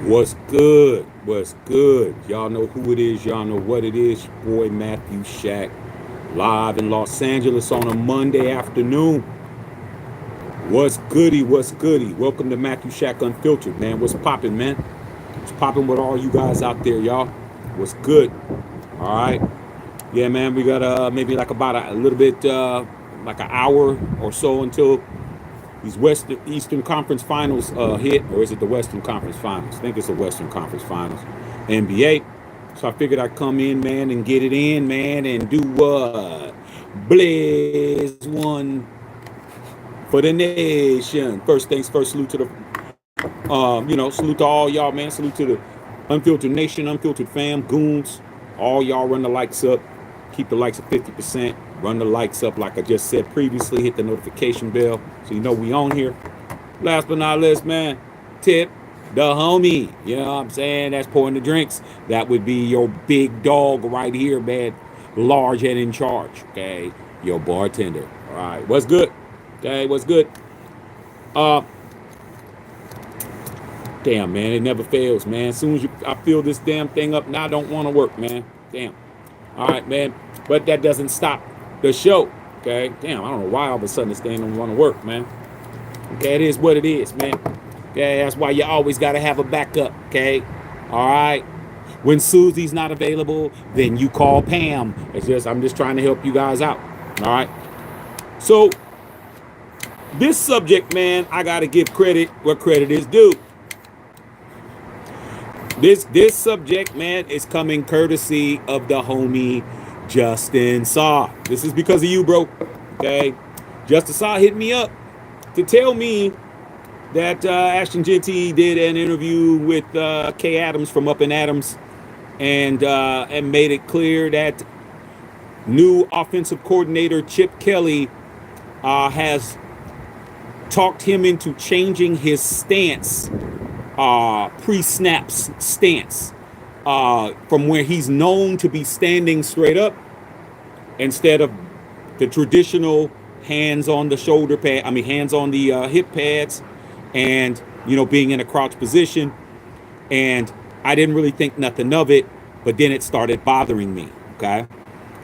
What's good? What's good? Y'all know who it is. Y'all know what it is. Your boy Matthew Shack, live in Los Angeles on a Monday afternoon. What's goody? What's goody? Welcome to Matthew Shack Unfiltered, man. What's popping, man? What's popping with all you guys out there, y'all? What's good? All right. Yeah, man. We got maybe like about a little bit like an hour or so until these Eastern Conference Finals hit, or is it the Western Conference Finals? I think it's the Western Conference Finals, NBA. So I figured I'd come in, man, and get it in, man, and do what? Blaze one for the nation. First things first, salute to salute to all y'all, man. Salute to the Unfiltered Nation, Unfiltered Fam, Goons. All y'all run the likes up. Keep the likes at 50%. Run the likes up like I just said previously. Hit the notification bell so you know we on here. Last but not least, man, tip the homie. You know what I'm saying? That's pouring the drinks. That would be your big dog right here, man. Large and in charge, okay? Your bartender. All right. What's good? Okay, what's good? Damn, man, it never fails, man. As soon as I fill this damn thing up, now I don't want to work, man. Damn. All right, man. But that doesn't stop the show, okay? Damn, I don't know why all of a sudden this thing don't want to work, man. Okay, it is what it is, man. Okay, that's why you always got to have a backup, okay? All right? When Susie's not available, then you call Pam. I'm just trying to help you guys out, all right? So, this subject, man, I got to give credit where credit is due. This subject, man, is coming courtesy of the homie Justin Saw. This is because of you, bro. Okay, Justin Saw hit me up to tell me that Ashton Genty did an interview with Kay Adams from Up in Adams, and made it clear that new offensive coordinator Chip Kelly has talked him into changing his stance. Pre-snaps stance from where he's known to be standing straight up instead of the traditional hands on the shoulder pad. I mean, hands on the hip pads, and being in a crouch position. And I didn't really think nothing of it, but then it started bothering me. Okay,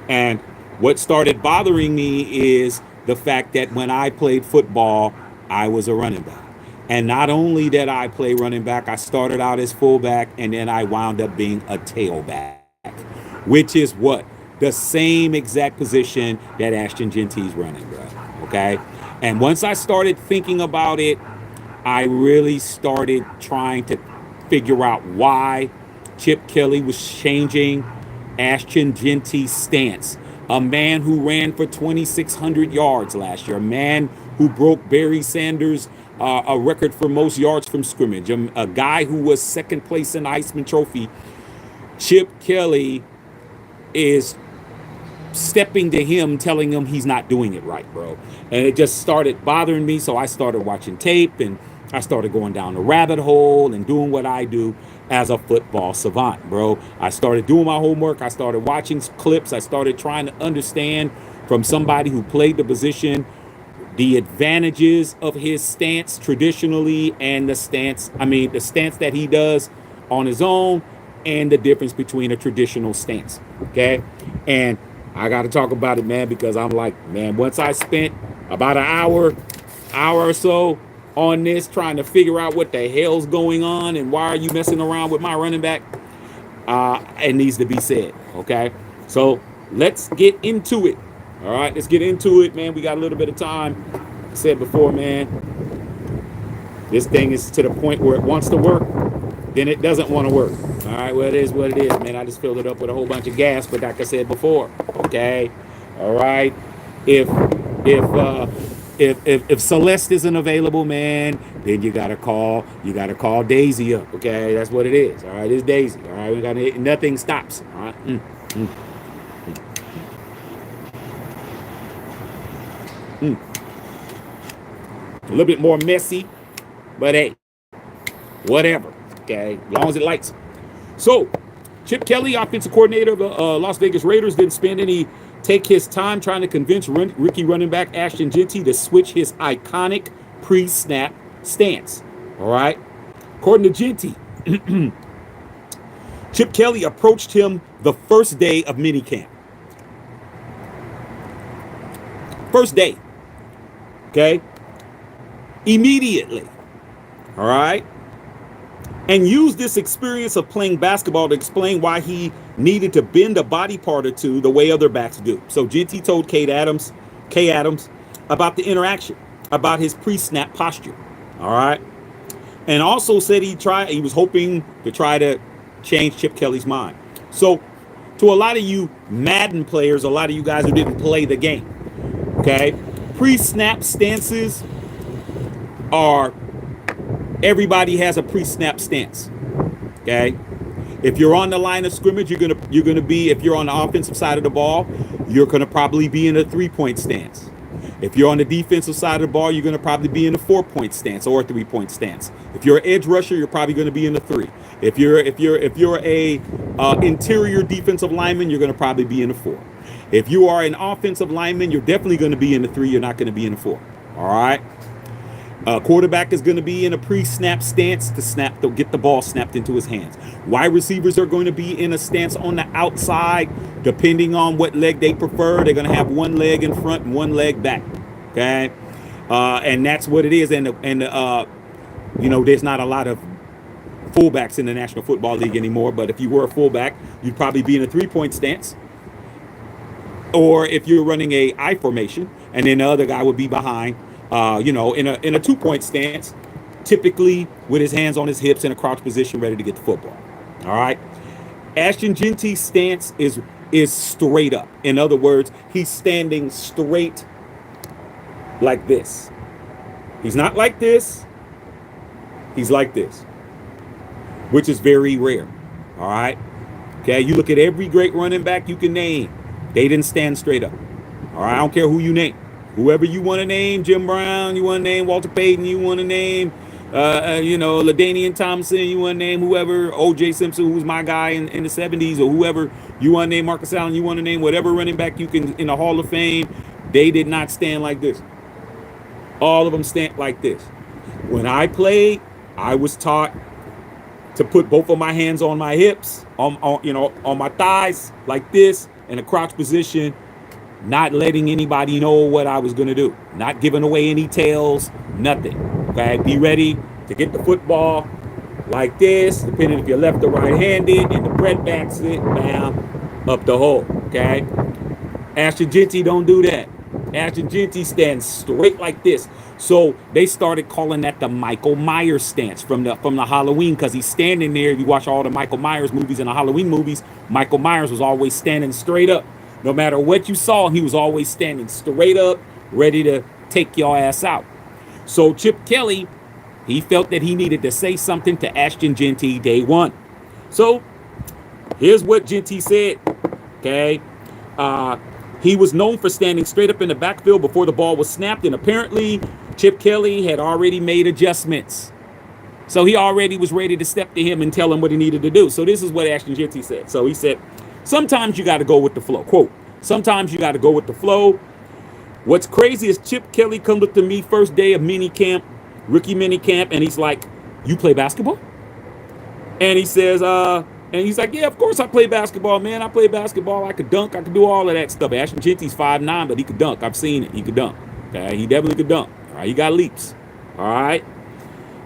and what started bothering me is the fact that when I played football, I was a running back. And not only did I play running back, I started out as fullback, and then I wound up being a tailback, which is what? The same exact position that Ashton Genty's running, bro. Okay? And once I started thinking about it, I really started trying to figure out why Chip Kelly was changing Ashton Genty's stance. A man who ran for 2,600 yards last year, a man who broke Barry Sanders' a record for most yards from scrimmage, a guy who was second place in the Heisman Trophy. Chip Kelly is stepping to him, telling him he's not doing it right, bro. And it just started bothering me, so I started watching tape, and I started going down the rabbit hole and doing what I do as a football savant, bro. I started doing my homework. I started watching clips. I started trying to understand from somebody who played the position the advantages of his stance traditionally, and the stance that he does on his own, and the difference between a traditional stance. Okay. And I got to talk about it, man, because I'm like, man, once I spent about an hour or so on this trying to figure out what the hell's going on and why are you messing around with my running back, it needs to be said. Okay. So let's get into it. All right, let's get into it, man. We got a little bit of time. I said before, man, this thing is to the point where it wants to work, then it doesn't want to work. All right, well, it is what it is, man. I just filled it up with a whole bunch of gas, but like I said before, okay. All right, if Celeste isn't available, man, then you gotta call Daisy up. Okay, that's what it is. All right, it's Daisy. All right, we got nothing stops. All right. A little bit more messy, but hey, whatever. Okay, as long as it lights. So, Chip Kelly, offensive coordinator of the Las Vegas Raiders, didn't take his time trying to convince rookie running back Ashton Genty to switch his iconic pre-snap stance. All right, according to Genty, Chip Kelly approached him the first day of minicamp. First day. Okay? Immediately. All right? And used this experience of playing basketball to explain why he needed to bend a body part or two the way other backs do. So Genty told Kay Adams, about the interaction, about his pre-snap posture. All right? And also said he was hoping to try to change Chip Kelly's mind. So to a lot of you Madden players, a lot of you guys who didn't play the game, okay, pre-snap stances are, everybody has a pre-snap stance. Okay, if you're on the line of scrimmage, you're gonna be, if you're on the offensive side of the ball, you're gonna probably be in a 3-point stance. If you're on the defensive side of the ball, you're gonna probably be in a 4-point stance or a 3-point stance. If you're an edge rusher, you're probably gonna be in a 3. If you're a interior defensive lineman, you're gonna probably be in a 4. If you are an offensive lineman, you're definitely gonna be in a 3. You're not gonna be in a 4. All right. Quarterback is going to be in a pre-snap stance to get the ball snapped into his hands. Wide receivers are going to be in a stance on the outside, depending on what leg they prefer. They're going to have one leg in front and one leg back. Okay, and that's what it is. And there's not a lot of fullbacks in the National Football League anymore. But if you were a fullback, you'd probably be in a 3-point stance. Or if you're running a I formation, and then the other guy would be behind. In a 2-point stance, typically with his hands on his hips in a crouch position, ready to get the football. All right. Ashton Genty's stance is straight up. In other words, he's standing straight like this. He's not like this. He's like this, which is very rare. All right. Okay. You look at every great running back you can name. They didn't stand straight up. All right. I don't care who you name. Whoever you want to name, Jim Brown, you want to name Walter Payton, you want to name, LaDainian Thompson, you want to name whoever, O.J. Simpson, who was my guy in the 70s, or whoever you want to name, Marcus Allen, you want to name whatever running back you can in the Hall of Fame. They did not stand like this. All of them stand like this. When I played, I was taught to put both of my hands on my hips, on my thighs like this in a crouch position. Not letting anybody know what I was going to do. Not giving away any tails, nothing. Okay, be ready to get the football like this, depending if you're left or right-handed, and the bread backs it down up the hole. Okay, Ashton Genty don't do that. Ashton Genty stands straight like this. So they started calling that the Michael Myers stance from the Halloween, because he's standing there. If you watch all the Michael Myers movies and the Halloween movies, Michael Myers was always standing straight up. No matter what you saw, he was always standing straight up, ready to take your ass out. So Chip Kelly, he felt that he needed to say something to Ashton Genty day one. So here's what Genty said, okay? He was known for standing straight up in the backfield before the ball was snapped, and apparently Chip Kelly had already made adjustments. So he already was ready to step to him and tell him what he needed to do. So this is what Ashton Genty said. So he said, sometimes you got to go with the flow. Quote, sometimes you got to go with the flow. What's crazy is Chip Kelly comes up to me first day of rookie mini camp, and he's like, you play basketball? And he says, and he's like, yeah, of course I play basketball, man. I play basketball. I could dunk. I could do all of that stuff. Ashton Genty's 5'9", but he could dunk. I've seen it. He could dunk. Okay, he definitely could dunk. All right, he got leaps. All right.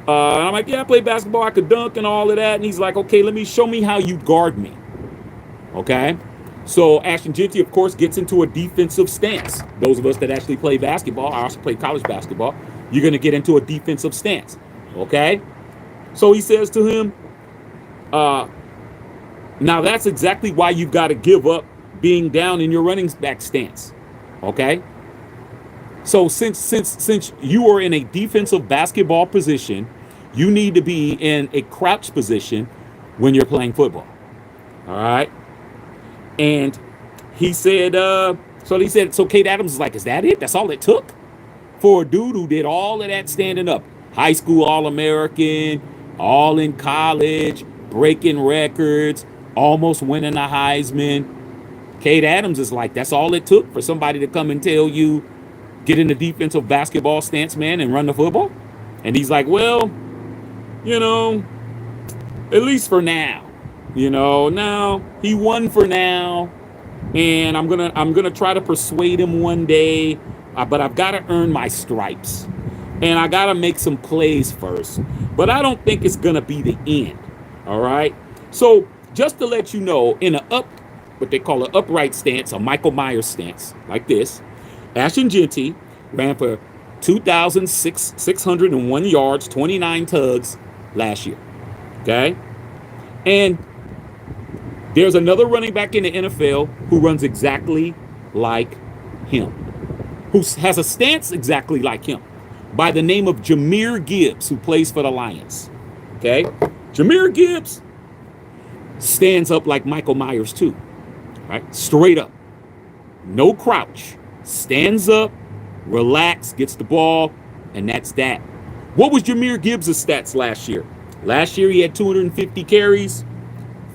And I'm like, yeah, I play basketball. I could dunk and all of that. And he's like, okay, show me how you guard me. Okay, so Ashton Genty, of course, gets into a defensive stance. Those of us that actually play basketball, I also play college basketball, you're going to get into a defensive stance. Okay, so he says to him, now that's exactly why you've got to give up being down in your running back stance. Okay, so since you are in a defensive basketball position, you need to be in a crouch position when you're playing football. All right. And he said, so Kate Adams is like, is that it? That's all it took? For a dude who did all of that standing up. High school All-American, all in college, breaking records, almost winning a Heisman. Kate Adams is like, that's all it took for somebody to come and tell you, get in the defensive basketball stance, man, and run the football? And he's like, well, At least for now. You know, now he won for now, and I'm gonna try to persuade him one day, but I've got to earn my stripes, and I got to make some plays first. But I don't think it's gonna be the end. All right. So just to let you know, in what they call an upright stance, a Michael Myers stance, like this, Ashton Genty ran for 2,601 yards, 29 tugs last year. Okay, and there's another running back in the NFL who runs exactly like him, who has a stance exactly like him, by the name of Gibbs, who plays for the Lions. Okay? Gibbs stands up like Michael Myers too. Right? Straight up. No crouch. Stands up, relax, gets the ball, and that's that. What was Gibbs' stats last year? Last year he had 250 carries,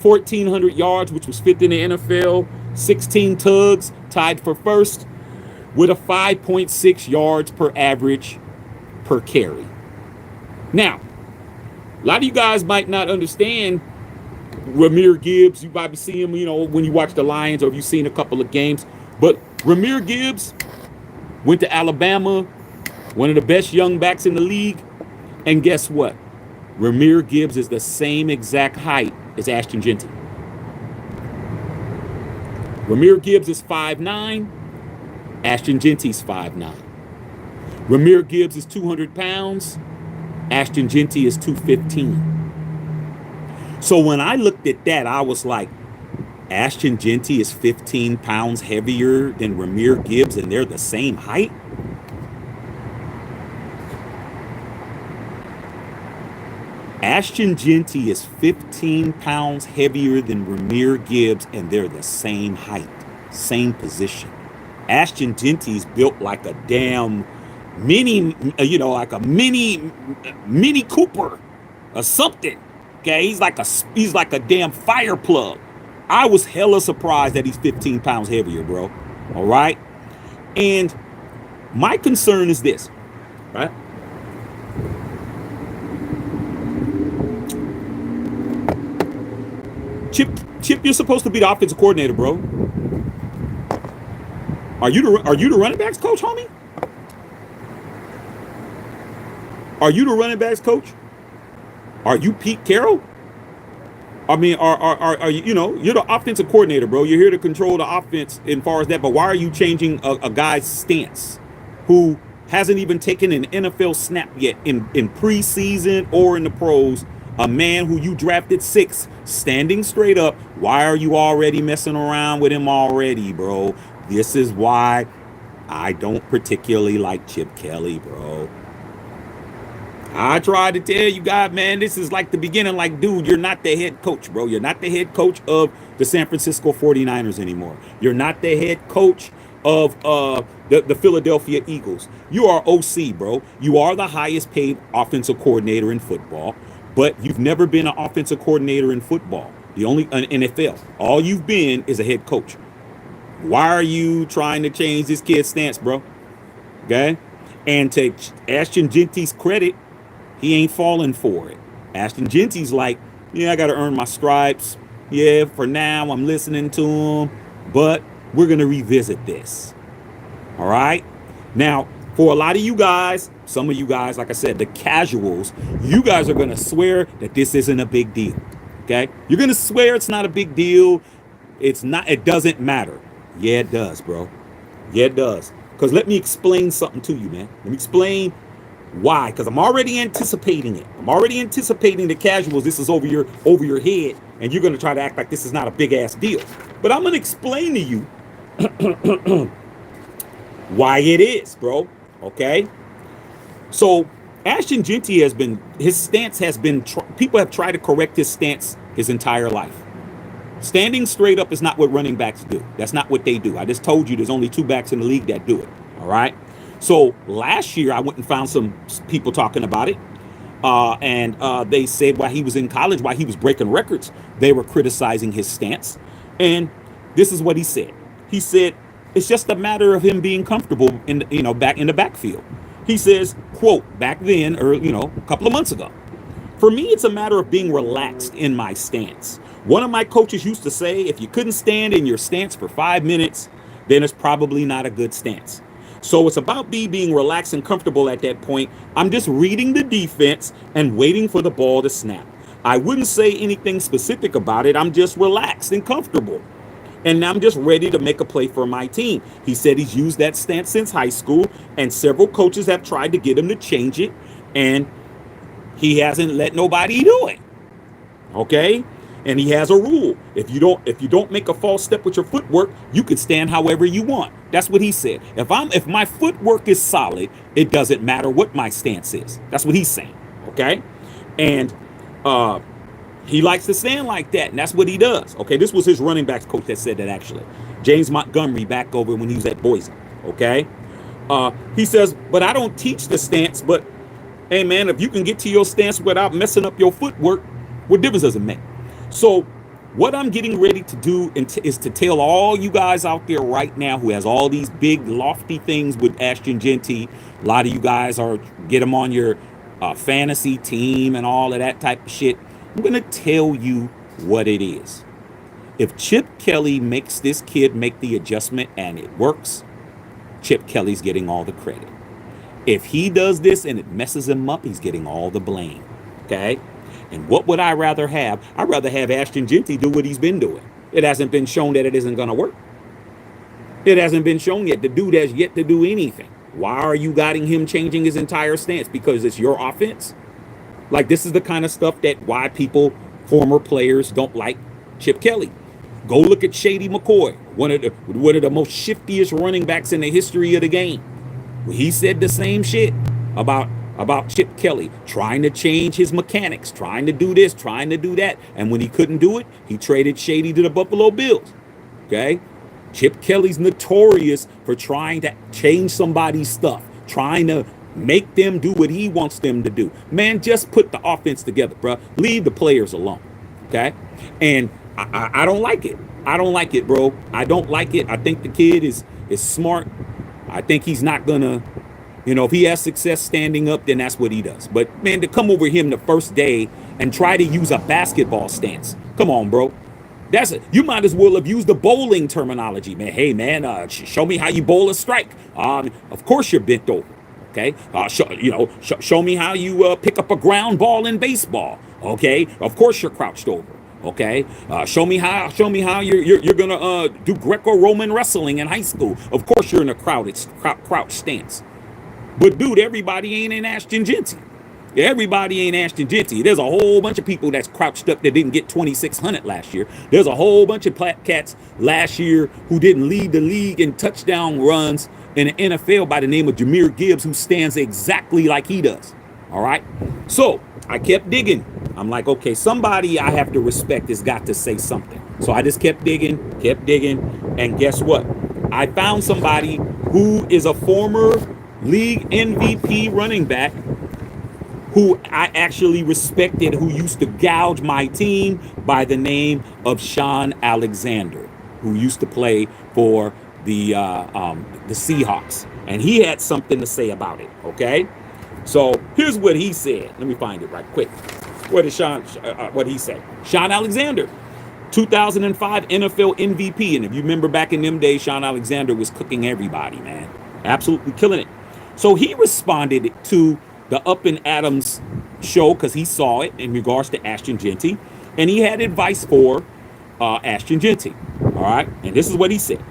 1,400 yards, which was fifth in the NFL, 16 tugs, tied for first, with a 5.6 yards per average per carry. Now, a lot of you guys might not understand Gibbs. You might be seeing him, you know, when you watch the Lions or if you've seen a couple of games. But Gibbs went to Alabama, one of the best young backs in the league. And guess what? Gibbs is the same exact height as Ashton Genty. Gibbs is 5'9". Ashton Genty's 5'9". Gibbs is 200 pounds. Ashton Genty is 215. So when I looked at that, I was like, Ashton Genty is 15 pounds heavier than Gibbs, and they're the same height? Ashton Genty is 15 pounds heavier than Gibbs, and they're the same height, same position. Ashton Genty's built like a damn mini, like a mini Cooper or something. Okay, he's like a damn fire plug. I was hella surprised that he's 15 pounds heavier, bro. All right, and my concern is this, right? Chip, you're supposed to be the offensive coordinator, bro. Are you the running backs coach, homie? Are you the running backs coach? Are you Pete Carroll? I mean, are you, you're the offensive coordinator, bro. You're here to control the offense as far as that, but why are you changing a guy's stance who hasn't even taken an NFL snap yet in preseason or in the pros? A man who you drafted 6th, standing straight up. Why are you already messing around with him already, bro? This is why I don't particularly like Chip Kelly, bro. I tried to tell you guys, man, this is like the beginning. Like, dude, you're not the head coach, bro. You're not the head coach of the San Francisco 49ers anymore. You're not the head coach of the Philadelphia Eagles. You are OC, bro. You are the highest paid offensive coordinator in football. But you've never been an offensive coordinator in football. The only NFL. All you've been is a head coach. Why are you trying to change this kid's stance, bro? Okay? And to Ashton Genty's credit, he ain't falling for it. Ashton Genty's like, yeah, I got to earn my stripes. Yeah, for now, I'm listening to him. But we're going to revisit this. All right? Now, for a lot of you guys, some of you guys, like I said, the casuals, you guys are going to swear that this isn't a big deal. Okay? You're going to swear it's not a big deal. It's not, it doesn't matter. Yeah, it does, bro. Yeah, it does. Because let me explain something to you, man. Let me explain why. Because I'm already anticipating it. I'm already anticipating the casuals. This is over your head. And you're going to try to act like this is not a big ass deal. But I'm going to explain to you why it is, bro. Okay? So Ashton Genty his stance has been, people have tried to correct his stance his entire life. Standing straight up is not what running backs do. That's not what they do. I just told you there's only 2 backs in the league that do it. All right? So last year I went and found some people talking about it. And they said while he was in college, while he was breaking records, they were criticizing his stance. And this is what he said. He said, it's just a matter of him being comfortable back in the backfield. He says, quote, back then, or, a couple of months ago, For me, it's a matter of being relaxed in my stance. One of my coaches used to say, if you couldn't stand in your stance for 5 minutes, then it's probably not a good stance. So it's about me being relaxed and comfortable at that point. I'm just reading the defense and waiting for the ball to snap. I wouldn't say anything specific about it. I'm just relaxed and comfortable. And I'm just ready to make a play for my team. He said he's used that stance since high school, and several coaches have tried to get him to change it, and he hasn't let nobody do it. Okay? And he has a rule. If you don't make a false step with your footwork, you can stand however you want. That's what he said. If my footwork is solid, it doesn't matter what my stance is. That's what he's saying. Okay? And he likes to stand like that, and that's what he does. Okay, this was his running backs coach that said that, actually. James Montgomery, back over when he was at Boise. Okay? He says, but I don't teach the stance, but hey man, if you can get to your stance without messing up your footwork, what difference does it make? So what I'm getting ready to do is to tell all you guys out there right now who has all these big lofty things with Ashton Genty. A lot of you guys get him on your fantasy team and all of that type of shit. I'm going to tell you what it is. If Chip Kelly makes this kid make the adjustment and it works, Chip Kelly's getting all the credit. If he does this and it messes him up, he's getting all the blame. Okay? And what would I rather have? I'd rather have Ashton Genty do what he's been doing. It hasn't been shown that it isn't going to work. It hasn't been shown yet. The dude has yet to do anything. Why are you guiding him changing his entire stance? Because it's your offense? Like, this is the kind of stuff that why former players don't like Chip Kelly. Go look at Shady McCoy, one of the most shiftiest running backs in the history of the game. He said the same shit about Chip Kelly, trying to change his mechanics, trying to do this, trying to do that. And when he couldn't do it, he traded Shady to the Buffalo Bills. Okay? Chip Kelly's notorious for trying to change somebody's stuff, trying to make them do what he wants them to do. Man, just put the offense together, bro. Leave the players alone. Okay? And I don't like it. I don't like it, bro. I don't like it. I think the kid is smart. I think he's not gonna, if he has success standing up, then that's what he does. But man, to come over him the first day and try to use a basketball stance, come on, bro. That's it. You might as well have used the bowling terminology, man. Hey, man, show me how you bowl a strike. Of course you're bent over. Okay, show me how you pick up a ground ball in baseball. Okay, of course you're crouched over. Okay, show me how you're gonna do Greco-Roman wrestling in high school. Of course you're in a crouch stance. But dude, everybody ain't in Ashton Genty. Everybody ain't Ashton Genty. There's a whole bunch of people that's crouched up that didn't get 2,600 last year. There's a whole bunch of cats last year who didn't lead the league in touchdown runs in the NFL by the name of Jahmyr Gibbs, who stands exactly like he does. All right. So I kept digging. I'm like, okay, somebody I have to respect has got to say something. So I just kept digging. And guess what? I found somebody who is a former league MVP running back who I actually respected, who used to gouge my team, by the name of Shaun Alexander, who used to play for the Seahawks. And he had something to say about it, okay? So here's what he said. Let me find it right quick. What he said? Shaun Alexander, 2005 NFL MVP. And if you remember back in them days, Shaun Alexander was cooking everybody, man. Absolutely killing it. So he responded to the Up and Adams show, because he saw it in regards to Ashton Genty, and he had advice for Ashton Genty. All right, and this is what he said.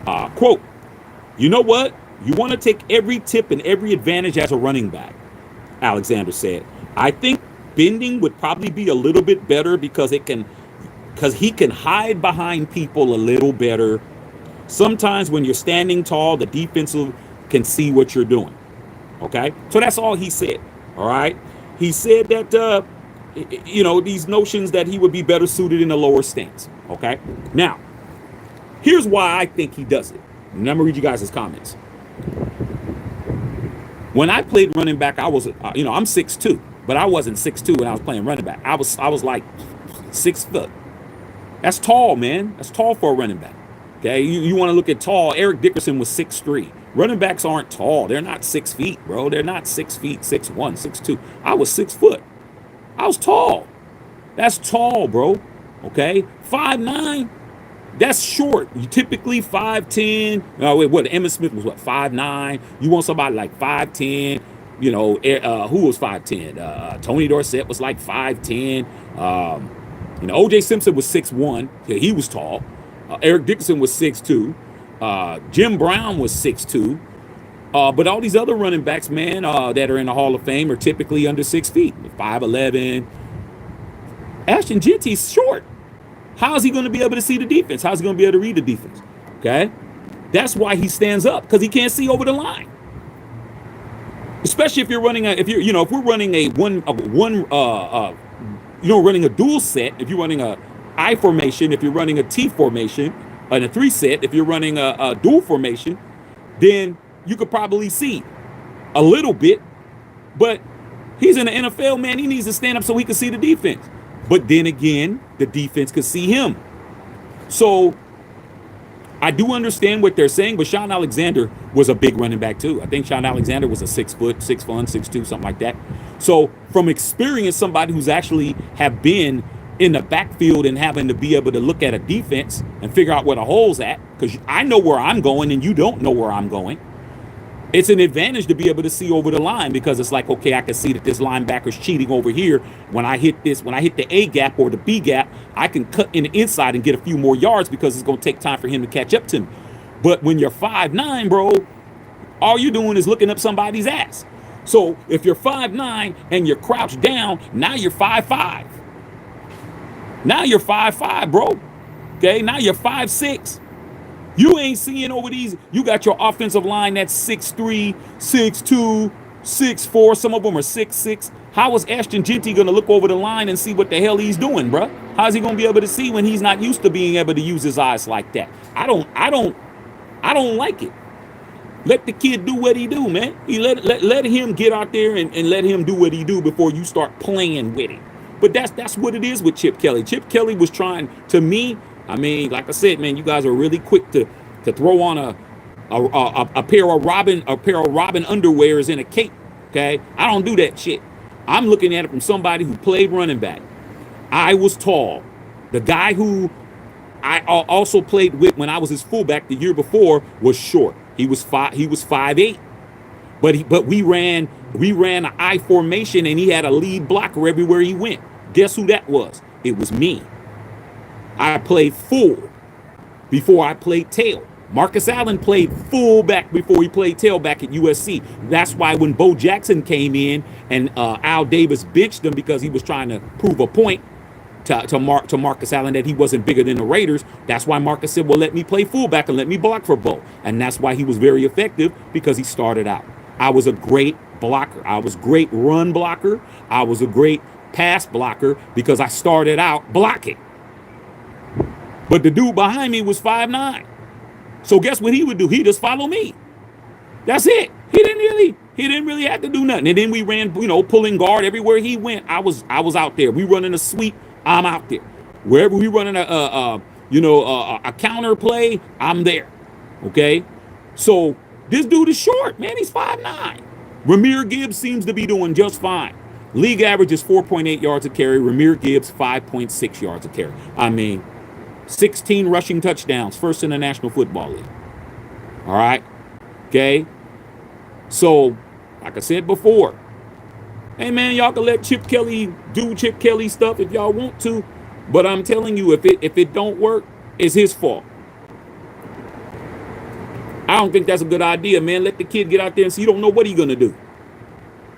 Quote, you know what? You want to take every tip and every advantage as a running back, Alexander said. I think bending would probably be a little bit better because he can hide behind people a little better. Sometimes when you're standing tall, the defensive can see what you're doing. Okay, so that's all he said. All right, he said that these notions that he would be better suited in a lower stance. Okay, now here's why I think he does it. And I'm gonna read you guys his comments. When I played running back, I was I'm 6'2", but I wasn't 6'2" when I was playing running back. I was like 6 foot. That's tall, man. That's tall for a running back. Okay, you want to look at tall. Eric Dickerson was 6'3". Running backs aren't tall. They're not 6 feet, bro. They're not 6 feet, 6'1", 6'2". I was 6 foot. I was tall. That's tall, bro. Okay, 5'9". That's short. You typically 5'10". What Emmitt Smith was what 5'9". You want somebody like 5'10". You know, who was 5'10"? Tony Dorsett was like 5'10". You know, O.J. Simpson was 6'1". Yeah, he was tall. Eric Dickerson was 6'2". Jim Brown was 6'2". But all these other running backs, man, that are in the Hall of Fame are typically under 6 feet, 5'11". Ashton Genty's short. How is he going to be able to see the defense? How's he going to be able to read the defense? Okay, that's why he stands up, because he can't see over the line. Especially if you're running if we're running running a dual set. If you're running a I formation, if you're running a T formation, and a 3 set, if you're running a dual formation, then you could probably see a little bit. But he's in the NFL, man. He needs to stand up so he can see the defense. But then again, the defense could see him. So I do understand what they're saying, but Shaun Alexander was a big running back too. I think Shaun Alexander was a 6 foot, 6'1", 6'2", something like that. So from experience, somebody who's actually have been in the backfield and having to be able to look at a defense and figure out where the hole's at, because I know where I'm going and you don't know where I'm going. It's an advantage to be able to see over the line, because it's like, okay, I can see that this linebacker's cheating over here. When I hit the A gap or the B gap, I can cut in the inside and get a few more yards, because it's going to take time for him to catch up to me. But when you're 5'9", bro, all you're doing is looking up somebody's ass. So if you're 5'9" and you're crouched down, now you're 5'5". Now you're 5'5", bro. Okay, now you're 5'6". You ain't seeing over these. You got your offensive line that's 6'3", 6'2", 6'4". Some of them are 6'6". How is Ashton Genty going to look over the line and see what the hell he's doing, bro? How's he going to be able to see when he's not used to being able to use his eyes like that? I don't like it. Let the kid do what he do, man. Let him get out there and let him do what he do before you start playing with it. But that's what it is with Chip Kelly. Chip Kelly was trying, to me, I mean, like I said, man, you guys are really quick to throw on a pair of Robin underwears and a cape. Okay, I don't do that shit. I'm looking at it from somebody who played running back. I was tall. The guy who I also played with when I was his fullback the year before was short. He was 5'8". But we ran an I formation, and he had a lead blocker everywhere he went. Guess who that was? It was me. I played full before I played tail. Marcus Allen played fullback before he played tailback at USC. That's why when Bo Jackson came in and Al Davis benched him because he was trying to prove a point to Marcus Allen that he wasn't bigger than the Raiders, that's why Marcus said, well, let me play fullback and let me block for Bo. And that's why he was very effective, because he started out. I was a great blocker. I was a great run blocker. I was a great pass blocker because I started out blocking. But the dude behind me was 5'9". So guess what he would do? He just follow me. That's it. He didn't really have to do nothing. And then we ran, pulling guard everywhere he went. I was out there. We running a sweep, I'm out there. Wherever we running a counter play, I'm there. Okay? So this dude is short, man. He's 5'9". Ramir Gibbs seems to be doing just fine. League average is 4.8 yards a carry. Ramir Gibbs, 5.6 yards a carry. I mean, 16 rushing touchdowns, first in the National Football League. All right? Okay? So, like I said before, hey, man, y'all can let Chip Kelly do Chip Kelly stuff if y'all want to, but I'm telling you, if it don't work, it's his fault. I don't think that's a good idea, man. Let the kid get out there and see. You don't know what he's going to do.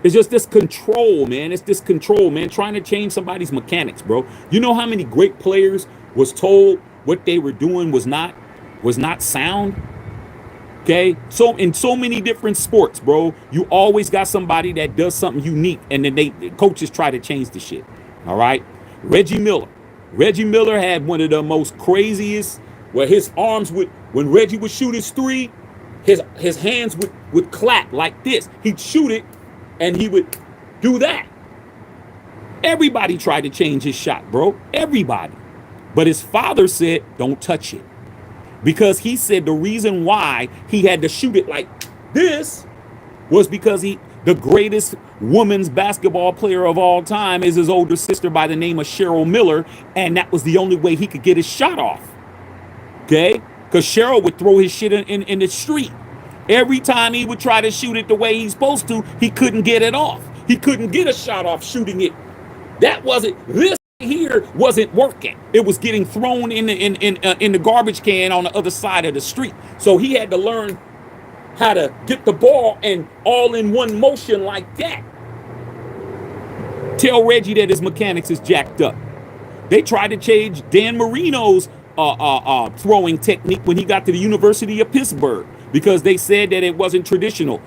It's just this control, man. It's this control, man. Trying to change somebody's mechanics, bro. You know how many great players was told what they were doing was not sound? Okay? So in so many different sports, bro, you always got somebody that does something unique, and then the coaches try to change the shit. All right? Reggie Miller had one of the most craziest, where his arms would, when Reggie would shoot his three, his hands would clap like this. He'd shoot it, and he would do that. Everybody tried to change his shot, bro. Everybody. But his father said, don't touch it. Because he said the reason why he had to shoot it like this was because the The greatest women's basketball player of all time is his older sister by the name of Cheryl Miller, and that was the only way he could get his shot off. Okay? Because Cheryl would throw his shit in the street. Every time he would try to shoot it the way he's supposed to, he couldn't get it off. He couldn't get a shot off shooting it. This here wasn't working. It was getting thrown in the garbage can on the other side of the street. So he had to learn how to get the ball and all in one motion like that. Tell Reggie that his mechanics is jacked up. They tried to change Dan Marino's throwing technique when he got to the University of Pittsburgh because they said that it wasn't traditional.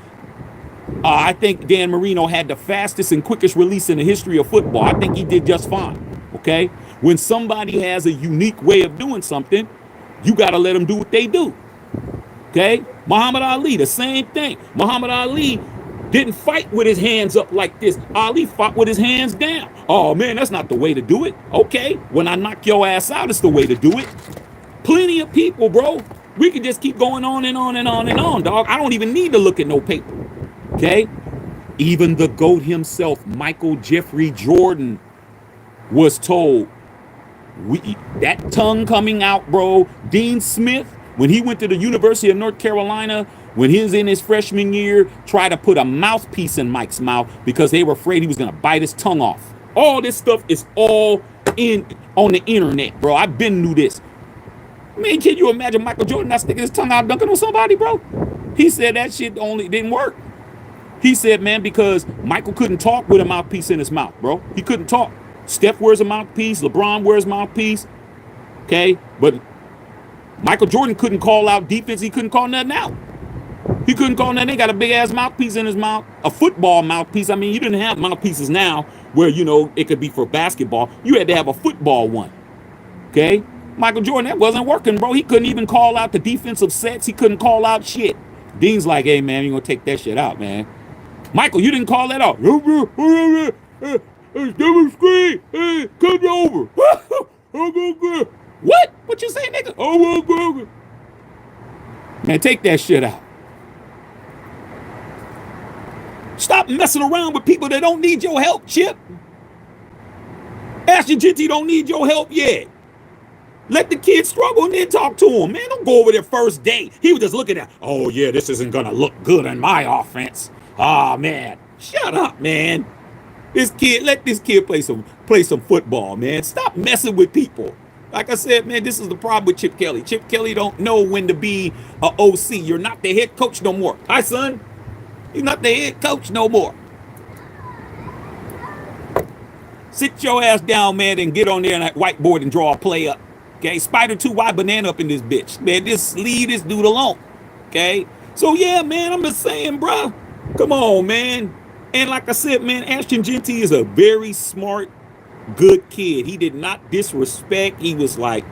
I think Dan Marino had the fastest and quickest release in the history of football. I think he did just fine. Okay? When somebody has a unique way of doing something, you got to let them do what they do. Okay? Muhammad Ali, the same thing. Muhammad Ali didn't fight with his hands up like this. Ali fought with his hands down. Oh, man, that's not the way to do it. Okay, when I knock your ass out, it's the way to do it. Plenty of people, bro. We can just keep going on and on and on and on, dog. I don't even need to look at no paper. Okay? Even the GOAT himself, Michael Jeffrey Jordan, was told, that tongue coming out, bro. Dean Smith, when he went to the University of North Carolina, when he was in his freshman year, tried to put a mouthpiece in Mike's mouth because they were afraid he was going to bite his tongue off. All this stuff is all on the internet, bro. I've been through this. Man, can you imagine Michael Jordan not sticking his tongue out dunking on somebody, bro? He said that shit only didn't work. He said, man, because Michael couldn't talk with a mouthpiece in his mouth, bro. He couldn't talk. Steph wears a mouthpiece. LeBron wears a mouthpiece. Okay? But Michael Jordan couldn't call out defense. He couldn't call nothing out. He couldn't call nothing. He got a big-ass mouthpiece in his mouth. A football mouthpiece. I mean, you didn't have mouthpieces now where, you know, it could be for basketball. You had to have a football one. Okay? Michael Jordan, that wasn't working, bro. He couldn't even call out the defensive sets. He couldn't call out shit. Dean's like, hey, man, you're going to take that shit out, man. Michael, you didn't call that out. Screen. Hey, come over. What? What you say, nigga? Man, take that shit out. Stop messing around with people that don't need your help, Chip. Ashton Genty don't need your help yet. Let the kid struggle and then talk to him. Man, don't go over there first day. He was just looking at, oh, yeah, this isn't going to look good in my offense. Ah, man. Shut up, man. Let this kid play some football, man. Stop messing with people. Like I said, man, this is the problem with Chip Kelly. Chip Kelly don't know when to be a OC. You're not the head coach no more. Hi, son. You're not the head coach no more. Sit your ass down, man, and get on there and that whiteboard and draw a play up. Okay? Spider 2Y banana up in this bitch. Man, just leave this dude alone. Okay? So, yeah, man, I'm just saying, bro. Come on, man. And like I said, man, Ashton Genty is a very smart, good kid. He did not disrespect. He was like,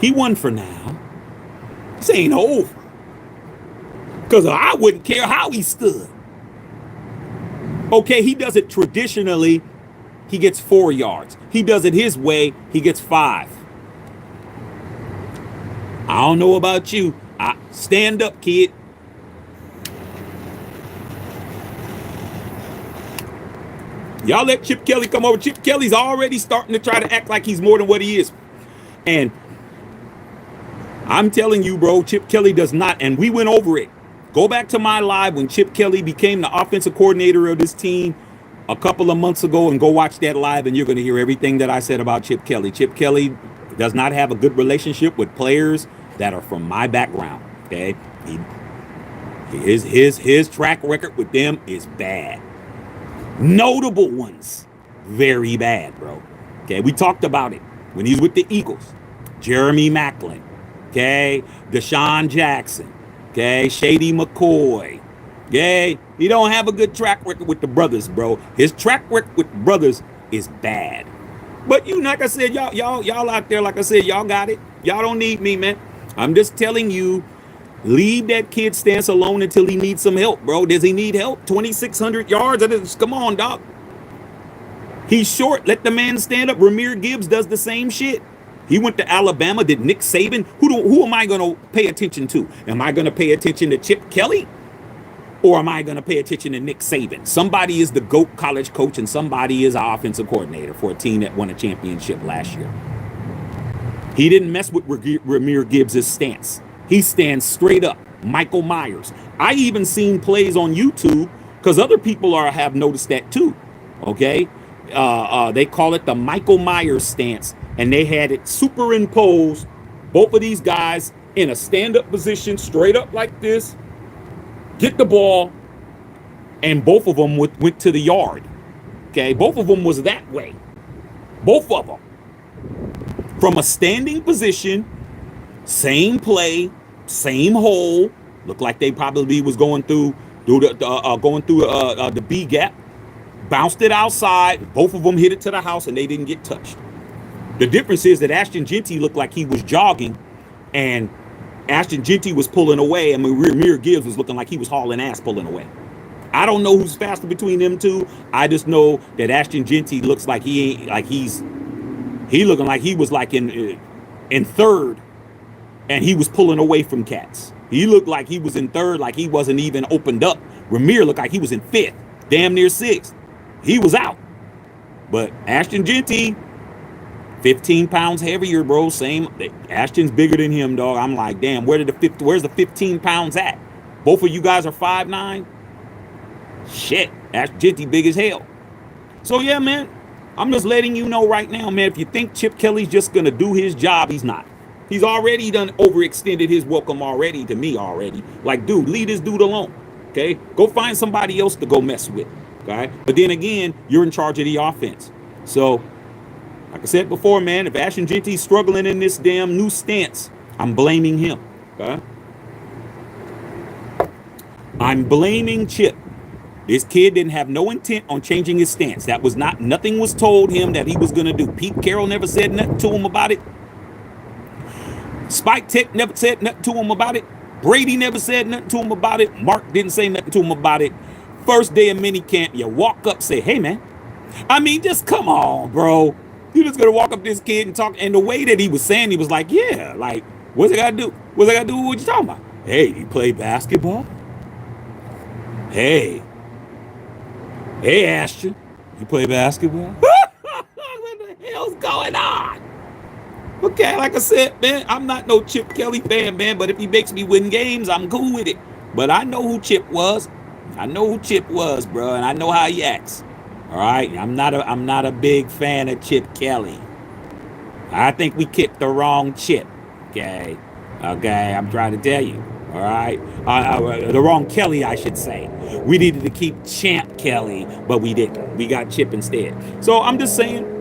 he won for now. This ain't over. Because I wouldn't care how he stood. Okay, he does it traditionally. He gets 4 yards. He does it his way. He gets 5. I don't know about you. Stand up, kid. Y'all let Chip Kelly come over. Chip Kelly's already starting to try to act like he's more than what he is. And I'm telling you, bro, Chip Kelly does not. And we went over it. Go back to my live when Chip Kelly became the offensive coordinator of this team a couple of months ago, and go watch that live, and you're going to hear everything that I said about Chip Kelly. Chip Kelly does not have a good relationship with players that are from my background. Okay, his track record with them is bad. Notable ones, very bad, bro. Okay, we talked about it when he's with the Eagles. Jeremy Maclin, okay, Deshaun Jackson, okay, Shady McCoy. Okay, he don't have a good track record with the brothers, bro. His track record with the brothers is bad. But you, like I said, y'all out there, like I said, y'all got it. Y'all don't need me, man. I'm just telling you, leave that kid stance alone until he needs some help, bro. Does he need help? 2,600 yards? Come on, doc. He's short. Let the man stand up. Gibbs does the same shit. He went to Alabama. Did Nick Saban? Who am I going to pay attention to? Am I going to pay attention to Chip Kelly? Or am I going to pay attention to Nick Saban? Somebody is the GOAT college coach and somebody is an offensive coordinator for a team that won a championship last year. He didn't mess with Ramir Gibbs' stance. He stands straight up. Michael Myers. I even seen plays on YouTube because other people have noticed that too. Okay? They call it the Michael Myers stance, and they had it superimposed, both of these guys in a stand-up position, straight up like this, get the ball, and both of them went to the yard. Okay? Both of them was that way. Both of them. From a standing position, same play, same hole. Looked like they probably was going through the B gap. Bounced it outside. Both of them hit it to the house, and they didn't get touched. The difference is that Ashton Genty looked like he was jogging, and Ashton Genty was pulling away, and Ramir Gibbs was looking like he was hauling ass pulling away. I don't know who's faster between them two. I just know that Ashton Genty looks like he looking like he was like in third, and he was pulling away from cats. He looked like he was in third, like he wasn't even opened up. Ramir looked like he was in fifth, damn near sixth. He was out. But Ashton Genty, 15 pounds heavier, bro. Same. Ashton's bigger than him, dog. I'm like, damn, where's the 15 pounds at? Both of you guys are 5'9". Shit, Ashton Genty big as hell. So yeah, man, I'm just letting you know right now, man, if you think Chip Kelly's just gonna do his job, he's not. He's already done overextended his welcome already to me already. Like, dude, leave this dude alone. Okay? Go find somebody else to go mess with. Okay? But then again, you're in charge of the offense. So, like I said before, man, if Ashton Genty's struggling in this damn new stance, I'm blaming him. Okay? I'm blaming Chip. This kid didn't have no intent on changing his stance. Nothing was told him that he was going to do. Pete Carroll never said nothing to him about it. Spike Tech never said nothing to him about it. Brady never said nothing to him about it. Mark didn't say nothing to him about it. First day of minicamp, you walk up, say, hey, man. I mean, just come on, bro. You just going to walk up to this kid and talk. And the way that he was saying, he was like, yeah, like, what's it got to do? What's it got to do with what you talking about? Hey, you play basketball? Hey, Ashton, you play basketball? What the hell's going on? Okay, like I said, man, I'm not no Chip Kelly fan, man, but if he makes me win games, I'm cool with it. But I know who Chip was. I know who Chip was, bro, and I know how he acts. All right, I'm not a big fan of Chip Kelly. I think we kicked the wrong Chip. Okay, I'm trying to tell you. All right, the wrong Kelly, I should say. We needed to keep Champ Kelly, but we didn't. We got Chip instead. So I'm just saying.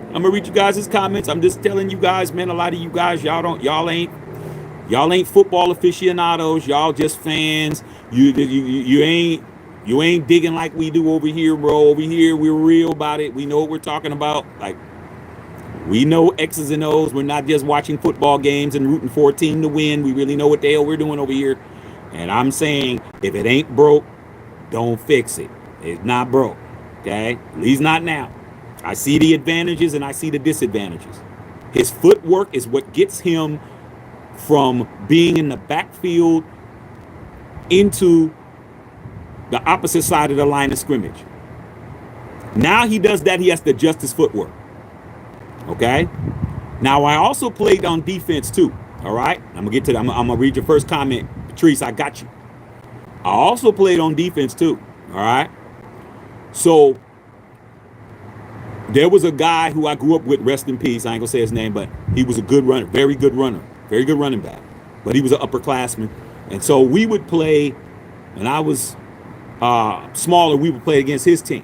I'm gonna read you guys' comments. I'm just telling you guys, man. A lot of you guys, y'all ain't football aficionados. Y'all just fans. You ain't digging like we do over here, bro. Over here, we're real about it. We know what we're talking about. Like, we know X's and O's. We're not just watching football games and rooting for a team to win. We really know what the hell we're doing over here. And I'm saying, if it ain't broke, don't fix it. It's not broke. Okay? At least not now. I see the advantages and I see the disadvantages. His footwork is what gets him from being in the backfield into the opposite side of the line of scrimmage. Now he does that, he has to adjust his footwork. Okay? Now I also played on defense too. All right? I'm gonna get to that. I'm gonna read your first comment. Patrice, I got you. I also played on defense too. All right? So there was a guy who I grew up with, rest in peace. I ain't gonna say his name, but he was a good runner, very good running back. But he was an upperclassman. And so we would play, when I was smaller, we would play against his team.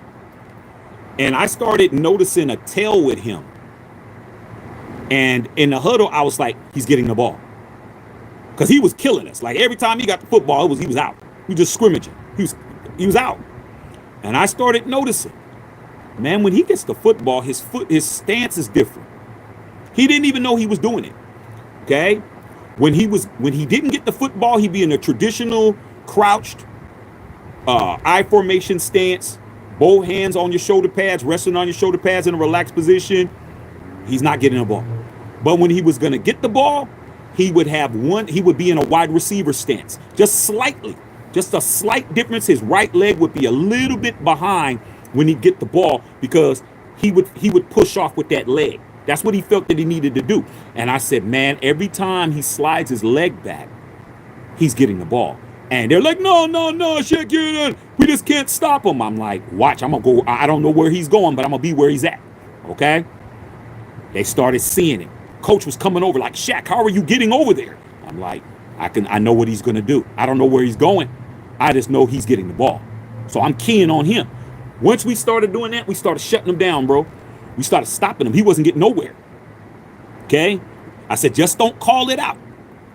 And I started noticing a tail with him. And in the huddle, I was like, he's getting the ball. Because he was killing us. Like every time he got the football, he was out. We just scrimmaging. He was out. And I started noticing. Man, when he gets the football, his stance is different. He didn't even know he was doing it. Okay? When he didn't get the football, he'd be in a traditional crouched I formation stance, both hands on your shoulder pads, resting on your shoulder pads in a relaxed position. He's not getting the ball. But when he was going to get the ball, he would be in a wide receiver stance, just slightly Just a slight difference. His right leg would be a little bit behind when he get the ball because he would push off with that leg. That's what he felt that he needed to do. And I said, man, every time he slides his leg back, he's getting the ball. And they're like, no, shit, we just can't stop him. I'm like, watch, I'm going to go. I don't know where he's going, but I'm going to be where he's at. Okay? They started seeing it. Coach was coming over like, Shaq, how are you getting over there? I'm like, I know what he's going to do. I don't know where he's going. I just know he's getting the ball. So I'm keying on him. Once we started doing that, we started shutting him down, bro. We started stopping him. He wasn't getting nowhere. Okay? I said, just don't call it out.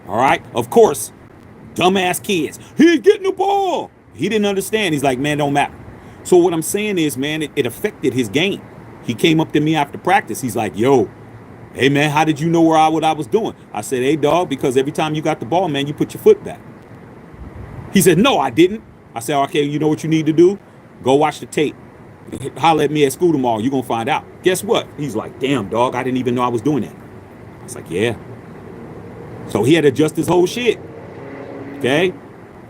All right? Of course, dumbass kids. He's getting the ball. He didn't understand. He's like, man, don't matter. So what I'm saying is, man, it affected his game. He came up to me after practice. He's like, yo, hey, man, how did you know what I was doing? I said, hey, dog, because every time you got the ball, man, you put your foot back. He said, no, I didn't. I said, okay, you know what you need to do? Go watch the tape. Holler at me at school tomorrow. You're going to find out. Guess what? He's like, damn, dog, I didn't even know I was doing that. I was like, yeah. So he had to adjust his whole shit. Okay?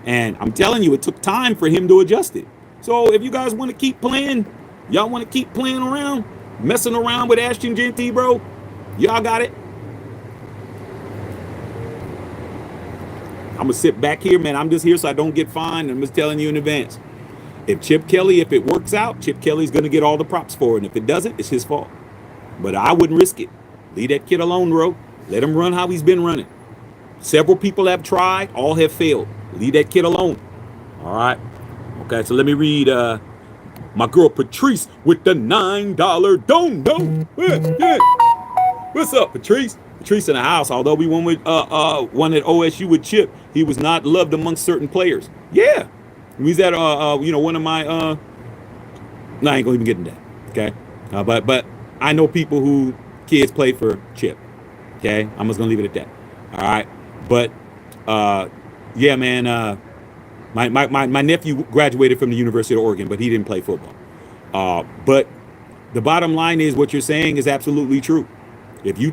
And I'm telling you, it took time for him to adjust it. So if you guys want to keep playing, y'all want to keep playing around, messing around with Ashton Genty, bro, y'all got it. I'm going to sit back here, man. I'm just here so I don't get fined. I'm just telling you in advance. If Chip Kelly, if it works out, Chip Kelly's going to get all the props for it. And if it doesn't, it's his fault. But I wouldn't risk it. Leave that kid alone, bro. Let him run how he's been running. Several people have tried. All have failed. Leave that kid alone. All right. Okay, so let me read my girl Patrice with the $9 don't know. Yeah. What's up, Patrice? Patrice in the house. Although we won with one at OSU with Chip, he was not loved amongst certain players. Yeah. He's at one of my no, I ain't gonna even get into that. Okay. But I know people who kids play for Chip. Okay. I'm just gonna leave it at that. All right. But yeah, man, my nephew graduated from the University of Oregon, but he didn't play football. But the bottom line is what you're saying is absolutely true. If you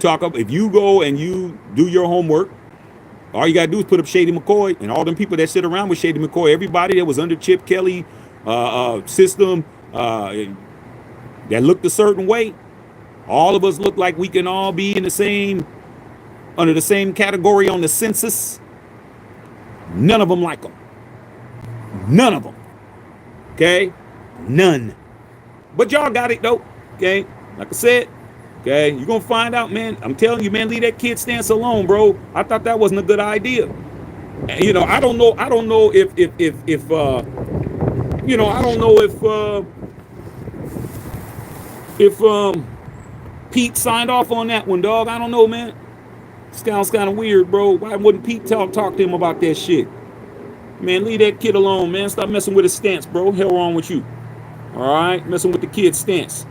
go and you do your homework, all you gotta do is put up Shady McCoy and all them people that sit around with Shady McCoy, everybody that was under Chip Kelly system that looked a certain way. All of us look like we can all be in the same, under the same category on the census. None of them like them. None of them. Okay? None. But y'all got it though. Okay? Like I said, okay, you're gonna find out, man. I'm telling you, man, leave that kid stance alone, bro. I thought that wasn't a good idea. And, you know, I don't know if Pete signed off on that one, dog. I don't know, man. Sounds kind of weird, bro. Why wouldn't Pete talk to him about that shit? Man, leave that kid alone, man. Stop messing with his stance, bro. Hell wrong with you. All right? Messing with the kid's stance.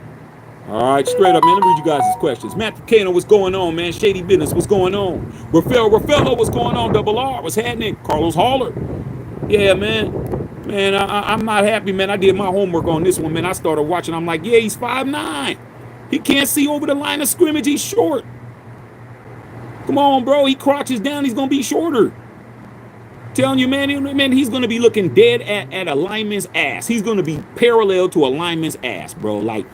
All right, straight up, man. Let me read you guys' questions. Matt Kano, what's going on, man? Shady Business, what's going on? Rafael, what's going on? Double R, what's happening? Carlos Haller. Yeah, man. Man, I'm not happy, man. I did my homework on this one, man. I started watching. I'm like, yeah, he's 5'9". He can't see over the line of scrimmage. He's short. Come on, bro. He crouches down. He's going to be shorter. Telling you, man, he's going to be looking dead at a lineman's ass. He's going to be parallel to a lineman's ass, bro. Like,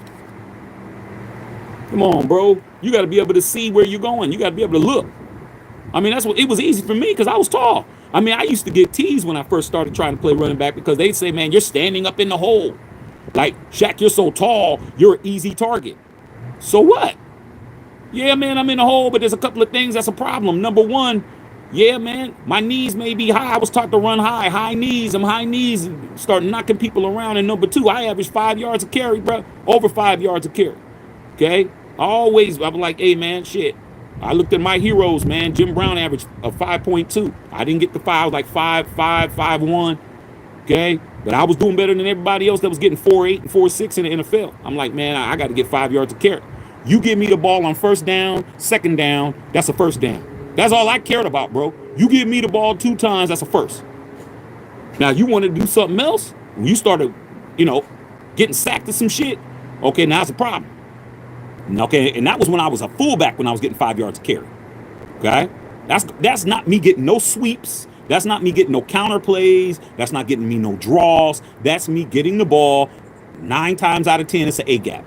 come on, bro. You got to be able to see where you're going. You got to be able to look. I mean, that's what it was easy for me because I was tall. I mean, I used to get teased when I first started trying to play running back because they'd say, man, you're standing up in the hole. Like, Shaq, you're so tall, you're an easy target. So what? Yeah, man, I'm in the hole, but there's a couple of things that's a problem. Number one, yeah, man, my knees may be high. I was taught to run high knees. I'm high knees and start knocking people around. And number two, I average 5 yards a carry, bro. Over 5 yards a carry. Okay? I'm like, hey, man, shit. I looked at my heroes, man. Jim Brown averaged a 5.2. I didn't get the 5. I was like 5'5", 5'1". Okay? But I was doing better than everybody else that was getting 4'8" and 4'6" in the NFL. I'm like, man, I got to get 5 yards a carry. You give me the ball on first down, second down, that's a first down. That's all I cared about, bro. You give me the ball 2 times, that's a first. Now, you want to do something else? When you started, getting sacked or some shit, okay, now it's a problem. Okay, and that was when I was a fullback when I was getting 5 yards a carry. Okay? That's not me getting no sweeps, That's not me getting no counter plays. That's not getting me no draws. That's me getting the ball 9 times out of 10. It's an A gap.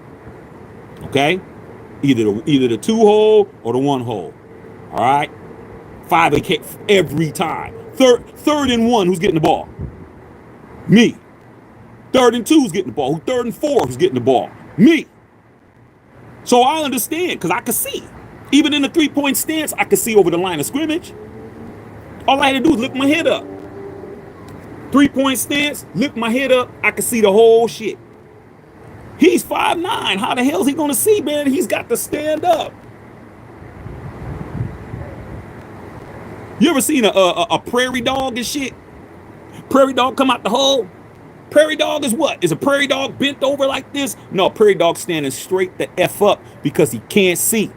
Okay, either the 2 hole or the 1 hole. All right, 5 every time. Third and 1, who's getting the ball? Me. 3rd and 2, who's getting the ball? 3rd and 4, who's getting the ball? Me. So I understand, because I could see. Even in the 3-point stance, I could see over the line of scrimmage. All I had to do is lift my head up. 3-point stance, lift my head up, I could see the whole shit. He's 5'9". How the hell is he going to see, man? He's got to stand up. You ever seen a prairie dog and shit? Prairie dog come out the hole? Prairie dog is what? Is a prairie dog bent over like this? No, prairie dog standing straight the F up because he can't see.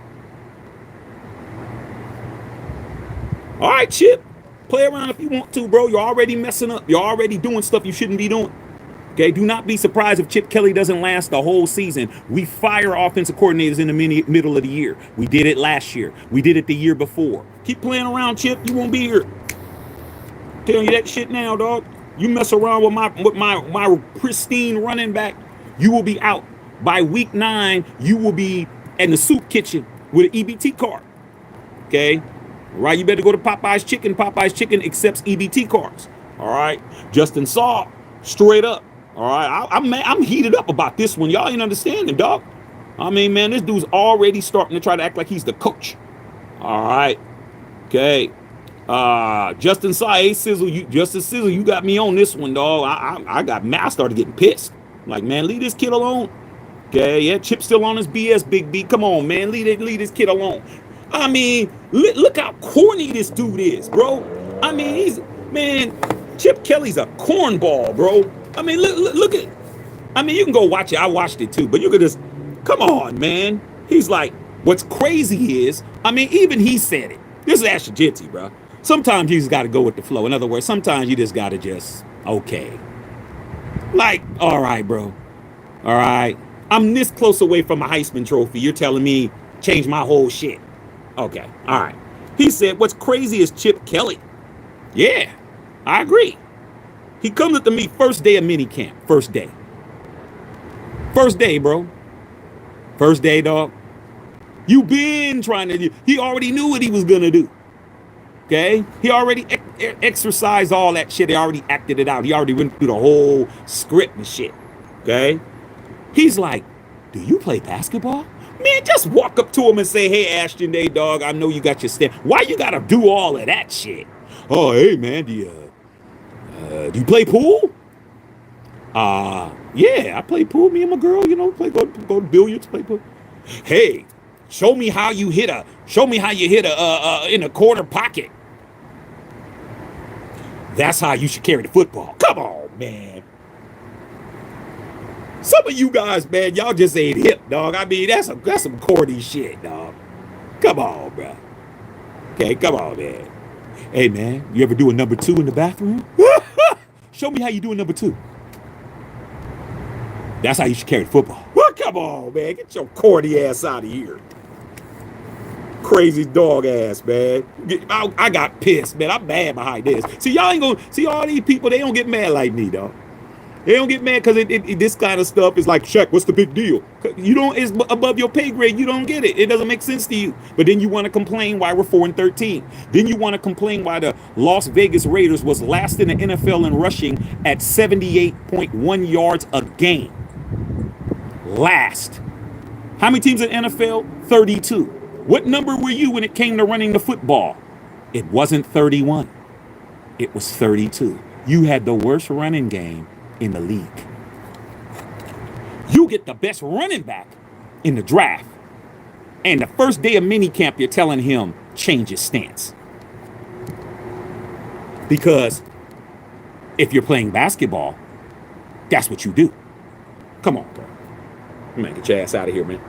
All right, Chip. Play around if you want to, bro. You're already messing up. You're already doing stuff you shouldn't be doing. Okay, do not be surprised if Chip Kelly doesn't last the whole season. We fire offensive coordinators in the middle of the year. We did it last year. We did it the year before. Keep playing around, Chip. You won't be here. I'm telling you that shit now, dog. You mess around with my pristine running back, you will be out. By week 9, you will be in the soup kitchen with an EBT card. Okay? All right, you better go to Popeye's Chicken. Popeye's Chicken accepts EBT cards. All right? Justin Saw, straight up. All right? I'm heated up about this one. Y'all ain't understanding, dog. I mean, man, this dude's already starting to try to act like he's the coach. All right? Okay. Justin Saw, Sizzle, you got me on this one, dog. I started getting pissed. Like, man, leave this kid alone. Okay, yeah, Chip's still on his BS, Big B. Come on, man, leave this kid alone. I mean, look how corny this dude is, bro. I mean, Chip Kelly's a cornball, bro. I mean, look at, I mean, you can go watch it. I watched it too, but you could just, come on, man. He's like, what's crazy is, I mean, even he said it. This is Ashton Genty, bro. Sometimes you just got to go with the flow. In other words, sometimes you just got to just, okay. Like, all right, bro. All right. I'm this close away from a Heisman Trophy. You're telling me change my whole shit. Okay. All right. He said, what's crazy is Chip Kelly. Yeah, I agree. He comes up to me first day of minicamp. First day. First day, bro. First day, dog. You been trying to do. He already knew what he was going to do. Okay? He already exercised all that shit. He already acted it out. He already went through the whole script and shit. Okay? He's like, do you play basketball? Man, just walk up to him and say, hey, Ashton, hey, dog, I know you got your stand. Why you got to do all of that shit? Oh, hey, man, do you play pool? Yeah, I play pool. Me and my girl, you know, go to billiards, play pool. Hey, show me how you hit a in a corner pocket. That's how you should carry the football. Come on, man. Some of you guys, man, y'all just ain't hip, dog. I mean, that's some corny shit, dog. Come on, bro. Okay, come on, man. Hey, man, you ever do a number 2 in the bathroom? Show me how you do a number 2. That's how you should carry the football. Well, come on, man. Get your corny ass out of here. Crazy dog ass, man. I got pissed, man. I'm mad behind this. See, y'all ain't gonna see all these people. They don't get mad like me, dog. They don't get mad because this kind of stuff is like, Shaq, what's the big deal? You don't, it's above your pay grade. You don't get it. It doesn't make sense to you. But then you want to complain why we're 4-13. Then you want to complain why the Las Vegas Raiders was last in the NFL in rushing at 78.1 yards a game. Last. How many teams in NFL? 32. What number were you when it came to running the football? It wasn't 31. It was 32. You had the worst running game in the league. You get the best running back in the draft. And the first day of minicamp, you're telling him, change his stance. Because if you're playing basketball, that's what you do. Come on, bro. Man, get your ass out of here, man.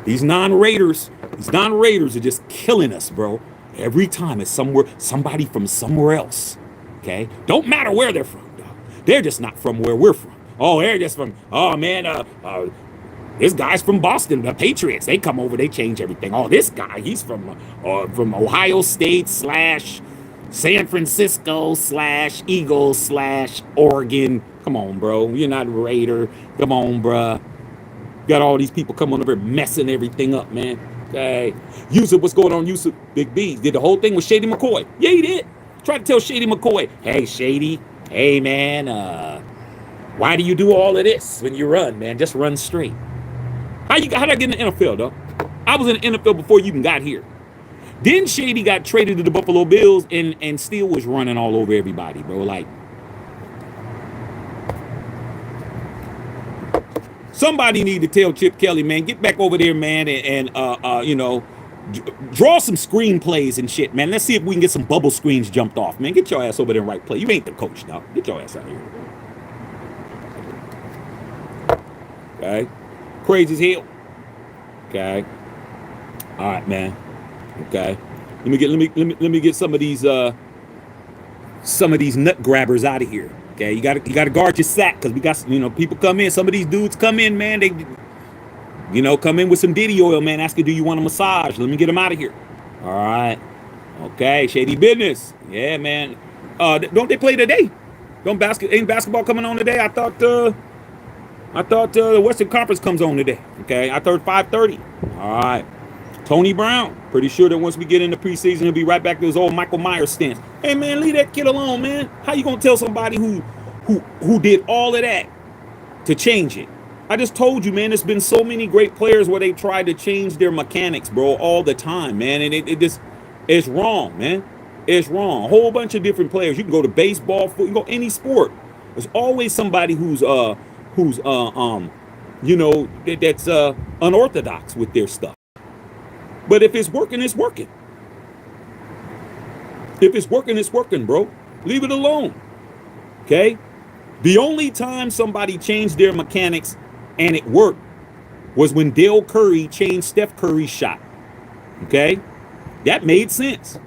These non-Raiders are just killing us, bro. Every time it's somebody from somewhere else. Okay? Don't matter where they're from, dog. They're just not from where we're from. Oh, they're just from, oh man, This guy's from Boston, the Patriots. They come over, they change everything. Oh, this guy, he's from Ohio State / San Francisco / Eagles / Oregon. Come on, bro. You're not a Raider. Come on, bro. Got all these people coming over messing everything up, man. Okay. Yusuf, what's going on, Yusuf? Big B did the whole thing with Shady McCoy. Yeah, he did. Tried to tell Shady McCoy, hey, Shady, hey, man, why do you do all of this when you run, man? Just run straight. How'd I get in the NFL, though? I was in the NFL before you even got here. Then Shady got traded to the Buffalo Bills and still was running all over everybody, bro. Like, somebody need to tell Chip Kelly, man, get back over there, man, and you know, draw some screenplays and shit, man. Let's see if we can get some bubble screens jumped off, man. Get your ass over there and right play. You ain't the coach now. Get your ass out of here. Okay. Crazy as hell. Okay. All right, man. Okay. Let me get some of these nut grabbers out of here. Okay, you gotta guard your sack, because we got, you know, people come in. Some of these dudes come in, man. They, you know, come in with some Diddy oil, man. Asking, do you want a massage? Let me get them out of here. All right. Okay, shady business. Yeah, man. Don't they play today? Ain't basketball coming on today? I thought the Western Conference comes on today. Okay, I thought 5:30. All right. Tony Brown, pretty sure that once we get into preseason, he'll be right back to his old Michael Myers stance. Hey, man, leave that kid alone, man. How you gonna tell somebody who did all of that to change it? I just told you, man, there's been so many great players where they tried to change their mechanics, bro, all the time, man. And it's wrong, man. It's wrong. A whole bunch of different players. You can go to baseball, football, you can go any sport. There's always somebody who's you know, that's unorthodox with their stuff. But if it's working, it's working. If it's working, it's working, bro. Leave it alone. Okay? The only time somebody changed their mechanics and it worked was when Dale Curry changed Steph Curry's shot. Okay? That made sense.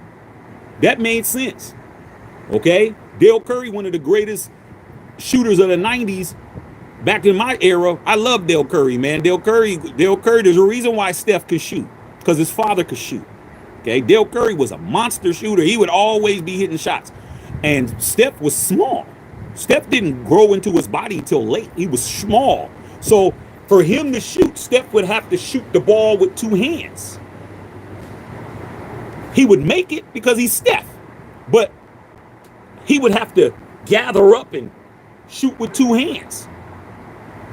That made sense. Okay? Dale Curry, one of the greatest shooters of the 90s, back in my era. I love Dale Curry, man. Dale Curry, there's a reason why Steph could shoot. Because his father could shoot. Okay, Dale Curry was a monster shooter. He would always be hitting shots. And Steph was small. Steph didn't grow into his body until late. He was small. So for him to shoot, Steph would have to shoot the ball with two hands. He would make it because he's Steph. But he would have to gather up and shoot with two hands.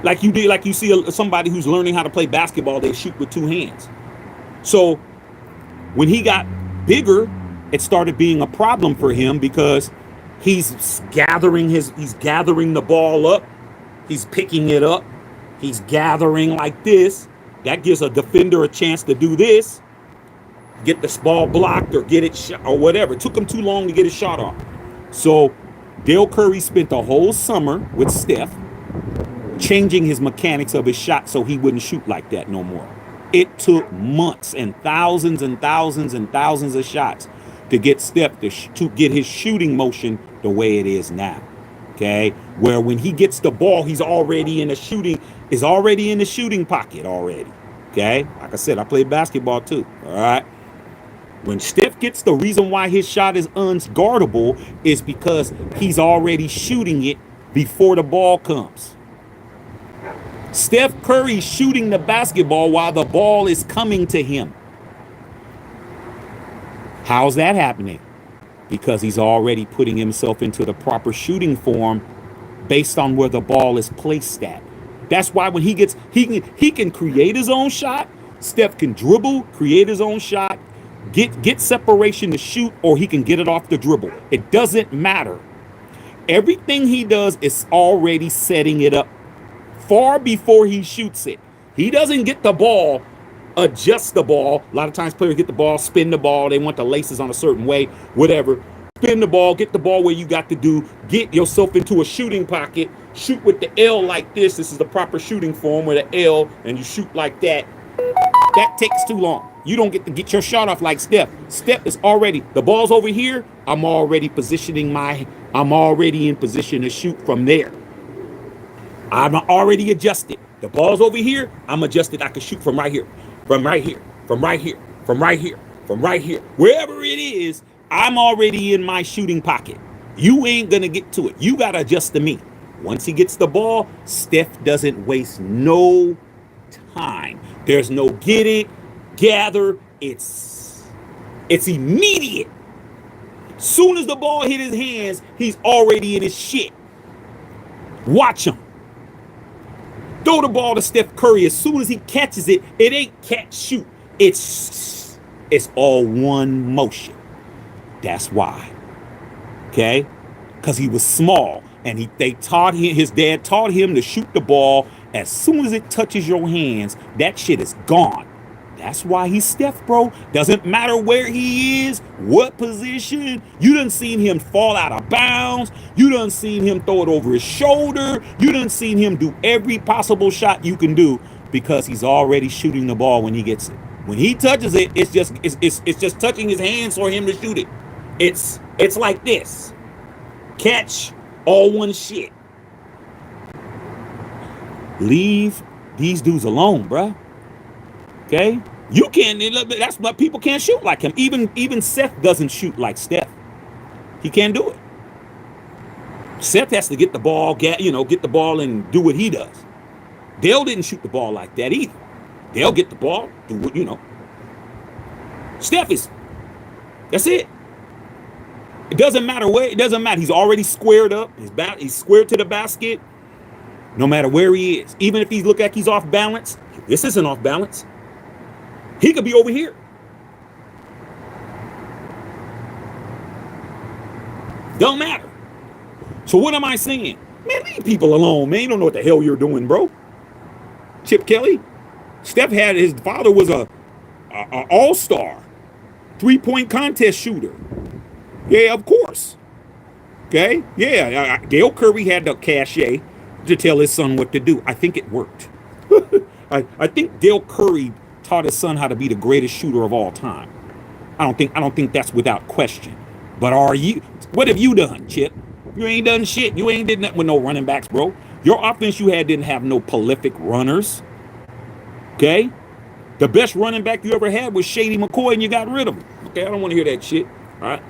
Like you did, like you see somebody who's learning how to play basketball, they shoot with two hands. So when he got bigger, it started being a problem for him because he's gathering the ball up. He's picking it up. He's gathering like this. That gives a defender a chance to do this. Get this ball blocked or get it shot or whatever. It took him too long to get his shot off. So Dale Curry spent the whole summer with Steph changing his mechanics of his shot so he wouldn't shoot like that no more. It took months and thousands and thousands and thousands of shots to get Steph to get his shooting motion the way it is now. Okay, where when he gets the ball, he's already in the shooting pocket already. Okay, like I said, I played basketball too. All right. When Steph gets, the reason why his shot is unguardable is because he's already shooting it before the ball comes. Steph Curry shooting the basketball while the ball is coming to him. How's that happening? Because he's already putting himself into the proper shooting form based on where the ball is placed at. That's why when he can create his own shot. Steph can dribble, create his own shot, get separation to shoot, or he can get it off the dribble. It doesn't matter. Everything he does is already setting it up far before he shoots it. He doesn't get the ball, adjust the ball. A lot of times players get the ball, spin the ball. They want the laces on a certain way, whatever. Spin the ball, get the ball where you got to do. Get yourself into a shooting pocket. Shoot with the L like this. This is the proper shooting form with the L, and you shoot like that. That takes too long. You don't get to get your shot off like Steph. Steph is already, the ball's over here. I'm already in position to shoot from there. I'm already adjusted. The ball's over here. I'm adjusted. I can shoot from right here, from right here, from right here, from right here, from right here. Wherever it is, I'm already in my shooting pocket. You ain't going to get to it. You got to adjust to me. Once he gets the ball, Steph doesn't waste no time. There's no get it, gather. It's immediate. Soon as the ball hit his hands, he's already in his shit. Watch him. Throw the ball to Steph Curry. As soon as he catches it, it ain't catch shoot. It's all one motion. That's why. Okay? Because he was small. And his dad taught him to shoot the ball. As soon as it touches your hands, that shit is gone. That's why he's Steph, bro. Doesn't matter where he is, what position. You done seen him fall out of bounds. You done seen him throw it over his shoulder. You done seen him do every possible shot you can do because he's already shooting the ball when he gets it. When he touches it, it's just touching his hands for him to shoot it. It's like this. Catch, all one shit. Leave these dudes alone, bruh. Okay? You can't, that's why people can't shoot like him. Even Seth doesn't shoot like Steph. He can't do it. Seth has to get the ball, get the ball and do what he does. Dale didn't shoot the ball like that either. Dale get the ball, do what, Steph is, that's it. It doesn't matter where, it doesn't matter. He's already squared up. He's squared to the basket. No matter where he is. Even if he look like he's off balance, this isn't off balance. He could be over here. Don't matter. So what am I saying? Man, leave people alone, man. You don't know what the hell you're doing, bro. Chip Kelly. Steph his father was a all-star, 3-point contest shooter. Yeah, of course. Okay? Yeah, Dale Curry had the cachet to tell his son what to do. I think it worked. I think Dale Curry taught his son how to be the greatest shooter of all time. I don't think that's without question. But what have you done, Chip? You ain't done shit. You ain't did nothing with no running backs, bro. Your offense you had didn't have no prolific runners. Okay? The best running back you ever had was Shady McCoy, and you got rid of him. Okay, I don't want to hear that shit. All right?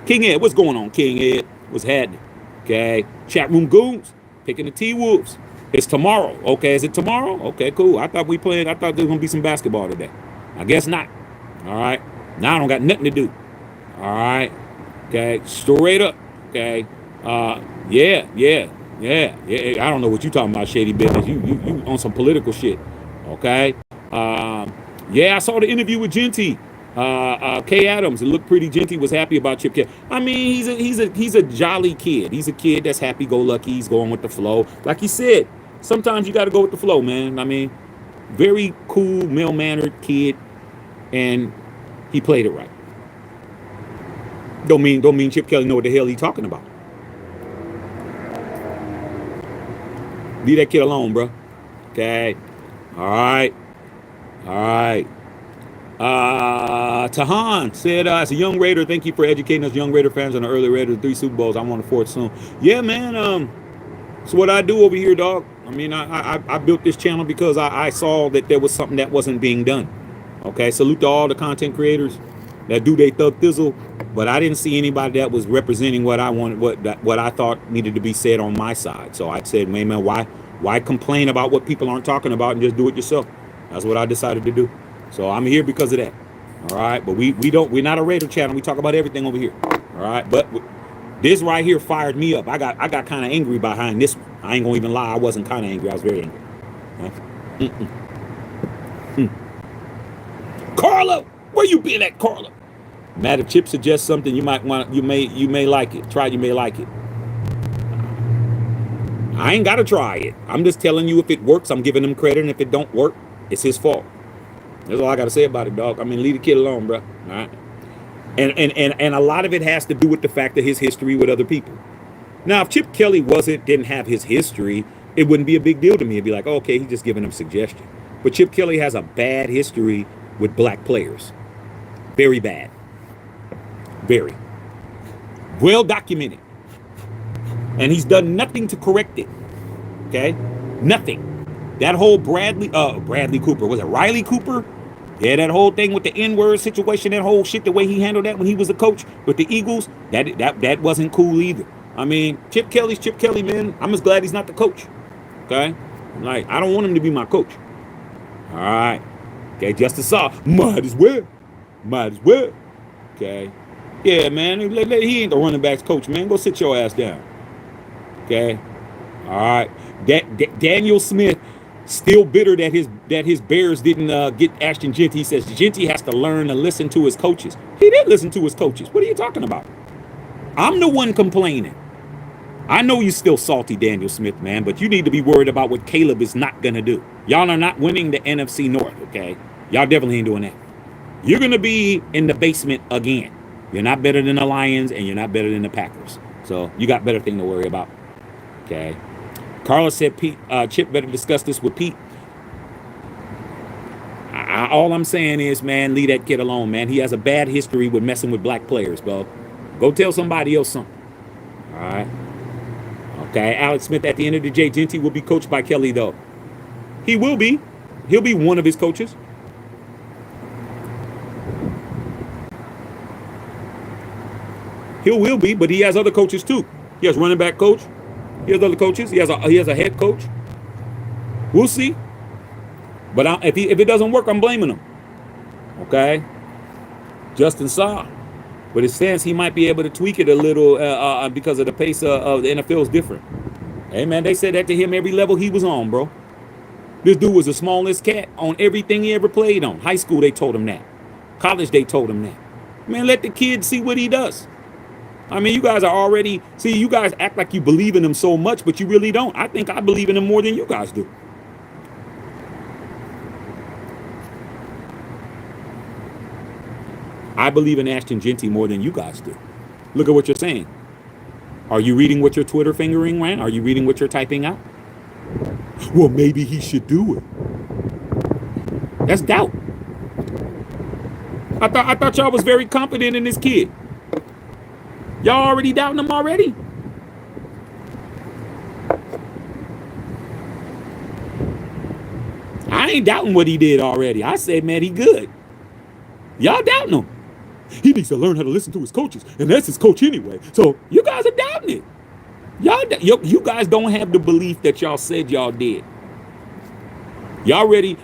King Ed, what's going on, King Ed? What's happening? Okay. Chat room goons, picking the T-Wolves. It's tomorrow. Okay, is it tomorrow? Okay, cool. I thought there was going to be some basketball today. I guess not. All right. Now I don't got nothing to do. All right. Okay, straight up. Okay. Yeah. I don't know what you talking about, shady business. You on some political shit. Okay. Yeah, I saw the interview with Genty. Kay Adams. It looked pretty. Genty was happy about Chip Kelly. I mean, he's a jolly kid. He's a kid that's happy-go-lucky. He's going with the flow. Like he said, sometimes you got to go with the flow, man. I mean, very cool, mild-mannered kid, and he played it right. Don't mean Chip Kelly know what the hell he's talking about. Leave that kid alone, bro. Okay. All right. Tahan said, as a young Raider, thank you for educating us young Raider fans on the early Raiders 3 Super Bowls. I want a fourth soon. Yeah, man. It's what I do over here, dog. I mean, I built this channel because I saw that there was something that wasn't being done. Okay, salute to all the content creators that do they thug thizzle, but I didn't see anybody that was representing what I wanted, what I thought needed to be said on my side. So I said, man, why complain about what people aren't talking about and just do it yourself? That's what I decided to do. So I'm here because of that. All right, but we're not a Raider channel. We talk about everything over here. All right, but this right here fired me up. I got kind of angry behind this one. I ain't gonna even lie. I wasn't kind of angry. I was very angry. Carla, where you been at, Carla? Matt, if Chip suggests something, you may like it. Try it, you may like it. I ain't gotta try it. I'm just telling you if it works, I'm giving him credit, and if it don't work, it's his fault. That's all I gotta say about it, dog. I mean, leave the kid alone, bro. All right. And a lot of it has to do with the fact that his history with other people. Now, if Chip Kelly didn't have his history, it wouldn't be a big deal to me. It'd be like, oh, okay, he's just giving him suggestion. But Chip Kelly has a bad history with black players. Very bad. Very. Well documented. And he's done nothing to correct it. Okay? Nothing. That whole Bradley Cooper, was it Riley Cooper? Yeah, that whole thing with the N-word situation, that whole shit, the way he handled that when he was a coach with the Eagles, that wasn't cool either. I mean, Chip Kelly's Chip Kelly, man. I'm just glad he's not the coach. Okay? Like, I don't want him to be my coach. All right. Okay, Justice Saw. Might as well. Okay. Yeah, man. He ain't the running backs coach, man. Go sit your ass down. Okay. All right. Daniel Smith still bitter that his Bears didn't get Ashton Genty. He says Genty has to learn to listen to his coaches. He did listen to his coaches. What are you talking about? I'm the one complaining. I know you're still salty, Daniel Smith, man, but you need to be worried about what Caleb is not going to do. Y'all are not winning the NFC North, okay? Y'all definitely ain't doing that. You're going to be in the basement again. You're not better than the Lions, and you're not better than the Packers. So you got better thing to worry about, okay? Carlos said, Chip better discuss this with Pete. All I'm saying is, man, leave that kid alone, man. He has a bad history with messing with black players, bro. Go tell somebody else something. All right? Okay, Alex Smith, at the end of the day, Genty will be coached by Kelly, though. He will be. He'll be one of his coaches. He will be, but he has other coaches, too. He has running back coach. He has other coaches. He has a head coach. We'll see. But if it doesn't work, I'm blaming him. Okay? Justin Saw. But it stands he might be able to tweak it a little because of the pace of the NFL is different. Hey, man, they said that to him every level he was on, bro. This dude was the smallest cat on everything he ever played on. High school, they told him that. College, they told him that. Man, let the kid see what he does. I mean, you guys are already... See, you guys act like you believe in him so much, but you really don't. I think I believe in him more than you guys do. I believe in Ashton Genty more than you guys do. Look at what you're saying. Are you reading what your Twitter fingering, man? Are you reading what you're typing out? Well, maybe he should do it. That's doubt. I thought y'all was very confident in this kid. Y'all already doubting him already? I ain't doubting what he did already. I said, man, he good. Y'all doubting him. He needs to learn how to listen to his coaches, and that's his coach anyway. So you guys are doubting it. You guys don't have the belief that y'all said y'all did. Y'all ready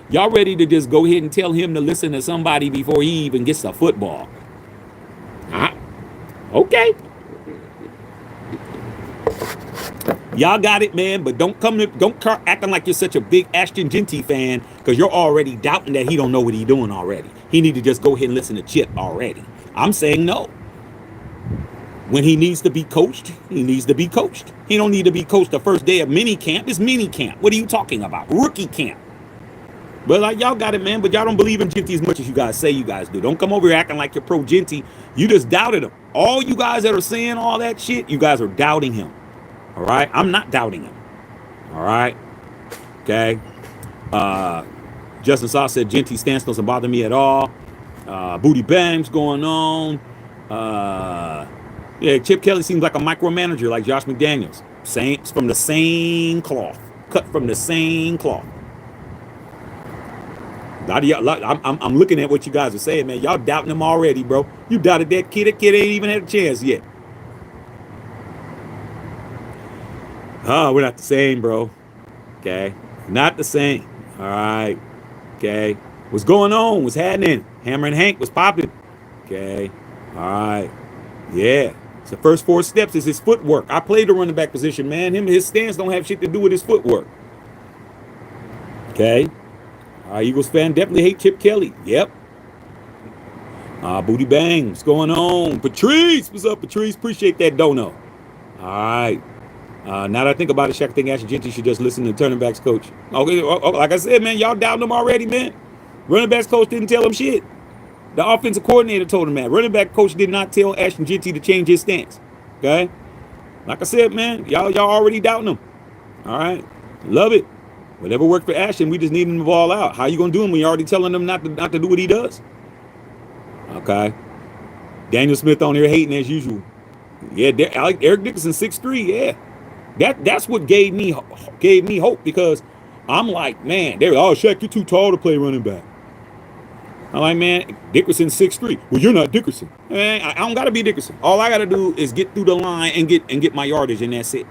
to just go ahead and tell him to listen to somebody before he even gets to football. Okay. Y'all got it, man, but don't acting like you're such a big Ashton Genty fan, because you're already doubting that he don't know what he's doing already. He need to just go ahead and listen to Chip already. I'm saying no. When he needs to be coached, he needs to be coached. He don't need to be coached the first day of mini camp. It's mini camp. What are you talking about? Rookie camp. But like, y'all got it, man, but y'all don't believe in Genty as much as you guys say you guys do. Don't come over here acting like you're pro Genty. You just doubted him. All you guys that are saying all that shit, you guys are doubting him. All right? I'm not doubting him. All right? Okay? Justin Saw said Genty's stance doesn't bother me at all. Booty bangs going on. Yeah, Chip Kelly seems like a micromanager like Josh McDaniels. From the same cloth. Cut from the same cloth. I'm looking at what you guys are saying, man. Y'all doubting him already, bro. You doubted that kid. That kid ain't even had a chance yet. Oh, we're not the same, bro. Okay. Not the same. All right. Okay. What's going on? What's happening? Hammer and Hank was popping. Okay. All right. Yeah. It's the first 4 steps is his footwork. I played the running back position, man. His stance don't have shit to do with his footwork. Okay. Eagles fan definitely hate Chip Kelly. Yep. Booty bang. What's going on? Patrice. What's up, Patrice? Appreciate that dono. All right. Now that I think about it, Shaq, I think Ashton Genty should just listen to the turning backs coach. Okay, like I said, man, y'all doubting him already, man. Running backs coach didn't tell him shit. The offensive coordinator told him that. Running back coach did not tell Ashton Genty to change his stance. Okay? Like I said, man, y'all already doubting him. All right? Love it. Whatever worked for Ashton, we just need him to ball out. How you going to do him when you're already telling him not to do what he does? Okay. Daniel Smith on here hating as usual. Yeah, Eric Dickerson, 6'3", yeah. That's what gave me hope, because I'm like, man, they're oh Shaq, you're too tall to play running back. I'm like, man, Dickerson's 6'3". Well, you're not Dickerson. Man, I don't gotta be Dickerson. All I gotta do is get through the line and get my yardage, and that's it.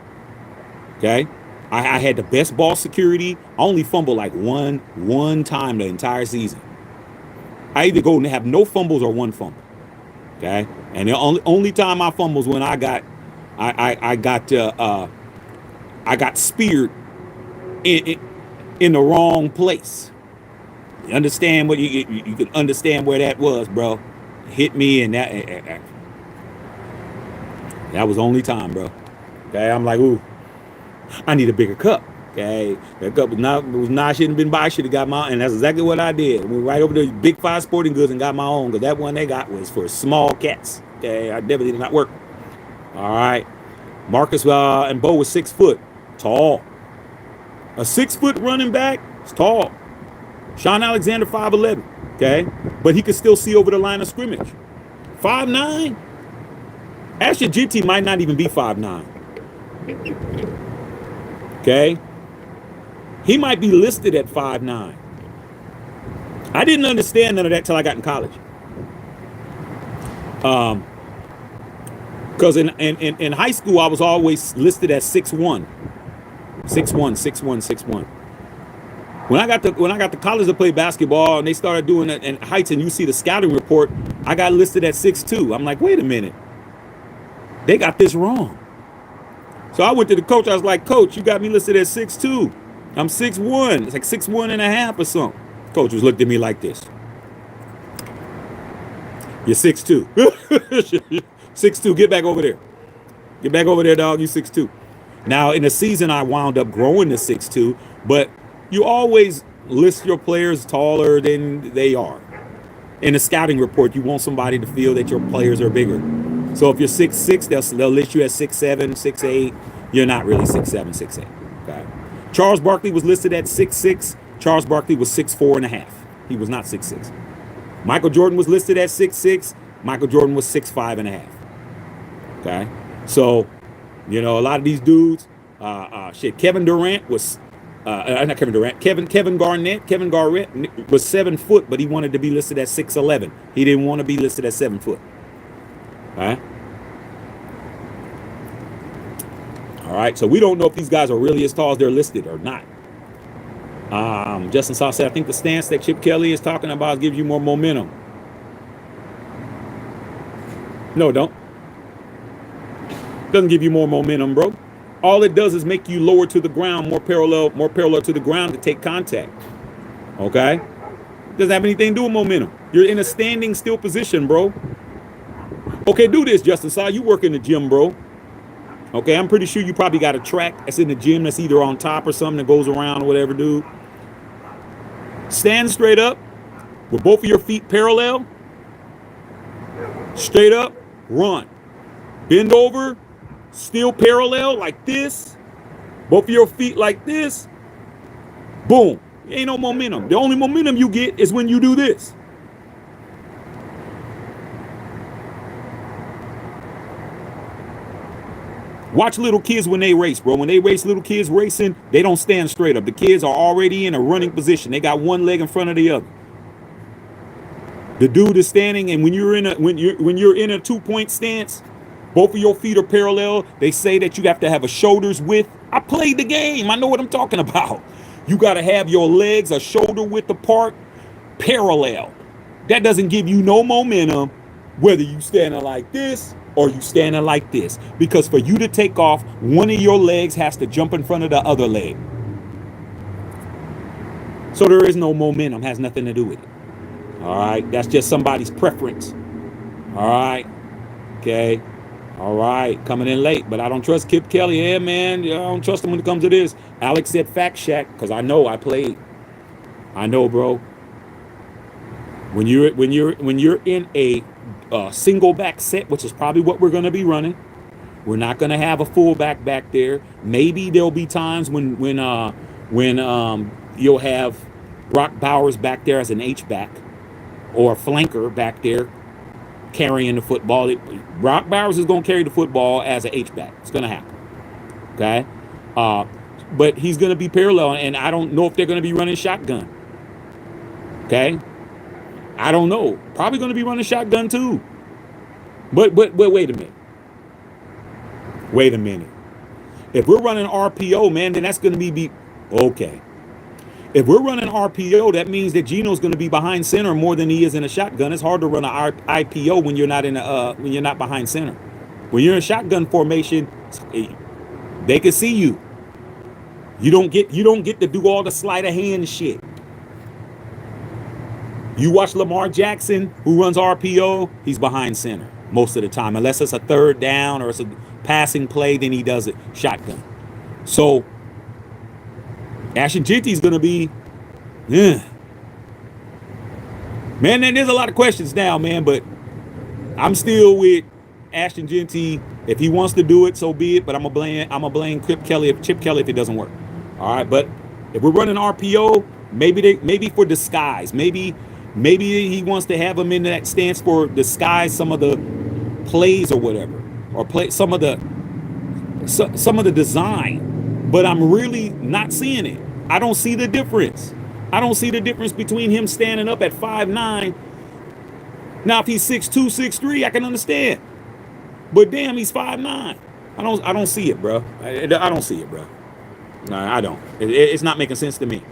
Okay. I had the best ball security. I only fumbled like one time the entire season. I either go and have no fumbles or one fumble. Okay. And the only time I fumbles when I got speared in the wrong place. You understand what you can understand where that was, bro. Hit me, and that was the only time, bro. Okay, I'm like, ooh, I need a bigger cup. Okay, that cup was not shouldn't have been by. I should have got my own, and that's exactly what I did. Went right over to Big Five Sporting Goods and got my own, because that one they got was for small cats. Okay, I definitely did not work. All right, Marcus and Bo was 6 foot tall. A 6 foot running back is tall. Sean Alexander 5'11", okay, but he could still see over the line of scrimmage. 5'9". Ashton Genty might not even be 5'9". Okay, he might be listed at 5'9". I didn't understand none of that till I got in college. Because in high school I was always listed at 6'1". 6'1". When I got to college to play basketball, and they started doing it in heights, and you see the scouting report, I got listed at 6'2". I'm like, wait a minute, they got this wrong. So I went to the coach. I was like, Coach, you got me listed at 6'2". I'm 6'1". It's like 6'1 and a half or something. Coach was looked at me like this. You're 6'2". 6'2". Get back over there. Get back over there, dog. You 6'2". Now in the season, I wound up growing to 6'2", but you always list your players taller than they are. In a scouting report, you want somebody to feel that your players are bigger. So if you're 6'6", they'll list you as 6'7", 6'8". You're not really 6'7", 6'8". Okay. Charles Barkley was listed at 6'6". Charles Barkley was 6'4 and a half. He was not 6'6". Michael Jordan was listed at 6'6". Michael Jordan was 6'5 and a half. Okay. So, you know, a lot of these dudes, Kevin Durant was. Not Kevin Durant. Kevin Garnett was 7 foot, but he wanted to be listed at 6'11". He didn't want to be listed at 7 foot. All right. All right. So we don't know if these guys are really as tall as they're listed or not. Justin Saw said, I think the stance that Chip Kelly is talking about gives you more momentum. No, it don't. Doesn't give you more momentum, bro. All it does is make you lower to the ground, more parallel to the ground to take contact. Okay? Doesn't have anything to do with momentum. You're in a standing still position, bro. Okay, do this, Justin Saw. You work in the gym, bro. Okay, I'm pretty sure you probably got a track that's in the gym that's either on top or something that goes around or whatever, dude. Stand straight up with both of your feet parallel. Straight up, run. Bend over. Still parallel like this. Both of your feet like this. Boom. Ain't no momentum. The only momentum you get is when you do this. Watch little kids when they race, bro. When they race, little kids racing, they don't stand straight up. The kids are already in a running position. They got one leg in front of the other. The dude is standing, and when you're in a 2-point stance, both of your feet are parallel. They say that you have to have a shoulders width. I played the game. I know what I'm talking about. You got to have your legs a shoulder width apart, parallel. That doesn't give you no momentum, whether you standing like this or you standing like this. Because for you to take off, one of your legs has to jump in front of the other leg. So there is no momentum. Has nothing to do with it. All right. That's just somebody's preference. All right. Okay. All right, coming in late, but I don't trust Kip Kelly. Yeah, man, I don't trust him when it comes to this. Alex said Fact Shack, because I know I played. I know, bro. When you're in a single back set, which is probably what we're gonna be running, we're not gonna have a fullback back there. Maybe there'll be times when you'll have Brock Bowers back there as an H-back or a flanker back there carrying the football. Brock Bowers is going to carry the football as an H-back. It's going to happen. Okay? But he's going to be parallel, and I don't know if they're going to be running shotgun. Okay, I don't know. Probably going to be running shotgun too. But wait a minute. Wait a minute. If we're running RPO, man, then that's going to be okay. If we're running RPO, that means that Gino's going to be behind center more than he is in a shotgun. It's hard to run an IPO when you're not when you're not behind center. When you're in shotgun formation, they can see you. You don't get to do all the sleight of hand shit. You watch Lamar Jackson, who runs RPO, he's behind center most of the time, unless it's a third down or it's a passing play, then he does it shotgun. So Ashton Genty is going to be, man, there's a lot of questions now, man, but I'm still with Ashton Genty. If he wants to do it, so be it, but I'm going to blame Chip Kelly if it doesn't work. All right, but if we're running RPO, maybe for disguise, maybe he wants to have him in that stance for disguise some of the plays or whatever, or play some of the design. But I'm really not seeing it. I don't see the difference. I don't see the difference between him standing up at 5'9". Now, if he's 6'2", 6'3", I can understand. But damn, he's 5'9". I don't see it, bro. I don't see it, bro. No, I don't. It's not making sense to me.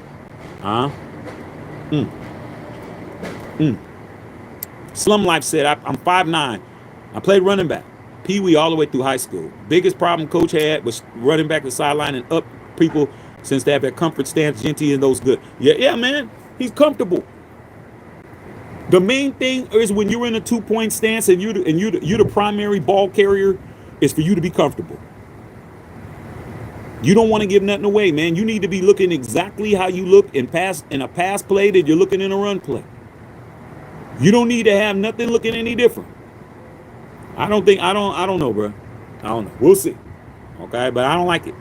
Slum Life said, I'm 5'9". I played running back, Pee Wee all the way through high school. Biggest problem coach had was running back the sideline and up people since they have their comfort stance. Genty and those good. Yeah, man. He's comfortable. The main thing is when you're in a 2-point stance and you're the primary ball carrier, is for you to be comfortable. You don't want to give nothing away, man. You need to be looking exactly how you look in a pass play that you're looking in a run play. You don't need to have nothing looking any different. I don't know, bro. I don't know. We'll see. Okay, but I don't like it.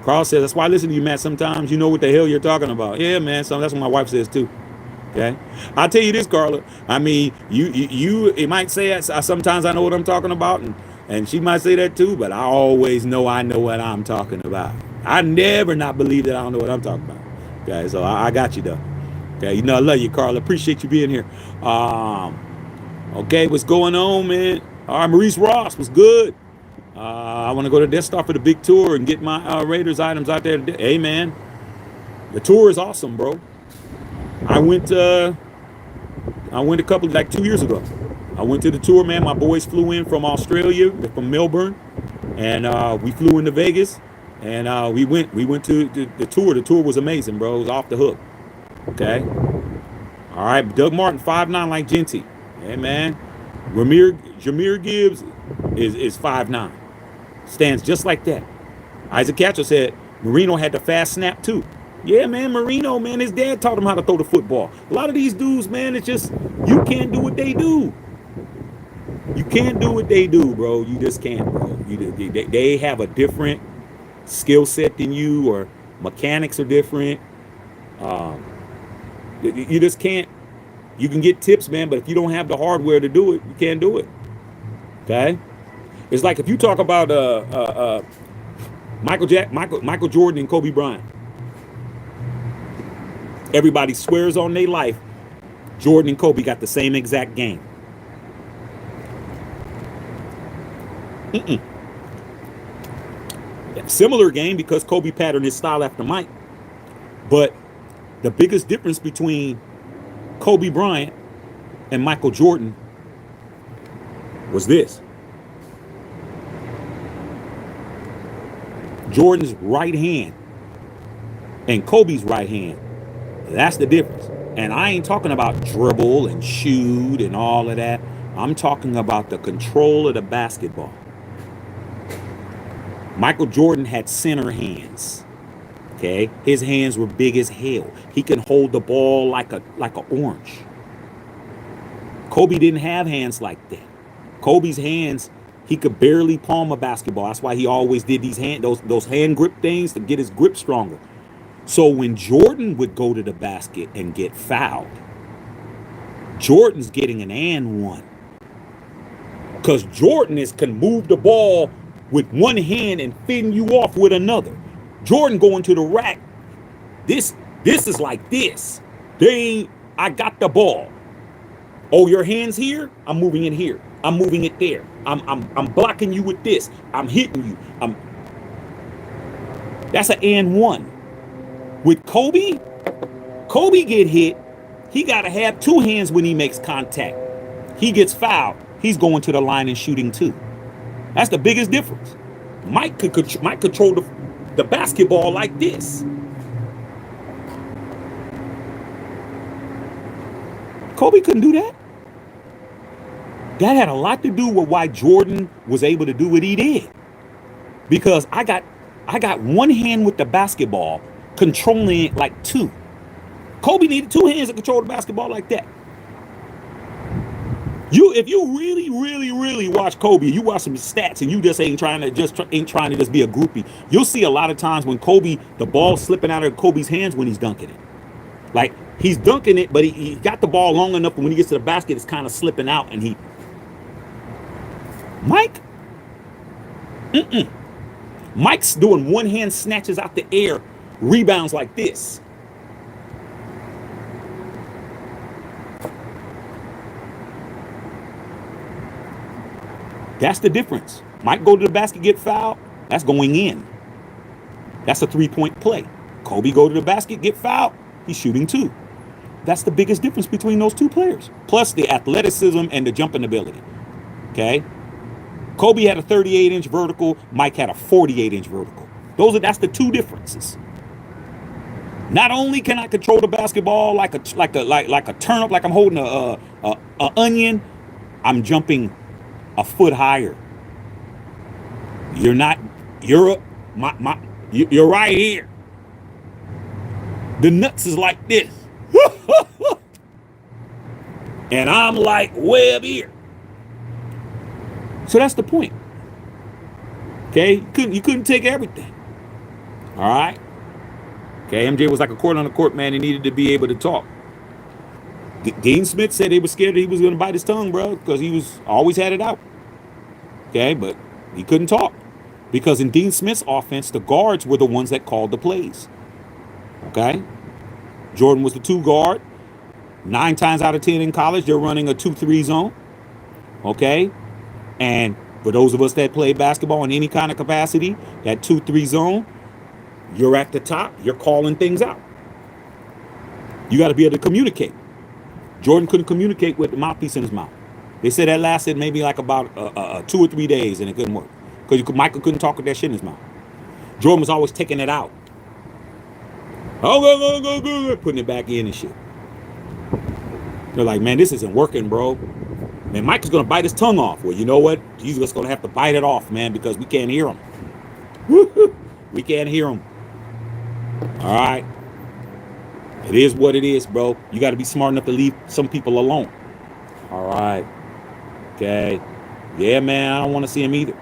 Carl says, that's why I listen to you, Matt. Sometimes you know what the hell you're talking about. Yeah, man. That's what my wife says too. Okay, I'll tell you this, Carla. I mean, it might say sometimes I know what I'm talking about, and she might say that too. But I always know I know what I'm talking about. I never not believe that I don't know what I'm talking about. Okay, so I got you though. Okay, I love you, Carla. Appreciate you being here. Okay, what's going on, man? All right, Maurice Ross was good. I want to go to Death Star for the big tour and get my Raiders items out there today. Hey, man, the tour is awesome, bro. I went a couple, like 2 years ago. I went to the tour, man. My boys flew in from Australia, from Melbourne, and we flew into Vegas, and we went to the tour. The tour was amazing, bro. It was off the hook. Okay. All right, Doug Martin, 5'9", like Genty. Hey, man. Jameer Gibbs is 5'9". Stands just like that. Isaac Catcher said Marino had the fast snap too. Yeah, man, Marino, man, his dad taught him how to throw the football. A lot of these dudes, man, it's just, you can't do what they do. You can't do what they do, bro. You just can't, bro. They have a different skill set than you, or mechanics are different. You just can't. You can get tips, man, but if you don't have the hardware to do it, you can't do it. Okay? It's like if you talk about Michael Jordan and Kobe Bryant. Everybody swears on their life Jordan and Kobe got the same exact game. Similar game because Kobe patterned his style after Mike. But the biggest difference between Kobe Bryant and Michael Jordan was this. Jordan's right hand and Kobe's right hand. That's the difference. And I ain't talking about dribble and shoot and all of that. I'm talking about the control of the basketball. Michael Jordan had center hands. Okay, his hands were big as hell. He can hold the ball like an orange. Kobe didn't have hands like that. Kobe's hands, he could barely palm a basketball. That's why he always did those hand grip things to get his grip stronger. So when Jordan would go to the basket and get fouled, Jordan's getting an and one. Because Jordan can move the ball with one hand and fend you off with another. Jordan going to the rack. This is like this. I got the ball. Oh, your hand's here? I'm moving it here. I'm moving it there. I'm blocking you with this. I'm hitting you. That's an and one. With Kobe get hit. He got to have two hands when he makes contact. He gets fouled. He's going to the line and shooting too. That's the biggest difference. Mike control the basketball like this. Kobe couldn't do that. That had a lot to do with why Jordan was able to do what he did. Because I got one hand with the basketball, controlling it like two. Kobe needed two hands to control the basketball like that. If you really watch Kobe, you watch some stats, and you just ain't trying to just be a groupie. You'll see a lot of times when Kobe, the ball slipping out of Kobe's hands when he's dunking it. Like he's dunking it, but he got the ball long enough, and when he gets to the basket, it's kind of slipping out, and Mike's doing one hand snatches out the air, rebounds like this. That's the difference. Mike go to the basket, get fouled. That's going in. That's a 3-point play. Kobe go to the basket, get fouled. He's shooting two. That's the biggest difference between those two players. Plus the athleticism and the jumping ability. Okay? Kobe had a 38-inch vertical. Mike had a 48-inch vertical. That's the two differences. Not only can I control the basketball like a turnip, like I'm holding a onion, I'm jumping a foot higher. You're right here. The nuts is like this. And I'm like way up here. So that's the point. Okay? You couldn't take everything. All right? Okay, MJ was like a court on the court, man. He needed to be able to talk. Dean Smith said they were scared that he was going to bite his tongue, bro, because he always had it out. Okay, but he couldn't talk. Because in Dean Smith's offense, the guards were the ones that called the plays. Okay? Jordan was the 2 guard. 9 times out of 10 in college, they're running a 2-3 zone. Okay? And for those of us that play basketball in any kind of capacity, that 2-3 zone, you're at the top, you're calling things out. You got to be able to communicate. Jordan couldn't communicate with the mouthpiece in his mouth. They said that lasted maybe like about 2 or 3 days, and it couldn't work. Because Michael couldn't talk with that shit in his mouth. Jordan was always taking it out. Oh, putting it back in and shit. They're like, man, this isn't working, bro. Man, Michael's going to bite his tongue off. Well, you know what? He's just going to have to bite it off, man, because we can't hear him. We can't hear him. All right. It is what it is, bro. You got to be smart enough to leave some people alone. All right. Okay. Yeah, man, I don't want to see him either.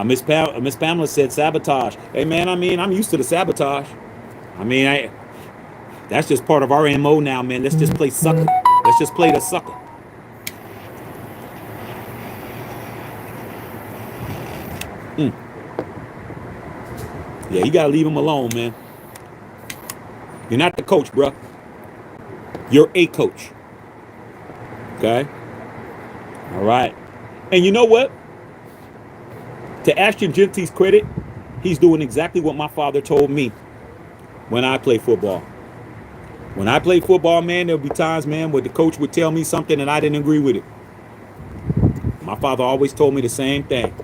Miss Pamela said sabotage. Hey, man, I mean, I'm used to the sabotage. I mean, that's just part of our MO now, man. Let's just play sucker. Let's just play the sucker. Yeah, you got to leave him alone, man. You're not the coach, bro. You're a coach. Okay? All right. And you know what? To Ashton Genty's credit, he's doing exactly what my father told me when I played football. When I played football, man, there'll be times, man, where the coach would tell me something and I didn't agree with it. My father always told me the same thing.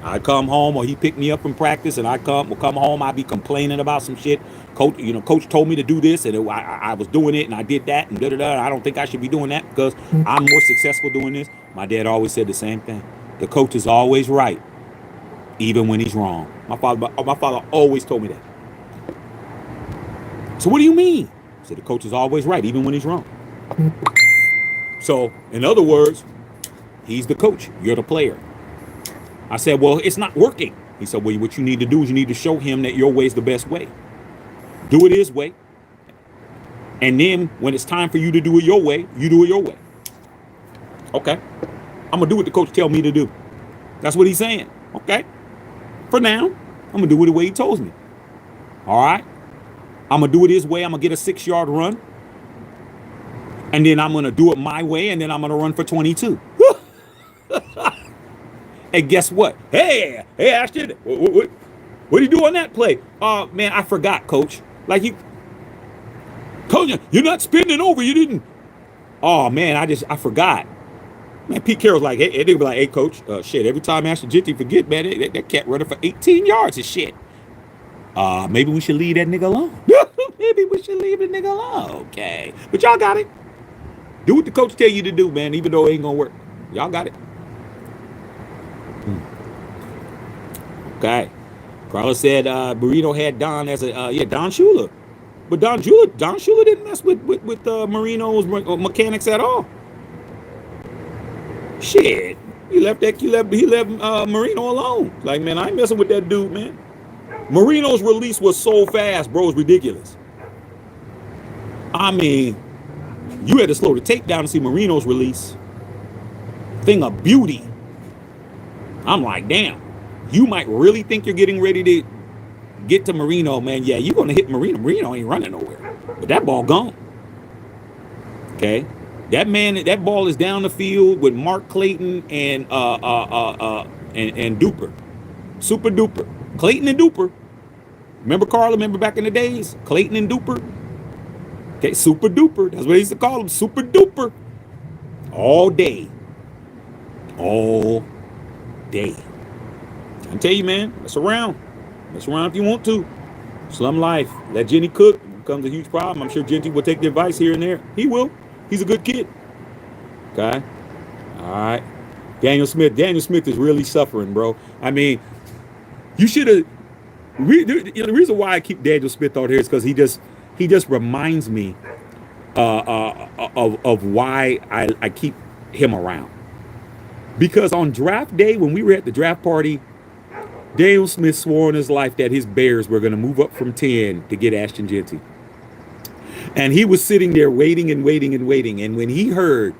I'd come home, or he picked me up from practice, and I'd come home, I'd be complaining about some shit. Coach told me to do this, and I was doing it, and I did that, and da-da-da. I don't think I should be doing that because I'm more successful doing this. My dad always said the same thing. The coach is always right, even when he's wrong. My father always told me that. So what do you mean? I said the coach is always right, even when he's wrong. So, in other words, he's the coach. You're the player. I said, well, it's not working. He said, well, what you need to do is you need to show him that your way is the best way. Do it his way. And then when it's time for you to do it your way, you do it your way. Okay. I'm going to do what the coach tell me to do. That's what he's saying. Okay. For now, I'm going to do it the way he told me. All right. I'm going to do it his way. I'm going to get a 6-yard run. And then I'm going to do it my way. And then I'm going to run for 22. And guess what? Hey, Ashton, what do you do on that play? Man, I forgot, coach. Like coach, you're not spinning over. You didn't. Oh, man, I forgot. Man, Pete Carroll's like, hey, they be like, hey, coach, shit, every time Ashton Genty forget, man, that cat running for 18 yards and shit. Maybe we should leave that nigga alone. Maybe we should leave the nigga alone. Okay. But y'all got it. Do what the coach tell you to do, man, even though it ain't gonna work. Y'all got it. Okay. Carlos said Marino had Don as a Don Shula. But Don Shula didn't mess with Marino's mechanics at all. Shit. He left Marino alone. Like, man, I ain't messing with that dude, man. Marino's release was so fast, bro, it's ridiculous. I mean, you had to slow the tape down to see Marino's release. Thing of beauty. I'm like, damn, you might really think you're getting ready to get to Marino, man. Yeah, you're going to hit Marino. Marino ain't running nowhere. But that ball gone. Okay? That ball is down the field with Mark Clayton and Duper. Super Duper. Clayton and Duper. Remember Carl? Remember back in the days? Clayton and Duper. Okay, Super Duper. That's what they used to call him. Super Duper. All day. All day. I tell you, man, mess around. Mess around if you want to. Slum life. Let Genty cook. It becomes a huge problem. I'm sure Genty will take the advice here and there. He will. He's a good kid. Okay. All right. Daniel Smith. Daniel Smith is really suffering, bro. I mean, you should have. The reason why I keep Daniel Smith out here is because he just reminds me of why I keep him around. Because on draft day, when we were at the draft party, Daniel Smith swore on his life that his Bears were going to move up from 10 to get Ashton Genty. And he was sitting there waiting and waiting and waiting. And when he heard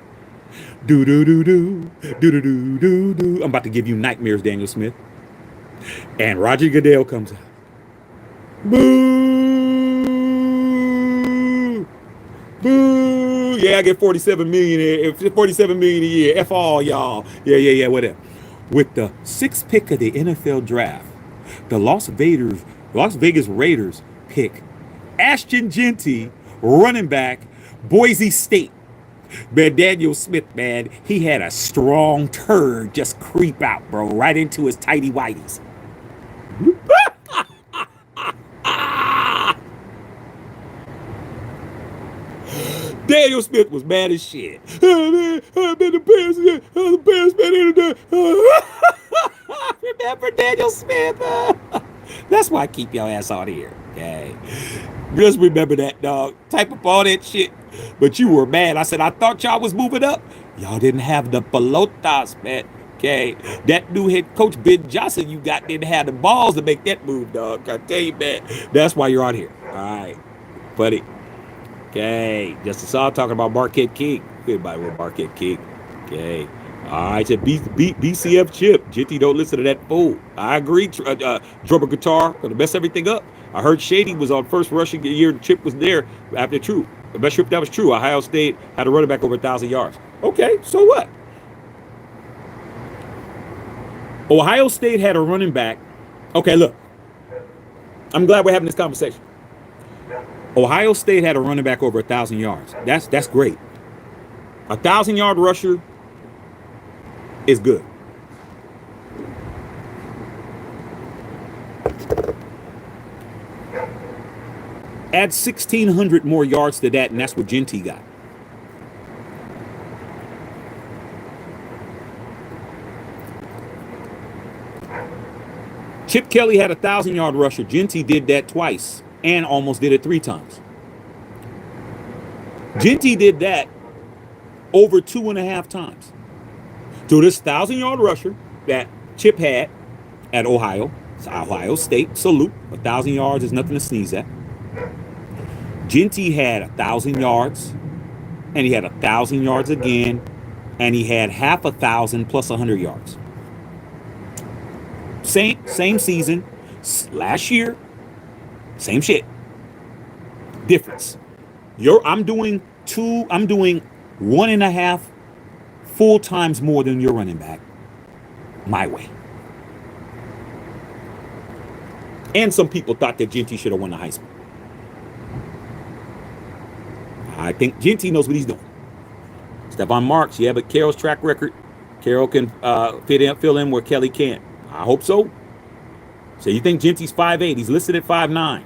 do-do-do-do, do-do-do-do-do, I'm about to give you nightmares, Daniel Smith. And Roger Goodell comes out. Boo! Boo! Yeah, I get 47 million a year. F all y'all. Yeah, whatever. With the 6th pick of the NFL draft, the Las Vegas Raiders pick Ashton Genty, running back, Boise State. Man, Daniel Smith, man, he had a strong turd just creep out, bro, right into his tighty whities. Daniel Smith was mad as shit. Oh, man, the Bears, man. Remember Daniel Smith? That's why I keep your ass out here. Okay. Just remember that, dog. Type up all that shit. But you were mad. I said, I thought y'all was moving up. Y'all didn't have the pelotas, man. Okay. That new head coach, Ben Johnson, you got didn't have the balls to make that move, dog. I tell you, man. That's why you're out here. All right. Buddy. Okay. Just as I talking about Marquette King. Everybody with Marquette King. Okay. All right, said BCF Chip. Genty don't listen to that fool. I agree. Drummer guitar, gonna mess everything up. I heard Shady was on first rushing the year Chip was there after true. I'm not sure if that was true. Ohio State had a running back over 1,000 yards. Okay, so what? Ohio State had a running back. Okay, look. I'm glad we're having this conversation. Ohio State had a running back over 1,000 yards. That's great. 1,000-yard rusher is good. Add 1,600 more yards to that, and that's what Genty got. Chip Kelly had a 1,000-yard rusher. Genty did that twice and almost did it 3 times. Genty did that over 2.5 times. So this 1,000-yard rusher that Chip had at Ohio State, salute. 1,000 yards is nothing to sneeze at. Genty had 1,000 yards, and he had 1,000 yards again, and he had half 1,000 plus 100 yards. Same season, last year. Same shit. Difference. I'm doing 1.5 full times more than your running back. My way. And some people thought that Genty should have won the Heisman. I think Genty knows what he's doing. Stephon Marks, yeah, but Carroll's track record, Carroll can fill in where Kelly can't. I hope so. So you think Genty's 5'8"? He's listed at 5'9".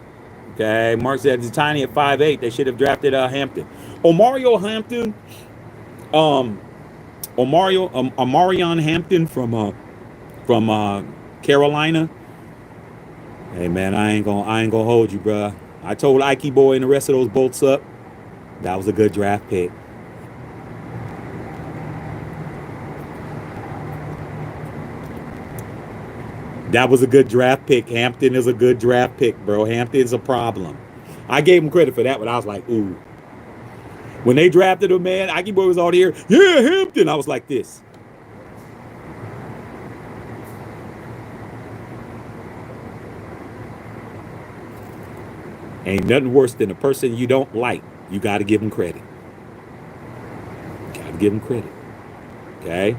Okay, Mark said he's tiny at 5'8". They should have drafted Hampton. Omarion Hampton from Carolina. Hey man, I ain't gonna hold you, bruh. I told Ike Boy and the rest of those bolts up. That was a good draft pick. That was a good draft pick. Hampton is a good draft pick, bro. Hampton's a problem. I gave him credit for that, but I was like, ooh. When they drafted him, man, Ike Boy was all here. Yeah, Hampton. I was like this. Ain't nothing worse than a person you don't like. You got to give him credit. Got to give him credit. Okay?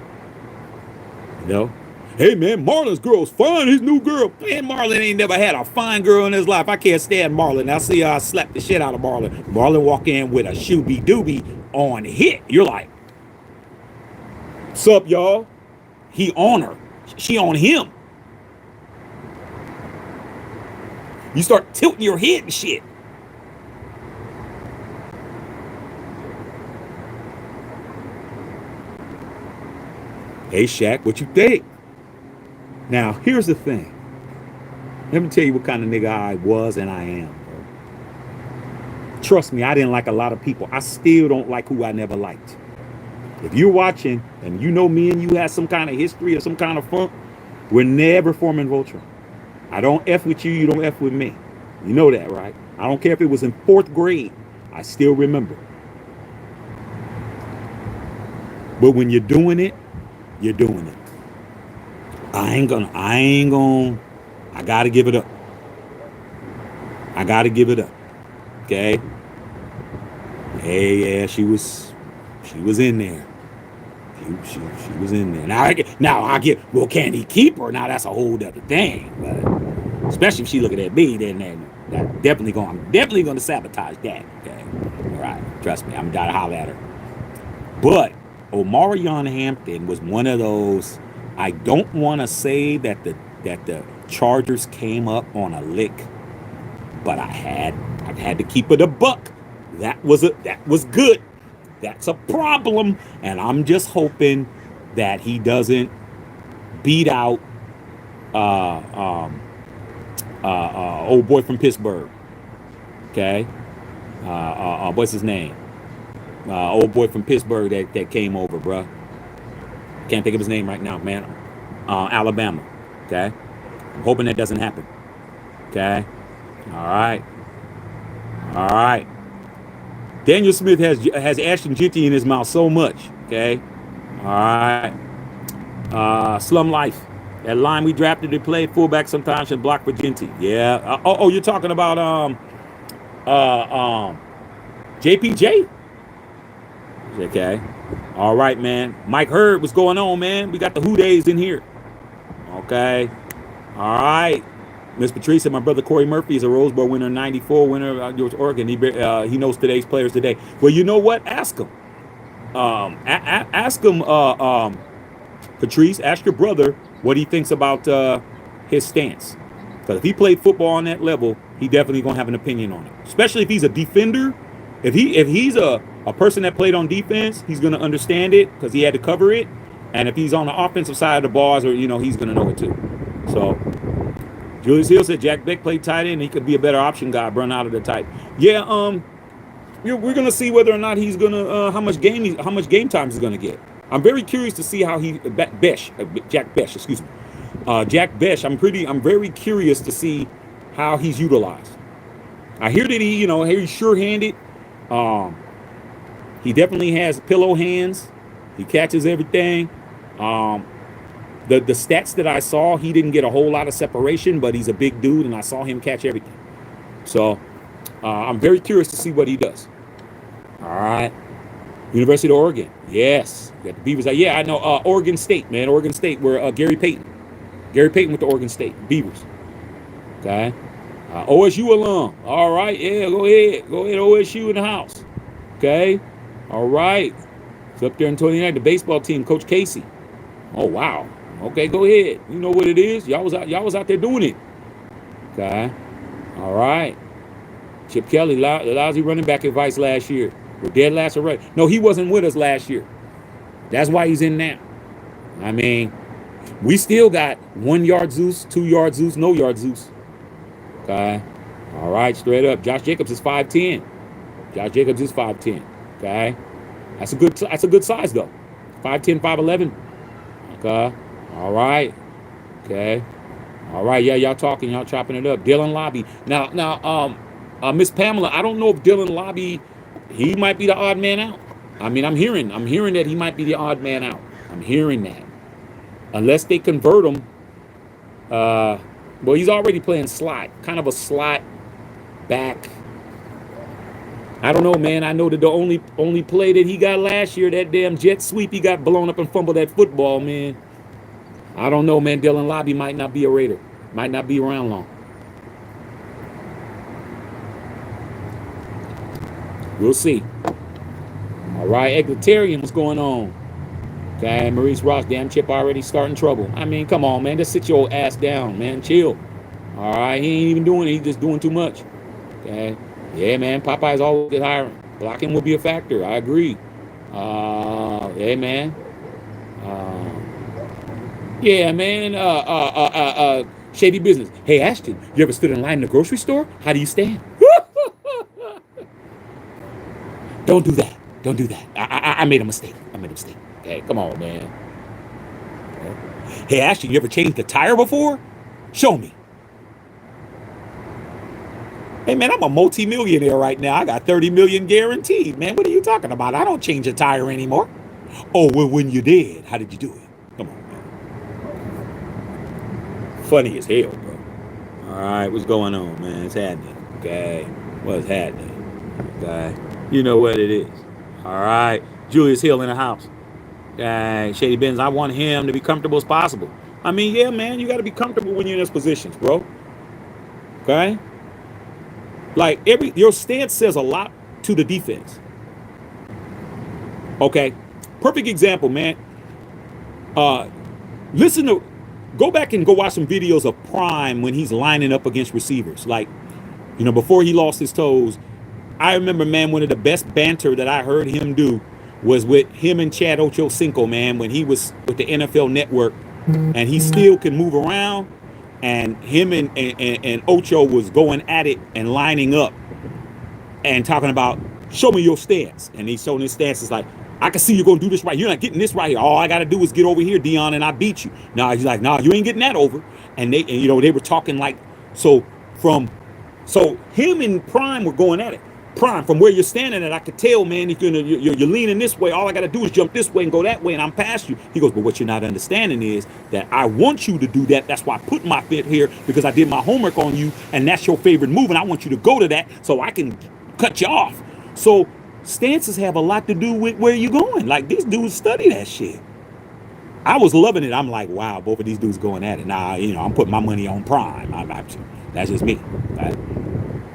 You know? Hey, man, Marlon's girl's fine. His new girl. Man, Marlon ain't never had a fine girl in his life. I can't stand Marlon. I see I slap the shit out of Marlon. Marlon walk in with a shooby-dooby on hit. You're like, sup, y'all? He on her. She on him. You start tilting your head and shit. Hey, Shaq, what you think? Now, here's the thing. Let me tell you what kind of nigga I was and I am, bro. Trust me, I didn't like a lot of people. I still don't like who I never liked. If you're watching and you know me and you have some kind of history or some kind of funk, we're never forming Voltron. I don't F with you, you don't F with me. You know that, right? I don't care if it was in 4th grade. I still remember. But when you're doing it, you're doing it. I gotta give it up. I gotta give it up. Okay? Hey, yeah, she was in there. She was in there. Now I get, well, can he keep her? Now that's a whole other thing. But especially if she looking at me, then I'm definitely gonna sabotage that. Okay? All right, trust me, I'm gotta holler at her. But Omarion Hampton was one of those. I don't want to say that the Chargers came up on a lick, but I had to keep it a buck. That was good. That's a problem, and I'm just hoping that he doesn't beat out old boy from Pittsburgh. Okay, what's his name? Old boy from Pittsburgh that came over, bruh. Can't think of his name right now, man. Alabama. Okay, I'm hoping that doesn't happen. Okay, all right. Daniel Smith has Ashton Genty in his mouth so much. Okay, all right. Slum Life. That line we drafted to play fullback sometimes should block for Genty. Yeah. You're talking about JPJ. Okay. All right, man. Mike Hurd, what's going on, man? We got the Who Days in here. Okay. All right. Miss Patricia, my brother Corey Murphy is a Rose Bowl winner, 94 winner out of Oregon. He knows today's players today. Well, you know what? Ask him. Ask him, Patrice. Ask your brother what he thinks about his stance. Because if he played football on that level, he definitely gonna have an opinion on it. Especially if he's a defender. If he's a person that played on defense, he's gonna understand it because he had to cover it. And if he's on the offensive side of the bars, or he's gonna know it too. So Julius Hill said Jack Beck played tight end. He could be a better option guy, run out of the type. Yeah, we're gonna see whether or not he's gonna how much game time he's gonna get. I'm very curious to see how Jack Besh, excuse me. Jack Besh, I'm very curious to see how he's utilized. I hear that he's sure-handed. He definitely has pillow hands. He catches everything. The stats that I saw, he didn't get a whole lot of separation, but he's a big dude, and I saw him catch everything. So I'm very curious to see what he does. All right. University of Oregon. Yes. You got the Beavers. Yeah, I know. Oregon State, man. Oregon State, where Gary Payton. Gary Payton with the Oregon State. Beavers. Okay. OSU alum. All right. Yeah, go ahead. Go ahead. OSU in the house. Okay. All right. It's up there in 29. The baseball team, Coach Casey. Oh, wow. Okay, go ahead. You know what it is. Y'all was out there doing it. Okay. All right. Chip Kelly, lousy running back advice last year. We're dead last already. No, he wasn't with us last year. That's why he's in now. I mean, we still got 1 yard Zeus, 2 yard Zeus, no yard Zeus. Okay. All right, straight up. Josh Jacobs is 5'10". Josh Jacobs is 5'10". Okay. That's a good size though. 5'10", 5'11". Okay. All right. Okay. All right. Yeah, y'all talking, y'all chopping it up. Dylan Lobby. Now, Miss Pamela, I don't know if Dylan Lobby, he might be the odd man out. I mean, I'm hearing that he might be the odd man out. I'm hearing that. Unless they convert him. Well, he's already playing slot, kind of a slot back. I don't know, man. I know that the only play that he got last year, that damn jet sweep, he got blown up and fumbled that football, man. I don't know, man. Dylan Lobby might not be a Raider. Might not be around long. We'll see. All right, Egalitarian, what's going on? Okay, Maurice Ross, damn Chip already starting trouble. I mean, come on, man. Just sit your old ass down, man. Chill. All right, he ain't even doing it. He's just doing too much. Okay. Yeah, man. Popeye's always get hiring. Blocking will be a factor. I agree. Yeah, man. Yeah, man. Shady business. Hey, Ashton, you ever stood in line in the grocery store? How do you stand? Don't do that. Don't do that. I made a mistake. Okay, come on, man. Okay. Hey, Ashton, you ever changed the tire before? Show me. Hey, man, I'm a multi-millionaire right now. I got 30 million guaranteed, man. What are you talking about? I don't change a tire anymore. Oh, well, when you did, how did you do it? Come on, man. Funny as hell, bro. All right, what's going on, man? It's happening. Okay. What's happening? Okay. You know what it is. All right. Julius Hill in the house. Okay. Shady Benz, I want him to be comfortable as possible. I mean, yeah, man, you got to be comfortable when you're in those positions, bro. Okay? Like, your stance says a lot to the defense. Okay? Perfect example, man. Go back and go watch some videos of Prime when he's lining up against receivers. Like, before he lost his toes, I remember, man, one of the best banter that I heard him do was with him and Chad Ochocinco, man, when he was with the NFL Network, and he still can move around, and him and Ocho was going at it and lining up and talking about, show me your stance. And he's showing his stance. It's like, I can see you're going to do this right. You're not getting this right here. All I got to do is get over here, Dion, and I beat you. Now he's like, you ain't getting that over. And they were talking like, so him and Prime were going at it. Prime, from where you're standing at, I could tell, man, if you're leaning this way, all I got to do is jump this way and go that way, and I'm past you. He goes, but what you're not understanding is that I want you to do that. That's why I put my foot here, because I did my homework on you, and that's your favorite move, and I want you to go to that so I can cut you off. So stances have a lot to do with where you're going. Like, these dudes study that shit. I was loving it. I'm like, wow, both of these dudes going at it. Nah, I'm putting my money on Prime. That's just me. Right?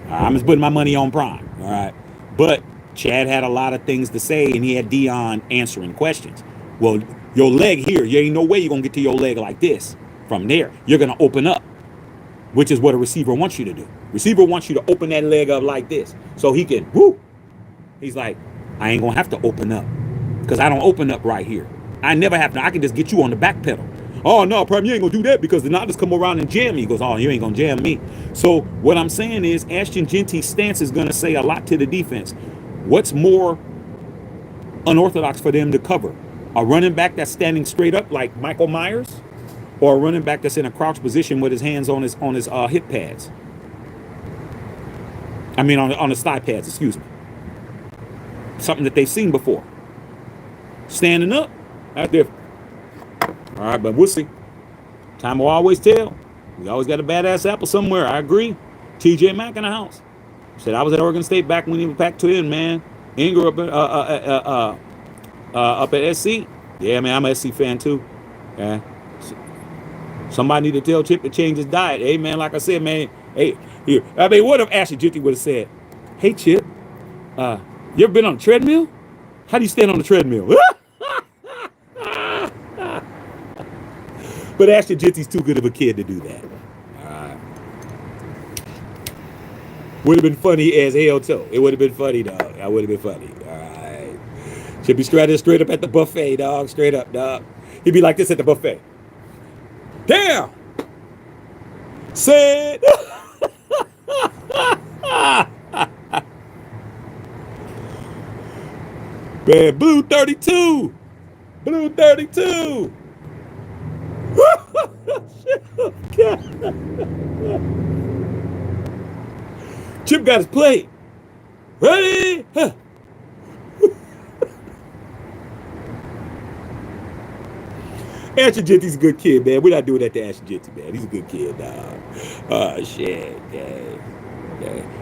I'm just putting my money on Prime. All right. But Chad had a lot of things to say, and he had Dion answering questions. Well, your leg here, you ain't no way you're going to get to your leg like this. From there, you're going to open up, which is what a receiver wants you to do. Receiver wants you to open that leg up like this so he can, whoo. He's like, I ain't going to have to open up because I don't open up right here. I never have to. I can just get you on the back pedal. Oh, no, Prime, you ain't going to do that because then I'll just come around and jam me. He goes, oh, you ain't going to jam me. So what I'm saying is Ashton Genty's stance is going to say a lot to the defense. What's more unorthodox for them to cover? A running back that's standing straight up like Michael Myers, or a running back that's in a crouch position with his hands on his hip pads? I mean, on his thigh pads, excuse me. Something that they've seen before. Standing up, that's different. All right, but we'll see. Time will always tell. We always got a badass apple somewhere. I agree. TJ Mack in the house. Said I was at Oregon State back when he was Pac-12, man. Ingram up at SC. Yeah, man, I'm an SC fan too. Yeah. Somebody need to tell Chip to change his diet. Hey, man, like I said, man. Hey, here. I mean, what if Ashton Jeanty would have said, "Hey, Chip, you ever been on a treadmill? How do you stand on the treadmill?" But Ashton Jeanty's too good of a kid to do that. Would have been funny as hell too. It would have been funny, dog. That would have been funny. All right. Should be straight up at the buffet, dog. Straight up, dog. He'd be like this at the buffet. Damn. Said. Man, blue 32. Blue 32. Chip got his plate. Ready? Huh. Ashton Genty's a good kid, man. We're not doing that to Ashton Genty, man. He's a good kid, dog. Oh, shit.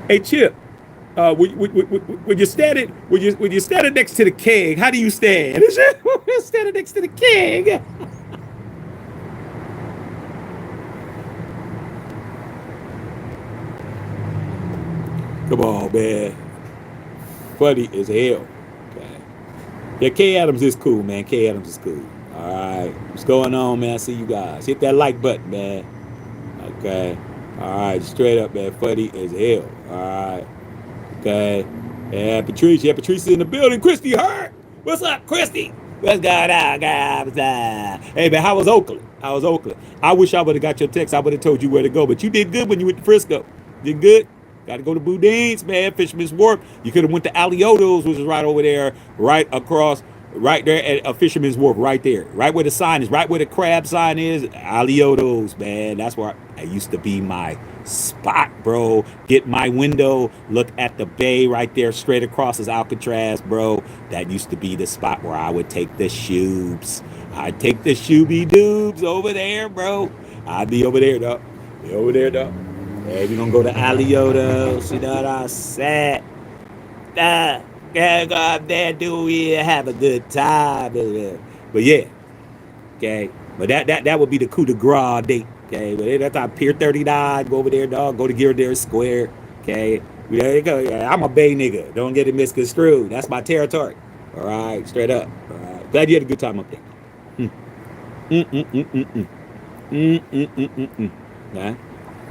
Hey, Chip. When you standing next to the keg, how do you stand? Standing next to the keg. Come on, man. Funny as hell. Okay. Yeah, K Adams is cool, man. K Adams is cool. All right. What's going on, man? I see you guys. Hit that like button, man. Okay. All right. Straight up, man. Funny as hell. All right. Okay. Yeah, Patrice. Yeah, Patrice is in the building. Christy Hurt. What's up, Christy? What's going on, guys? Hey, man, how was Oakland? I wish I would have got your text. I would have told you where to go, but you did good when you went to Frisco. Did good. Got to go to Boudin's, man. Fisherman's Wharf. You could have went to Alioto's, which is right over there, right across, right there at a Fisherman's Wharf, right there. Right where the sign is, right where the crab sign is. Alioto's, man. That's where I used to be my spot, bro. Get my window, look at the bay right there, straight across is Alcatraz, bro. That used to be the spot where I would take the shoobs. I'd take the shooby doobs over there, bro. I'd be over there, dog. Hey, we gonna go to Alioto's, you know what I said? Yeah, go up there, do we have a good time? But yeah, okay. But that would be the coup de grace date, okay? But that's on Pier 39, go over there, dog. Go to Gildere Square, okay? There you go. Yeah, I'm a Bay nigga. Don't get it misconstrued. That's my territory. All right, straight up. All right. Glad you had a good time up there.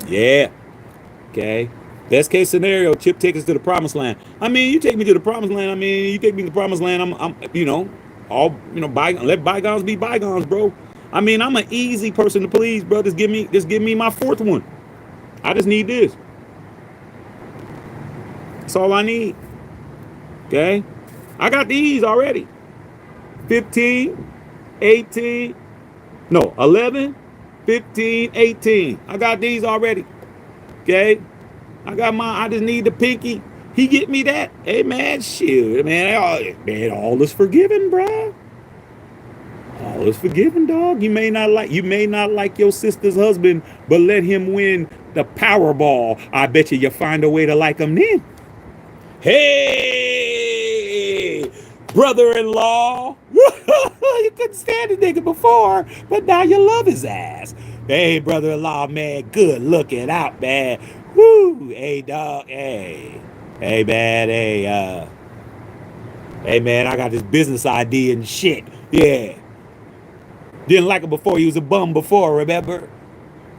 Yeah. Okay. Best case scenario, Chip takes us to the promised land. I mean, you take me to the promised land. I mean, you take me to the promised land. I'm let bygones be bygones, bro. I mean, I'm an easy person to please, bro. Just give me my fourth one. I just need this. That's all I need. Okay. I got these already. 15, 18, no, 11, 15, 18. I got these already. Okay, I just need the pinky. He get me that. Hey, man, shit, man, all is forgiven, bro. All is forgiven, dog. You may not like your sister's husband, but let him win the Powerball. I bet you find a way to like him then. Hey, brother-in-law. You couldn't stand the nigga before, but now you love his ass. Hey, brother-in-law, man, good looking out, man. Woo, hey, dog, hey, man, hey, man, I got this business idea and shit, yeah. Didn't like him before, he was a bum before, remember?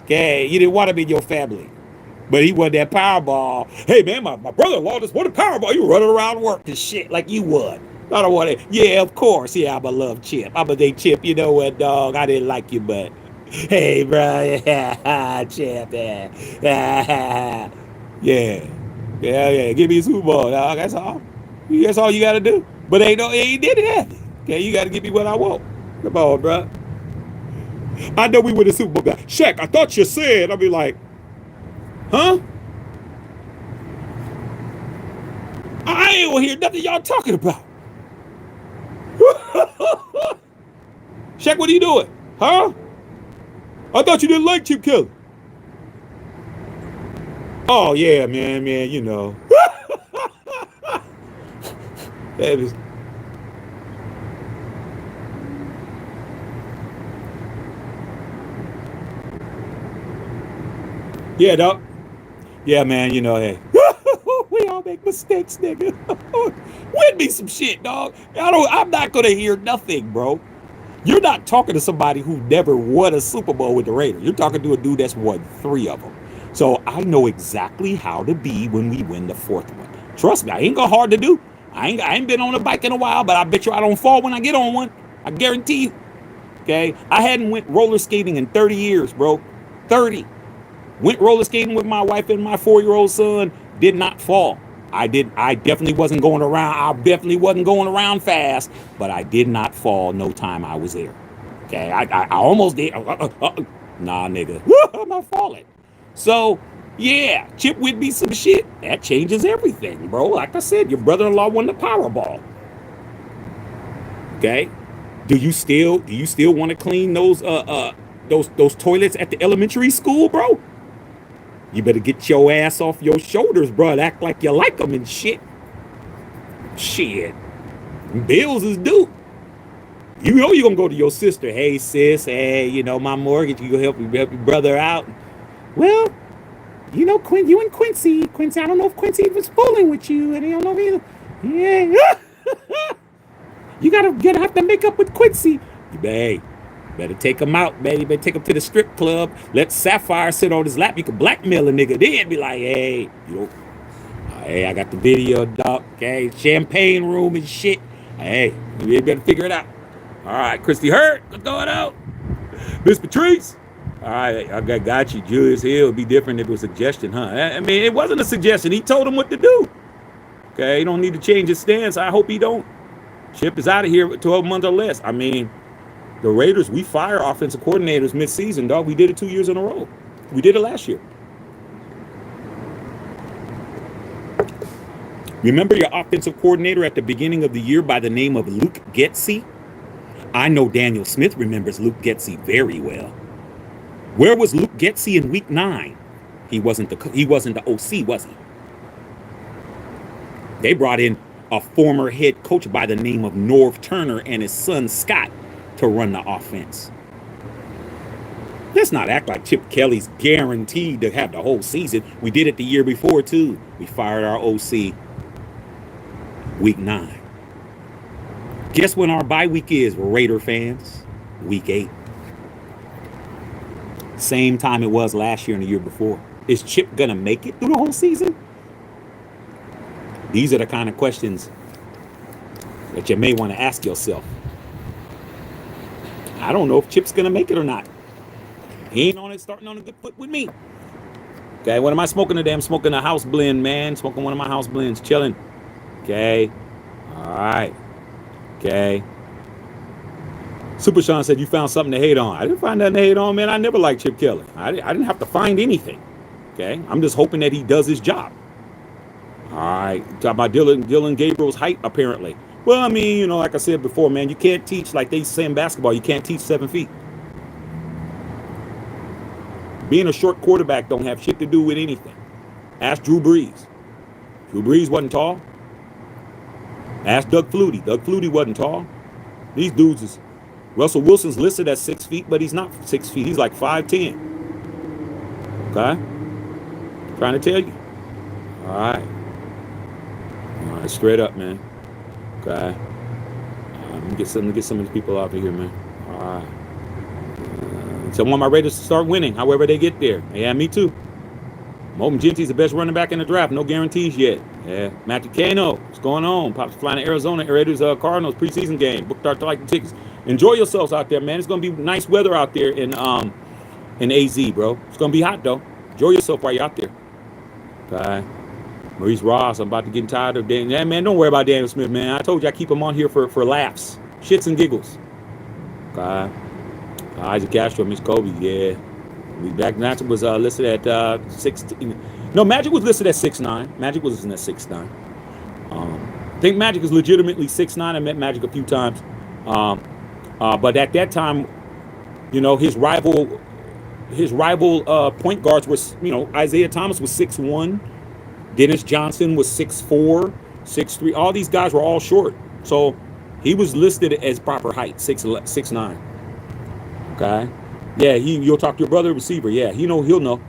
Okay, you didn't want him in your family, but he won that Powerball. Hey, man, my brother-in-law just won a Powerball. You running around work and shit like you would. I don't want it. Yeah, of course, yeah, I'm a love Chip. I'm a day Chip, you know what, dog, I didn't like you, but... Hey, bro, yeah, Chip, yeah. Give me a Super Bowl, dog. That's all you gotta do. But he did it. Okay, you gotta give me what I want. Come on, bro. I know we win the Super Bowl. Shaq, I thought you said. I'll be like, huh? I ain't gonna hear nothing y'all talking about. Shaq, what are you doing? Huh? I thought you didn't like Chip Kelly. Oh yeah, man, you know. That is, yeah, dog. Yeah, man, you know, hey. We all make mistakes, nigga. Win me some shit, dog. I'm not gonna hear nothing, bro. You're not talking to somebody who never won a Super Bowl with the Raiders. You're talking to a dude that's won 3 of them. So I know exactly how to be when we win the 4th one. Trust me, I ain't got hard to do. I ain't been on a bike in a while, but I bet you I don't fall when I get on one. I guarantee you. Okay, I hadn't went roller skating in 30 years, bro. 30. Went roller skating with my wife and my 4-year-old son. Did not fall. I definitely wasn't going around. I definitely wasn't going around fast, but I did not fall. No time I was there. Okay, I almost did. Nah, nigga, I'm not falling. So yeah, chip with me some shit. That changes everything, bro. Like I said, your brother-in-law won the Powerball. Okay, do you still want to clean those toilets at the elementary school, bro? You better get your ass off your shoulders, bro. Act like you like them and shit. Shit. Bills is due. You know you're going to go to your sister. Hey, sis. Hey, you know, my mortgage. You help your brother out. Well, you know, you and Quincy. Quincy, I don't know if Quincy was fooling with you. And I don't know either. Yeah. You got to have to make up with Quincy. Hey, better take him out, man. You better take him to the strip club. Let Sapphire sit on his lap. You can blackmail a nigga. Then be like, hey, you know, hey, I got the video, dog. Okay, champagne room and shit. Hey, you better figure it out. All right, Christy Hurt, what's going on? Miss Patrice. All right, I got you. Julius Hill would be different if it was a suggestion, huh? I mean, it wasn't a suggestion. He told him what to do. Okay, he don't need to change his stance. I hope he don't. Chip is out of here with 12 months or less. I mean, the Raiders, we fire offensive coordinators mid-season, dog. We did it 2 years in a row. We did it last year. Remember your offensive coordinator at the beginning of the year by the name of Luke Getsy? I know Daniel Smith remembers Luke Getsy very well. Where was Luke Getsy in week 9? He wasn't the OC, was he? They brought in a former head coach by the name of Norv Turner and his son Scott to run the offense. Let's not act like Chip Kelly's guaranteed to have the whole season. We did it the year before too. We fired our OC week 9. Guess when our bye week is, Raider fans? Week 8. Same time it was last year and the year before. Is Chip gonna make it through the whole season? These are the kind of questions that you may want to ask yourself. I don't know if Chip's gonna make it or not. He ain't on it, starting on a good foot with me. Okay, what am I smoking today? I'm smoking a house blend, man. Smoking one of my house blends, chilling. Okay, all right. Okay. Super Sean said you found something to hate on. I didn't find nothing to hate on, man. I never liked Chip Kelly. I didn't have to find anything. Okay, I'm just hoping that he does his job. All right, talk about Dylan Gabriel's height, apparently. Well, I mean, you know, like I said before, man, you can't teach, like they say in basketball, you can't teach 7 feet. Being a short quarterback don't have shit to do with anything. Ask Drew Brees. Drew Brees wasn't tall. Ask Doug Flutie. Doug Flutie wasn't tall. These dudes is... Russell Wilson's listed at 6 feet, but he's not 6 feet. He's like 5'10". Okay? Trying to tell you. All right. All right, straight up, man. Okay. Let me get some of these people out of here, man. All right. So I want my Raiders to start winning, however they get there. Yeah, me too. I'm hoping Genty's the best running back in the draft. No guarantees yet. Yeah. Matthew Kano, what's going on? Pops flying to Arizona, Raiders Cardinals preseason game. Booked our tickets. Enjoy yourselves out there, man. It's gonna be nice weather out there in AZ, bro. It's gonna be hot though. Enjoy yourself while you're out there. Okay. Maurice Ross, I'm about to get tired of Daniel. Yeah, man, don't worry about Daniel Smith, man. I told you I keep him on here for laughs, shits and giggles. Okay. Isaac Castro, Miss Kobe, yeah. We back. Magic was listed at 16. No, Magic was listed at 6'9". Magic was listed at 6'9". I think Magic is legitimately 6'9". I met Magic a few times. But at that time, you know, his rival his rival point guards were, Isaiah Thomas was 6'1", Dennis Johnson was 6'4", 6'3". All these guys were all short, so he was listed as proper height, 6'9". Okay, yeah, you'll talk to your brother receiver. Yeah, he'll know.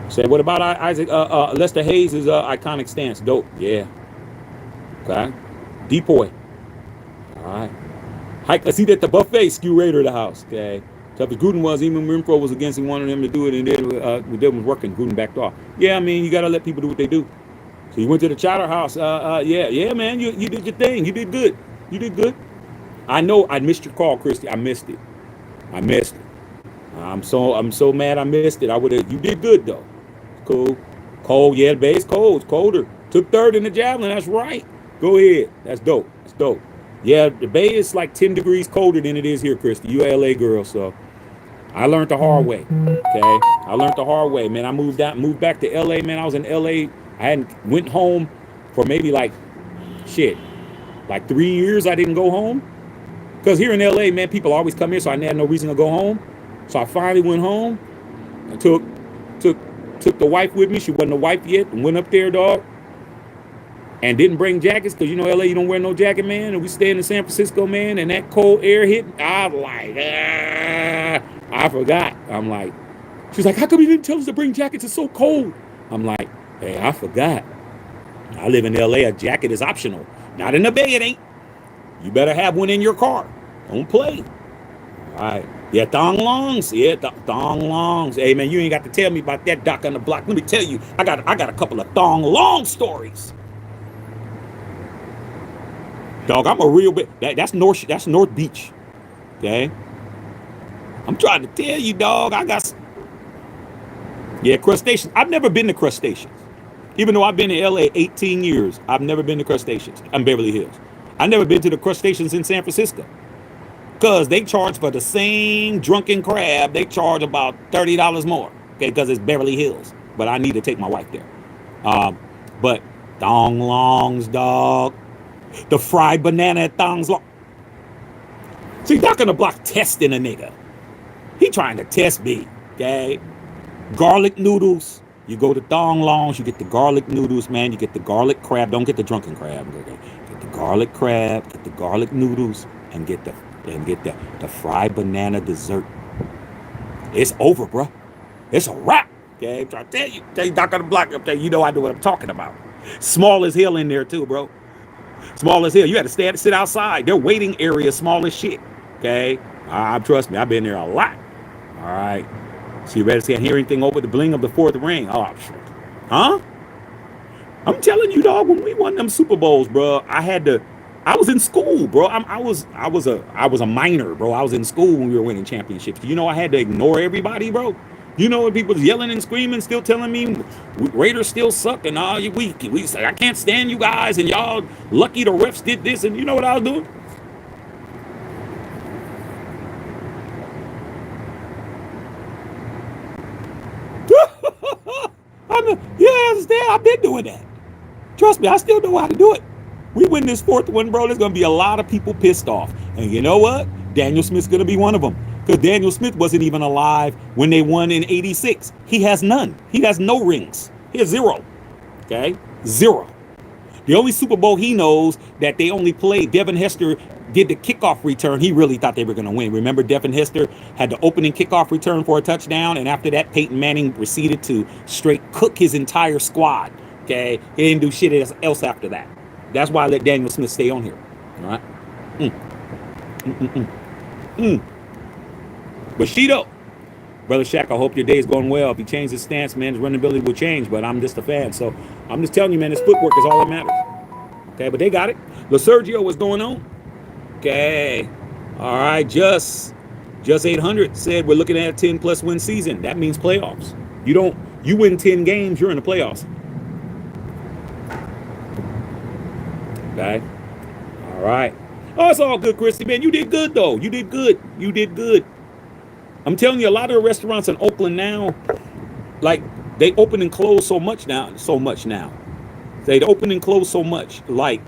Say, what about Isaac? Lester Hayes' iconic stance, dope. Yeah. Okay. Depoy. All right. Hike. Let's eat at the buffet. Skew Raider of the house. Okay. Tough as Gruden was, even Renfro was against him, wanted him to do it, and then Devin was working. Gruden backed off. Yeah, I mean, you got to let people do what they do. So you went to the Chowder House. Yeah, man, you did your thing. You did good. You did good. I know I missed your call, Christy. I missed it. I'm so mad I missed it. You did good though. Cool. Cold, yeah, the base cold. It's colder. Took third in the javelin. That's right. Go ahead. That's dope. Yeah, the Bay is like 10 degrees colder than it is here, Christy. You a LA girl, so I learned the hard way. Okay, I learned the hard way, man. I moved back to LA, man. I was in LA. I went home for maybe like 3 years. I didn't go home because here in LA, man, people always come here, so I had no reason to go home. So I finally went home. I took the wife with me. She wasn't a wife yet, and went up there, dog. And didn't bring jackets because LA, you don't wear no jacket, man. And we stayed in San Francisco, man. And that cold air hit. I was like, I forgot. I'm like, she's like, how come you didn't tell us to bring jackets? It's so cold. I'm like, hey, I forgot. I live in LA. A jacket is optional. Not in the Bay, it ain't. You better have one in your car. Don't play. All right. Yeah, thong longs. Yeah, thong longs. Hey, man, you ain't got to tell me about that doc on the block. Let me tell you, I got a couple of thong long stories. Dog, I'm a real bit. That's North Beach. Okay. I'm trying to tell you, dog. Crustaceans. I've never been to Crustaceans. Even though I've been in LA 18 years, I've never been to Crustaceans. I'm Beverly Hills. I've never been to the Crustaceans in San Francisco. Because they charge for the same drunken crab, they charge about $30 more. Okay, because it's Beverly Hills. But I need to take my wife there. But thong longs, dog. The fried banana at thongs long. See, Doc on the block testing a nigga. He trying to test me. Okay. Garlic noodles. You go to thong longs, you get the garlic noodles, man. You get the garlic crab. Don't get the drunken crab. Get the garlic crab, get the garlic noodles, and get the fried banana dessert. It's over, bro. It's a wrap. Okay, I'm trying to tell you, Doc on the block up there. You know I know what I'm talking about. Small as hell in there too, bro. Small as hell. You had to sit outside. Their waiting area small as shit. Okay, trust me, I've been there a lot. All right. So you ready to hear anything over the bling of the fourth ring? Oh, shit. Huh? I'm telling you, dog. When we won them Super Bowls, bro, I was in school, bro. I was a minor, bro. I was in school when we were winning championships. I had to ignore everybody, bro. When people was yelling and screaming, still telling me Raiders still suck and all we say I can't stand you guys and y'all lucky the refs did this, and you know what I was doing? I've been doing that. Trust me, I still know how to do it. We win this fourth one, bro. There's going to be a lot of people pissed off. And you know what? Daniel Smith's going to be one of them. Because Daniel Smith wasn't even alive when they won in '86. He has none. He has no rings. He has 0. Okay? 0. The only Super Bowl he knows that they only played, Devin Hester did the kickoff return. He really thought they were going to win. Remember, Devin Hester had the opening kickoff return for a touchdown. And after that, Peyton Manning proceeded to straight cook his entire squad. Okay? He didn't do shit else after that. That's why I let Daniel Smith stay on here. All right? Bushido. Brother Shaq, I hope your day is going well. If he changed his stance, man, his running ability will change, but I'm just a fan. So I'm just telling you, man, his footwork is all that matters. Okay, but they got it. LaSergio, what's going on? Okay. All right, just 800 said we're looking at a 10-plus win season. That means playoffs. You win 10 games, you're in the playoffs. Okay. All right. Oh, it's all good, Christy, man. You did good, though. You did good. I'm telling you, a lot of the restaurants in Oakland now, like, they open and close so much now. They open and close so much. Like,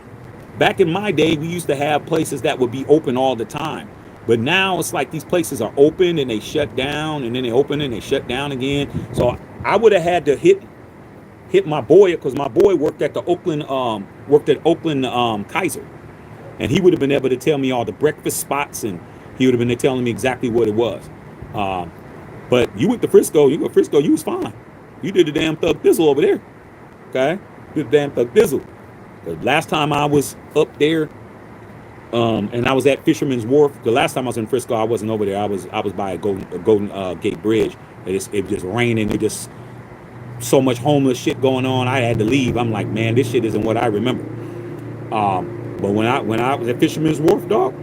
back in my day, we used to have places that would be open all the time. But now it's like these places are open and they shut down, and then they open and they shut down again. So I would have had to hit my boy, because my boy worked at Oakland Kaiser, and he would have been able to tell me all the breakfast spots, and he would have been telling me exactly what it was. But you went to Frisco, you was fine. You did the damn Thug Thizzle over there. Okay? You did the damn Thug Thizzle. The last time I was up there, and I was at Fisherman's Wharf. The last time I was in Frisco, I wasn't over there. I was by a Golden Gate Bridge. It just raining. It just so much homeless shit going on. I had to leave. I'm like, man, this shit isn't what I remember. But when I was at Fisherman's Wharf, dog,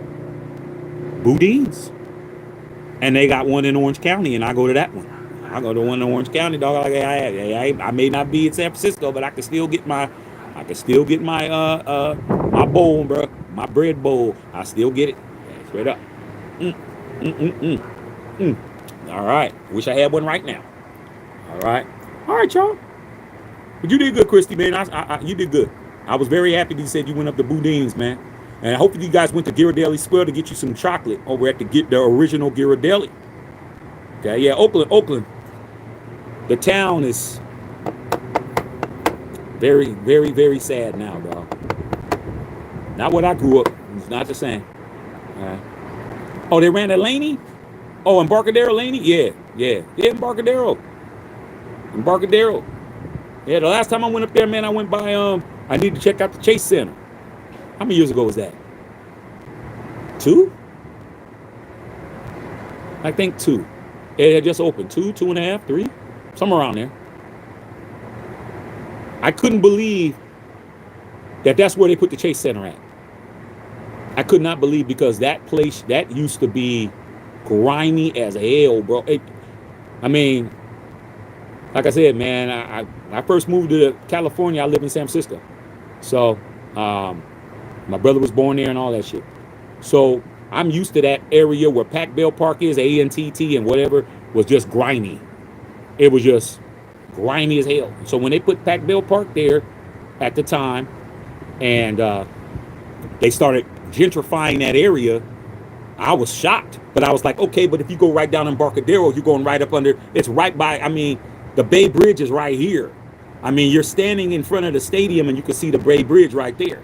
Boudin's, and they got one in Orange County, and I go to that one. I go to one in Orange County, dog. Like, I may not be in San Francisco, but I can still get my my bowl, bro, my bread bowl. I still get it straight up. All right. Wish I had one right now. All right, y'all. But you did good, Christy, man. You did good. I was very happy that you said you went up to Boudin's, man. And I hope that you guys went to Ghirardelli Square to get you some chocolate over at the original Ghirardelli. Okay, yeah, Oakland. The town is very, very, very sad now, dog. Not what I grew up. It's not the same. Oh, they ran at Laney? Oh, Embarcadero Laney? Yeah, Embarcadero. Yeah, the last time I went up there, man, I went by, I need to check out the Chase Center. How many years ago was that? 2? I think 2. It had just opened. 2, 2.5, 3, somewhere around there. I couldn't believe that that's where they put the Chase Center at. I could not believe, because that place, that used to be grimy as hell, bro. I mean, like I said, man, I first moved to California. I lived in San Francisco. So my brother was born there and all that shit. So I'm used to that area where Pac Bell Park is, ANTT and whatever, was just grimy. It was just grimy as hell. So when they put Pac Bell Park there at the time, and they started gentrifying that area, I was shocked. But I was like, okay, but if you go right down Embarcadero, you're going right up under, it's right by, I mean, the Bay Bridge is right here. I mean, you're standing in front of the stadium and you can see the Bay Bridge right there.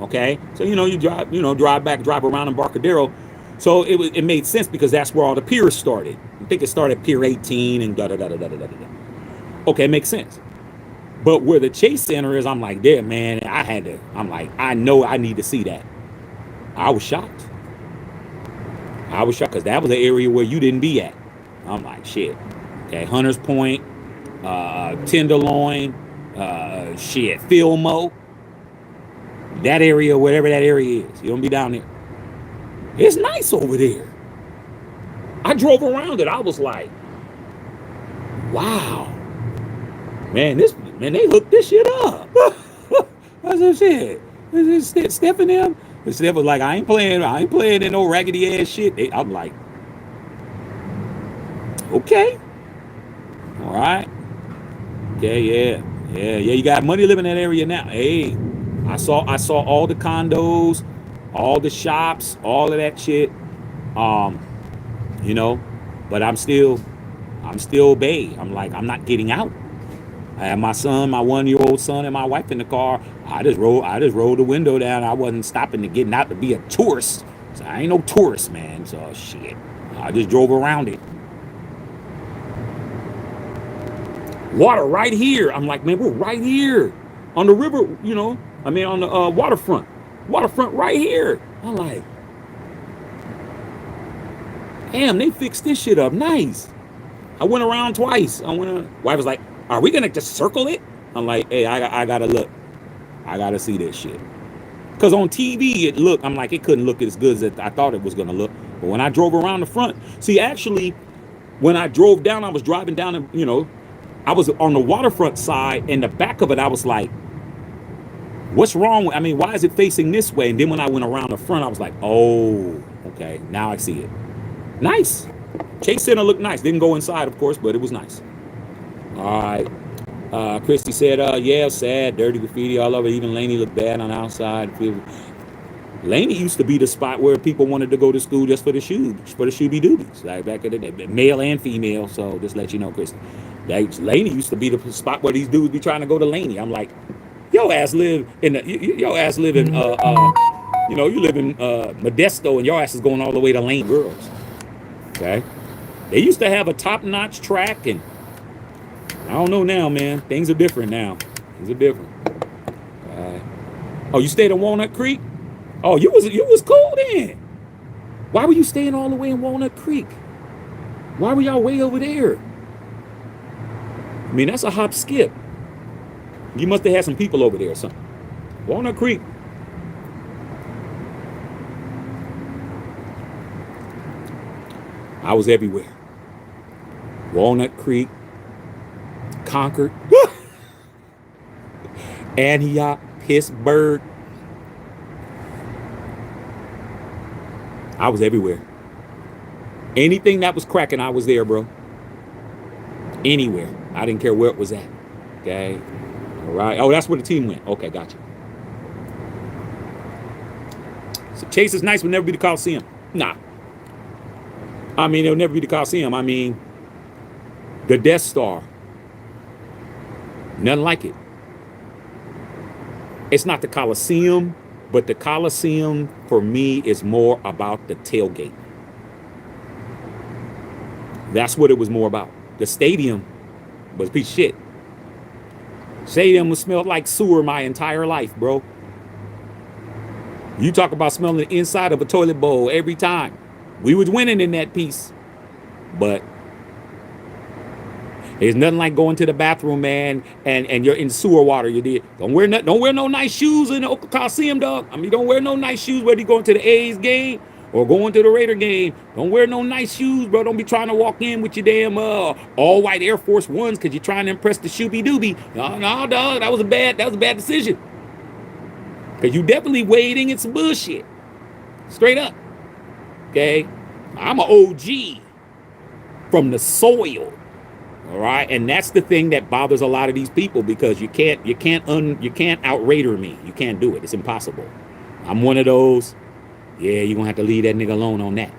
Okay, so you drive around Embarcadero. So it made sense, because that's where all the piers started. I think it started Pier 18 and da da da da da da da. Okay, it makes sense. But where the Chase Center is, I'm like, there, man. I know I need to see that. I was shocked because that was the area where you didn't be at. I'm like, shit. Okay, Hunters Point, Tenderloin, Filmo. That area, whatever that area is, you don't be down there. It's nice over there. I drove around it. I was like, wow, man, they hooked this shit up. That's what shit. Steph and them. Steph was like, I ain't playing in no raggedy ass shit. I'm like, okay, all right, okay, yeah. You got money living in that area now. Hey. I saw all the condos, all the shops, all of that shit. But I'm still Bay. I'm like, I'm not getting out. I had my son, my 1-year-old son, and my wife in the car. I just rolled the window down. I wasn't stopping to getting out to be a tourist. So I ain't no tourist, man. So shit. I just drove around it. Water right here. I'm like, man, we're right here on the river, on the waterfront right here. I'm like, damn, they fixed this shit up nice. I went around twice. Wife was like, are we gonna just circle it? I'm like, hey, I gotta look. I gotta see this shit. Because on TV it looked, I'm like, it couldn't look as good as I thought it was gonna look. But when I drove around the front, see, actually, when I drove down, I was driving down, I was on the waterfront side, and the back of it, I was like, what's wrong? Why is it facing this way? And then when I went around the front, I was like, oh, okay, now I see it. Nice. Chase Center looked nice. Didn't go inside, of course, but it was nice. All right. Christy said, yeah, sad, dirty graffiti all over. Even Laney looked bad on the outside. Laney used to be the spot where people wanted to go to school just for the shoes, for the shooby doobies, like back in the day, male and female. So just let you know, Chris. Like, Laney used to be the spot where these dudes be trying to go to Laney. I'm like, yo ass live in your ass live in you live in Modesto, and your ass is going all the way to Lane Girls. Okay, they used to have a top-notch track, and I don't know now, man. Things are different now. Things are different. Oh, you stayed in Walnut Creek? Oh, you was cool then. Why were you staying all the way in Walnut Creek? Why were y'all way over there? I mean, that's a hop skip. You must have had some people over there or something. Walnut Creek. I was everywhere. Walnut Creek, Concord, Antioch, Pittsburgh. I was everywhere. Anything that was cracking, I was there, bro. Anywhere. I didn't care where it was at. Okay. All right. Oh, that's where the team went. Okay, gotcha. So Chase is nice, will never be the Coliseum. Nah. I mean, it'll never be the Coliseum. I mean, the Death Star. Nothing like it. It's not the Coliseum, but the Coliseum for me is more about the tailgate. That's what it was more about. The stadium was a piece of shit. Stadium was smelled like sewer my entire life, bro. You talk about smelling the inside of a toilet bowl every time. We was winning in that piece. But there's nothing like going to the bathroom, man, and you're in sewer water. You did. Don't wear no nice shoes in the Oakland Coliseum, dog. I mean, don't wear no nice shoes whether you're going to the A's game or going to the Raider game. Don't wear no nice shoes, bro. Don't be trying to walk in with your damn all white Air Force Ones because you're trying to impress the shooby doobie. No, dog. That was a bad decision. Because you definitely wading in some bullshit. Straight up. Okay? I'm an OG from the soil. All right, and that's the thing that bothers a lot of these people, because you can't out Raider me. You can't do it. It's impossible. I'm one of those. Yeah, you're gonna have to leave that nigga alone on that.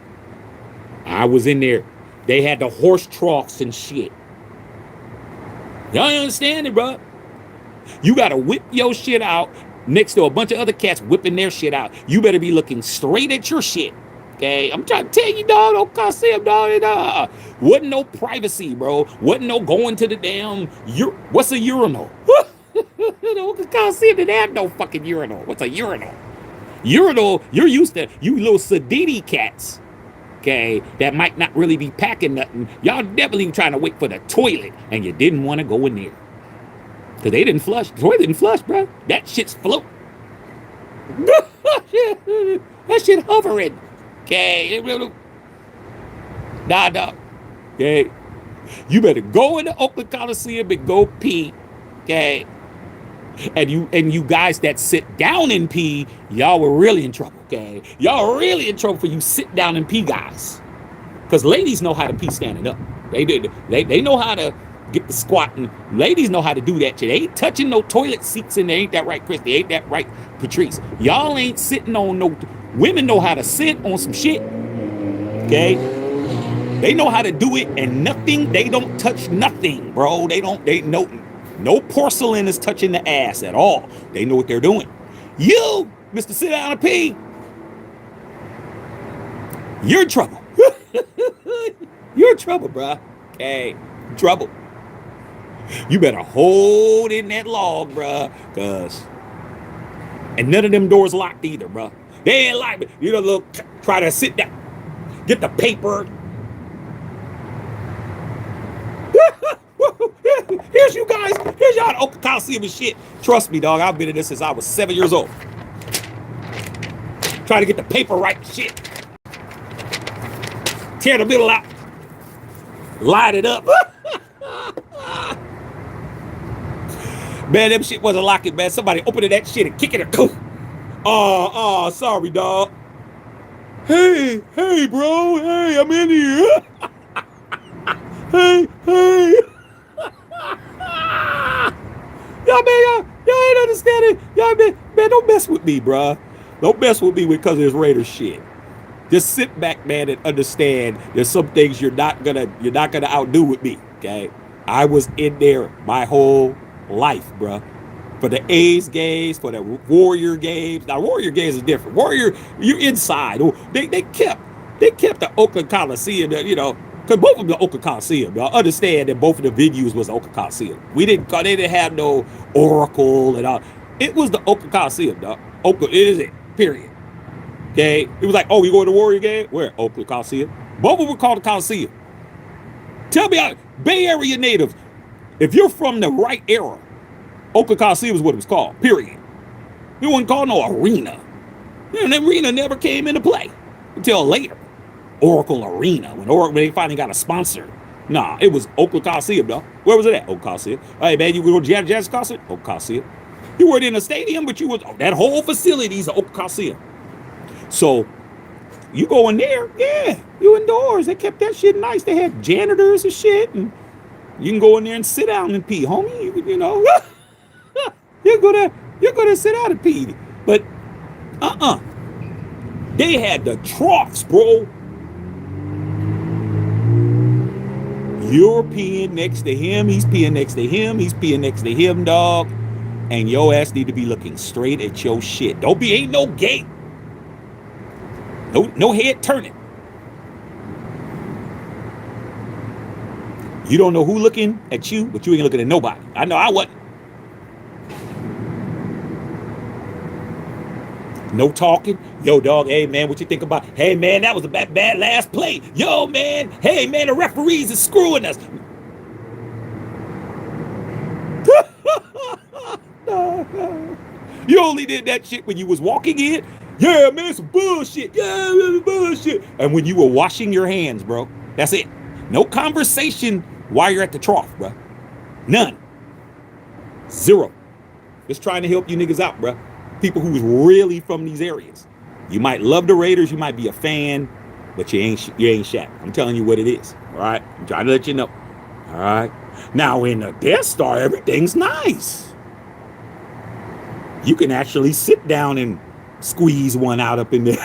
I was in there. They had the horse troughs and shit. Y'all understand it, bro? You gotta whip your shit out next to a bunch of other cats whipping their shit out. You better be looking straight at your shit. Okay, I'm trying to tell you, dog, don't Coliseum, dog. Wasn't no privacy, bro. Wasn't no going to the damn, what's a urinal? The Coliseum didn't have no fucking urinal. What's a urinal? Urinal, you're used to, you little sedity cats, okay, that might not really be packing nothing. Y'all definitely trying to wait for the toilet, and you didn't want to go in there. Because they didn't flush. The toilet didn't flush, bro. That shit's float. That shit hovering. Okay, nah. Okay, you better go in the Oakland Coliseum and go pee. Okay, and you guys that sit down and pee, y'all were really in trouble. Okay, y'all really in trouble for you sit down and pee guys, because ladies know how to pee standing up. They know how to get the squatting. Ladies know how to do that shit. They ain't touching no toilet seats in there. Ain't that right, Christy? Ain't that right, Patrice? Y'all ain't sitting on no. Women know how to sit on some shit. Okay? They know how to do it, and they don't touch nothing, bro. No porcelain is touching the ass at all. They know what they're doing. You, Mr. Sit Down and Pee, you're in trouble. You're in trouble, bro. Okay? Trouble. You better hold in that log, bruh, and none of them doors locked either, bruh. They ain't like, try to sit down, get the paper. Here's you guys, here's y'all at Oakland Coliseum and shit. Trust me, dog, I've been in this since I was 7 years old. Trying to get the paper right and shit. Tear the middle out. Light it up. Man, them shit wasn't locking, man. Somebody opening that shit and kicking it. Sorry, dog. Hey, bro. Hey, I'm in here. Hey. Y'all ain't understanding. Y'all, man, don't mess with me, bruh. Don't mess with me because there's Raiders shit. Just sit back, man, and understand there's some things you're not gonna outdo with me. Okay, I was in there my whole life, bruh. For the A's games, for the Warrior games. Now Warrior games is different. Warrior, you're inside. They kept the Oakland Coliseum, you know, because both of them the Oakland Coliseum. Y'all understand that both of the venues was the Oakland Coliseum. They didn't have no Oracle and all. It was the Oakland Coliseum, dog. Oakland, it is it. Period. Okay, it was like, oh, you going to Warrior game? Where? Oakland Coliseum. Both of them were called the Coliseum. Tell me, Bay Area natives, if you're from the right era, Oakland Coliseum is what it was called. Period. It wasn't called no arena. And the arena never came into play until later. Oracle Arena, when they finally got a sponsor. Nah, it was Oakland Coliseum, though. Where was it at? Oakland Coliseum. Hey, man, you go to Jazz Coliseum? Oakland Coliseum. You weren't in a stadium, but you was, that whole facility is Oakland Coliseum. So, you go in there, yeah, you indoors. They kept that shit nice. They had janitors and shit, and you can go in there and sit down and pee, homie. You know, you're gonna sit down and pee. But, they had the troughs, bro. You're peeing next to him. He's peeing next to him. He's peeing next to him, dog. And your ass need to be looking straight at your shit. Ain't no gate. No head turning. You don't know who looking at you, but you ain't looking at nobody. I know I wasn't. No talking. Yo, dog, hey, man, what you think about? Hey, man, that was a bad last play. Yo, man, hey, man, the referees is screwing us. You only did that shit when you was walking in. Yeah, man, some bullshit. Yeah, bullshit. And when you were washing your hands, bro, that's it. No conversation while you're at the trough, bro. None. Zero. Just trying to help you niggas out, bro. People who's really from these areas. You might love the Raiders, you might be a fan, but you ain't Shaq. I'm telling you what it is. All right, I'm trying to let you know. All right. Now in the Death Star, everything's nice. You can actually sit down and squeeze one out up in there.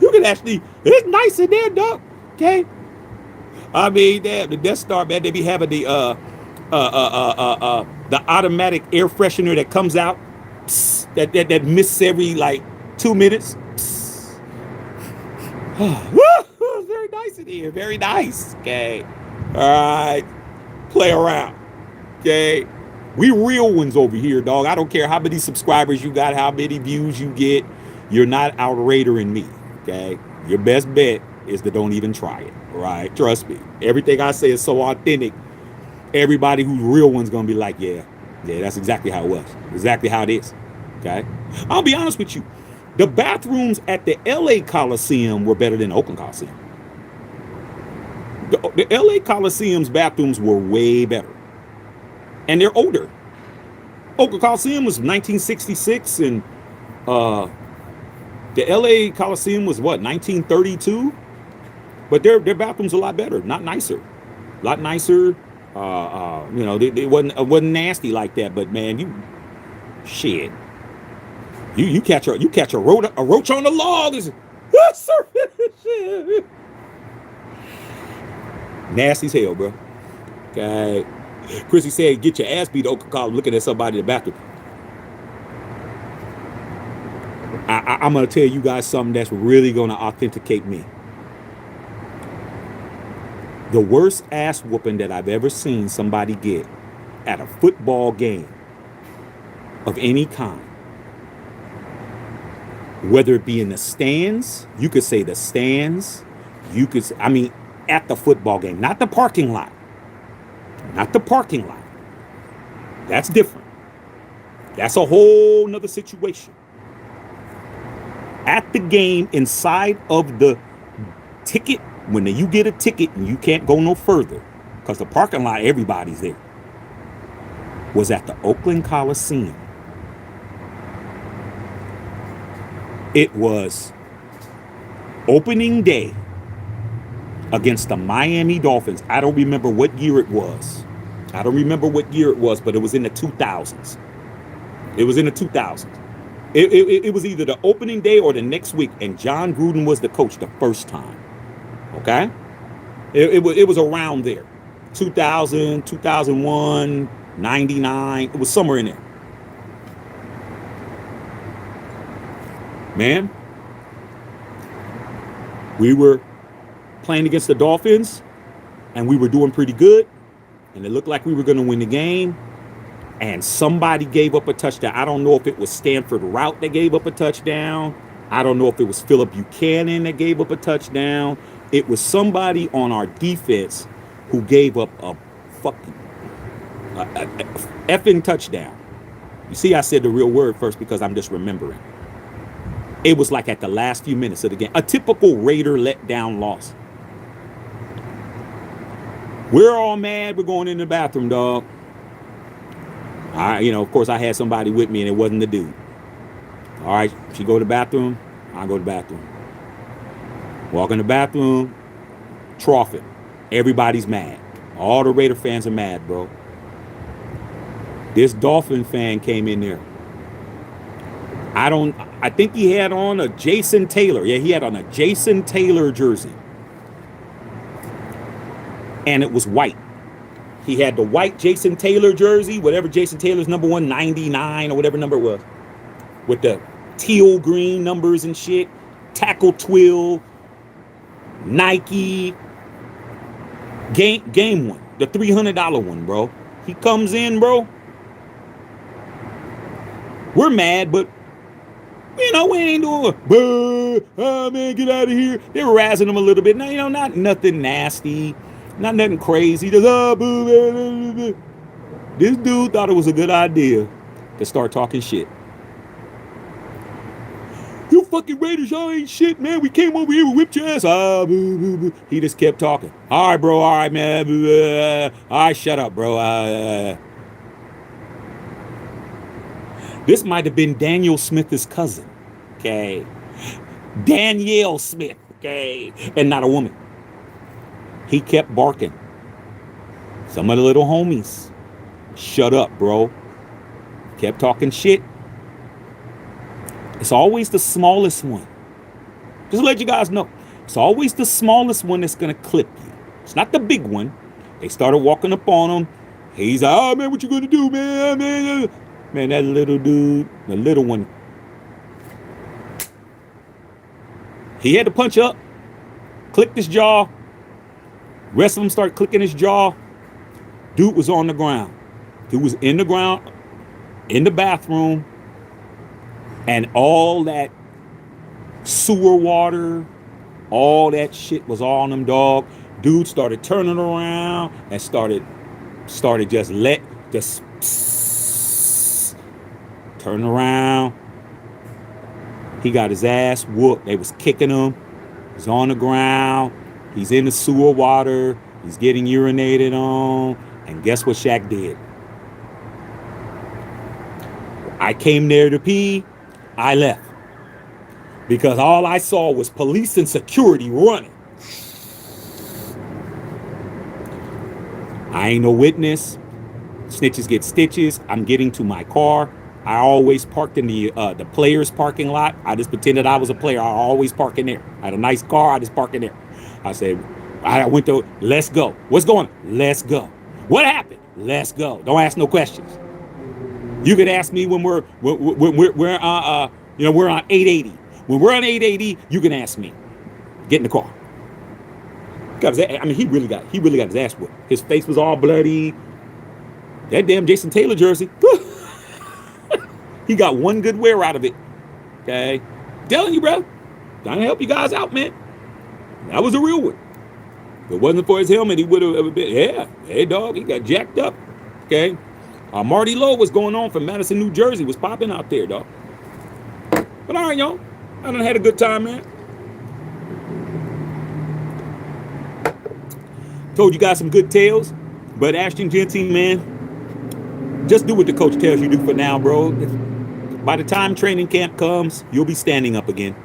You can actually. It's nice in there, dog. Okay. I mean, damn, the Death Star, man, they be having the automatic air freshener that comes out that misses every like 2 minutes. Very nice in here. Very nice. Okay. All right. Play around. Okay. We real ones over here, dog. I don't care how many subscribers you got, how many views you get. You're not out Raidering me. Okay. Your best bet is to don't even try it. All right. Trust me. Everything I say is so authentic. Everybody who's real one's gonna be like, yeah, that's exactly how it was. Exactly how it is. Okay? I'll be honest with you. The bathrooms at the LA Coliseum were better than the Oakland Coliseum. The LA Coliseum's bathrooms were way better. And they're older. Oakland Coliseum was 1966 and the LA Coliseum was what, 1932? But their bathrooms are a lot better, not nicer. A lot nicer. You know, they wasn't nasty like that, but man, you catch a roach on the log is nasty as hell, bro. Okay, Chrissy said, "Get your ass beat." Oakland College looking at somebody in the bathroom. I'm gonna tell you guys something that's really gonna authenticate me. The worst ass whooping that I've ever seen somebody get at a football game of any kind, whether it be in the stands, you could say the stands, at the football game, not the parking lot. Not the parking lot. That's different. That's a whole nother situation. At the game, inside of the ticket, when you get a ticket and you can't go no further, because the parking lot, everybody's there, was at the Oakland Coliseum. It was opening day against the Miami Dolphins. I don't remember what year it was. But it was in the 2000s. It was in the 2000s. It was either the opening day or the next week, and John Gruden was the coach the first time. Okay? It was around there. 2000, 2001, 99. It was somewhere in there. Man, we were playing against the Dolphins, and we were doing pretty good, and it looked like we were going to win the game, and somebody gave up a touchdown. I don't know if it was Stanford Route that gave up a touchdown. I don't know if it was Phillip Buchanan that gave up a touchdown. It was somebody on our defense who gave up a fucking effing touchdown. You see, I said the real word first because I'm just remembering. It was like at the last few minutes of the game. A typical Raider letdown loss. We're all mad. We're going in the bathroom, dog. Of course, I had somebody with me, and it wasn't the dude. All right, she go to the bathroom. I go to the bathroom. Walk in the bathroom. Trough it. Everybody's mad. All the Raider fans are mad, bro. This Dolphin fan came in there. I think he had on a Jason Taylor. Yeah, he had on a Jason Taylor jersey. And it was white. He had the white Jason Taylor jersey, whatever Jason Taylor's number 199 or whatever number it was, with the teal green numbers and shit. Tackle twill, Nike, game one, the $300 one, bro. He comes in, bro. We're mad, but we ain't doing, man, get out of here. They were razzing him a little bit. No, not nothing nasty, not nothing crazy. Just, This dude thought it was a good idea to start talking shit. You fucking Raiders, y'all ain't shit, man. We came over here, we whipped your ass. He just kept talking. All right, bro. All right, man. All right, shut up, bro. This might have been Daniel Smith's cousin, okay? Danielle Smith, okay? And not a woman. He kept barking. Some of the little homies. Shut up, bro. Kept talking shit. It's always the smallest one. Just to let you guys know. It's always the smallest one that's going to clip you. It's not the big one. They started walking up on him. He's like, oh, man, what you going to do, man? Man, that little dude, the little one, he had to punch up, clicked his jaw. Rest of them started clicking his jaw. Dude was on the ground. Dude was in the ground, in the bathroom, and all that sewer water, all that shit was all on them, dog. Dude started turning around and started just turn around. He got his ass whooped. They was kicking him. He's on the ground. He's in the sewer water. He's getting urinated on. And guess what Shaq did? I came there to pee. I left. Because all I saw was police and security running. I ain't no witness. Snitches get stitches. I'm getting to my car. I always parked in the players' parking lot. I just pretended I was a player. I always park in there. I had a nice car. I just park in there. I said, I went to, let's go. What's going on? Let's go. What happened? Let's go. Don't ask no questions. You could ask me when we're on 880. When we're on 880, you can ask me. Get in the car. He really got his ass whooped. His face was all bloody. That damn Jason Taylor jersey. He got one good wear out of it. Okay. Telling you, bro. Trying to help you guys out, man. That was a real one. If it wasn't for his helmet, he would have been, yeah. Hey, dog, he got jacked up. Okay. Marty Lowe was going on from Madison, New Jersey, was popping out there, dog. But all right, y'all. I done had a good time, man. Told you guys some good tales. But Ashton, Genty, man, just do what the coach tells you to do for now, bro. By the time training camp comes, you'll be standing up again.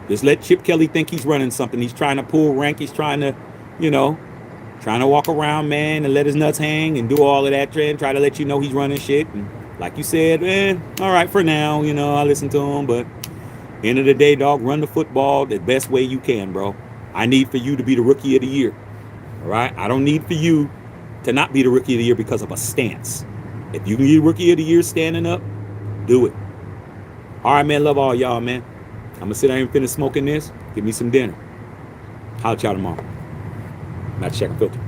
Just let Chip Kelly think he's running something. He's trying to pull rank. He's trying to, trying to walk around, man, and let his nuts hang and do all of that, try to let you know he's running shit. And Like you said, all right for now, you know, I listen to him, but end of the day, dog, run the football the best way you can, bro. I need for you to be the rookie of the year. All right? I don't need for you to not be the rookie of the year because of a stance. If you can be rookie of the year standing up, do it. All right, man. Love all y'all, man. I'm going to sit down and finish smoking this. Give me some dinner. Holla at y'all tomorrow. I'm about to check a filter.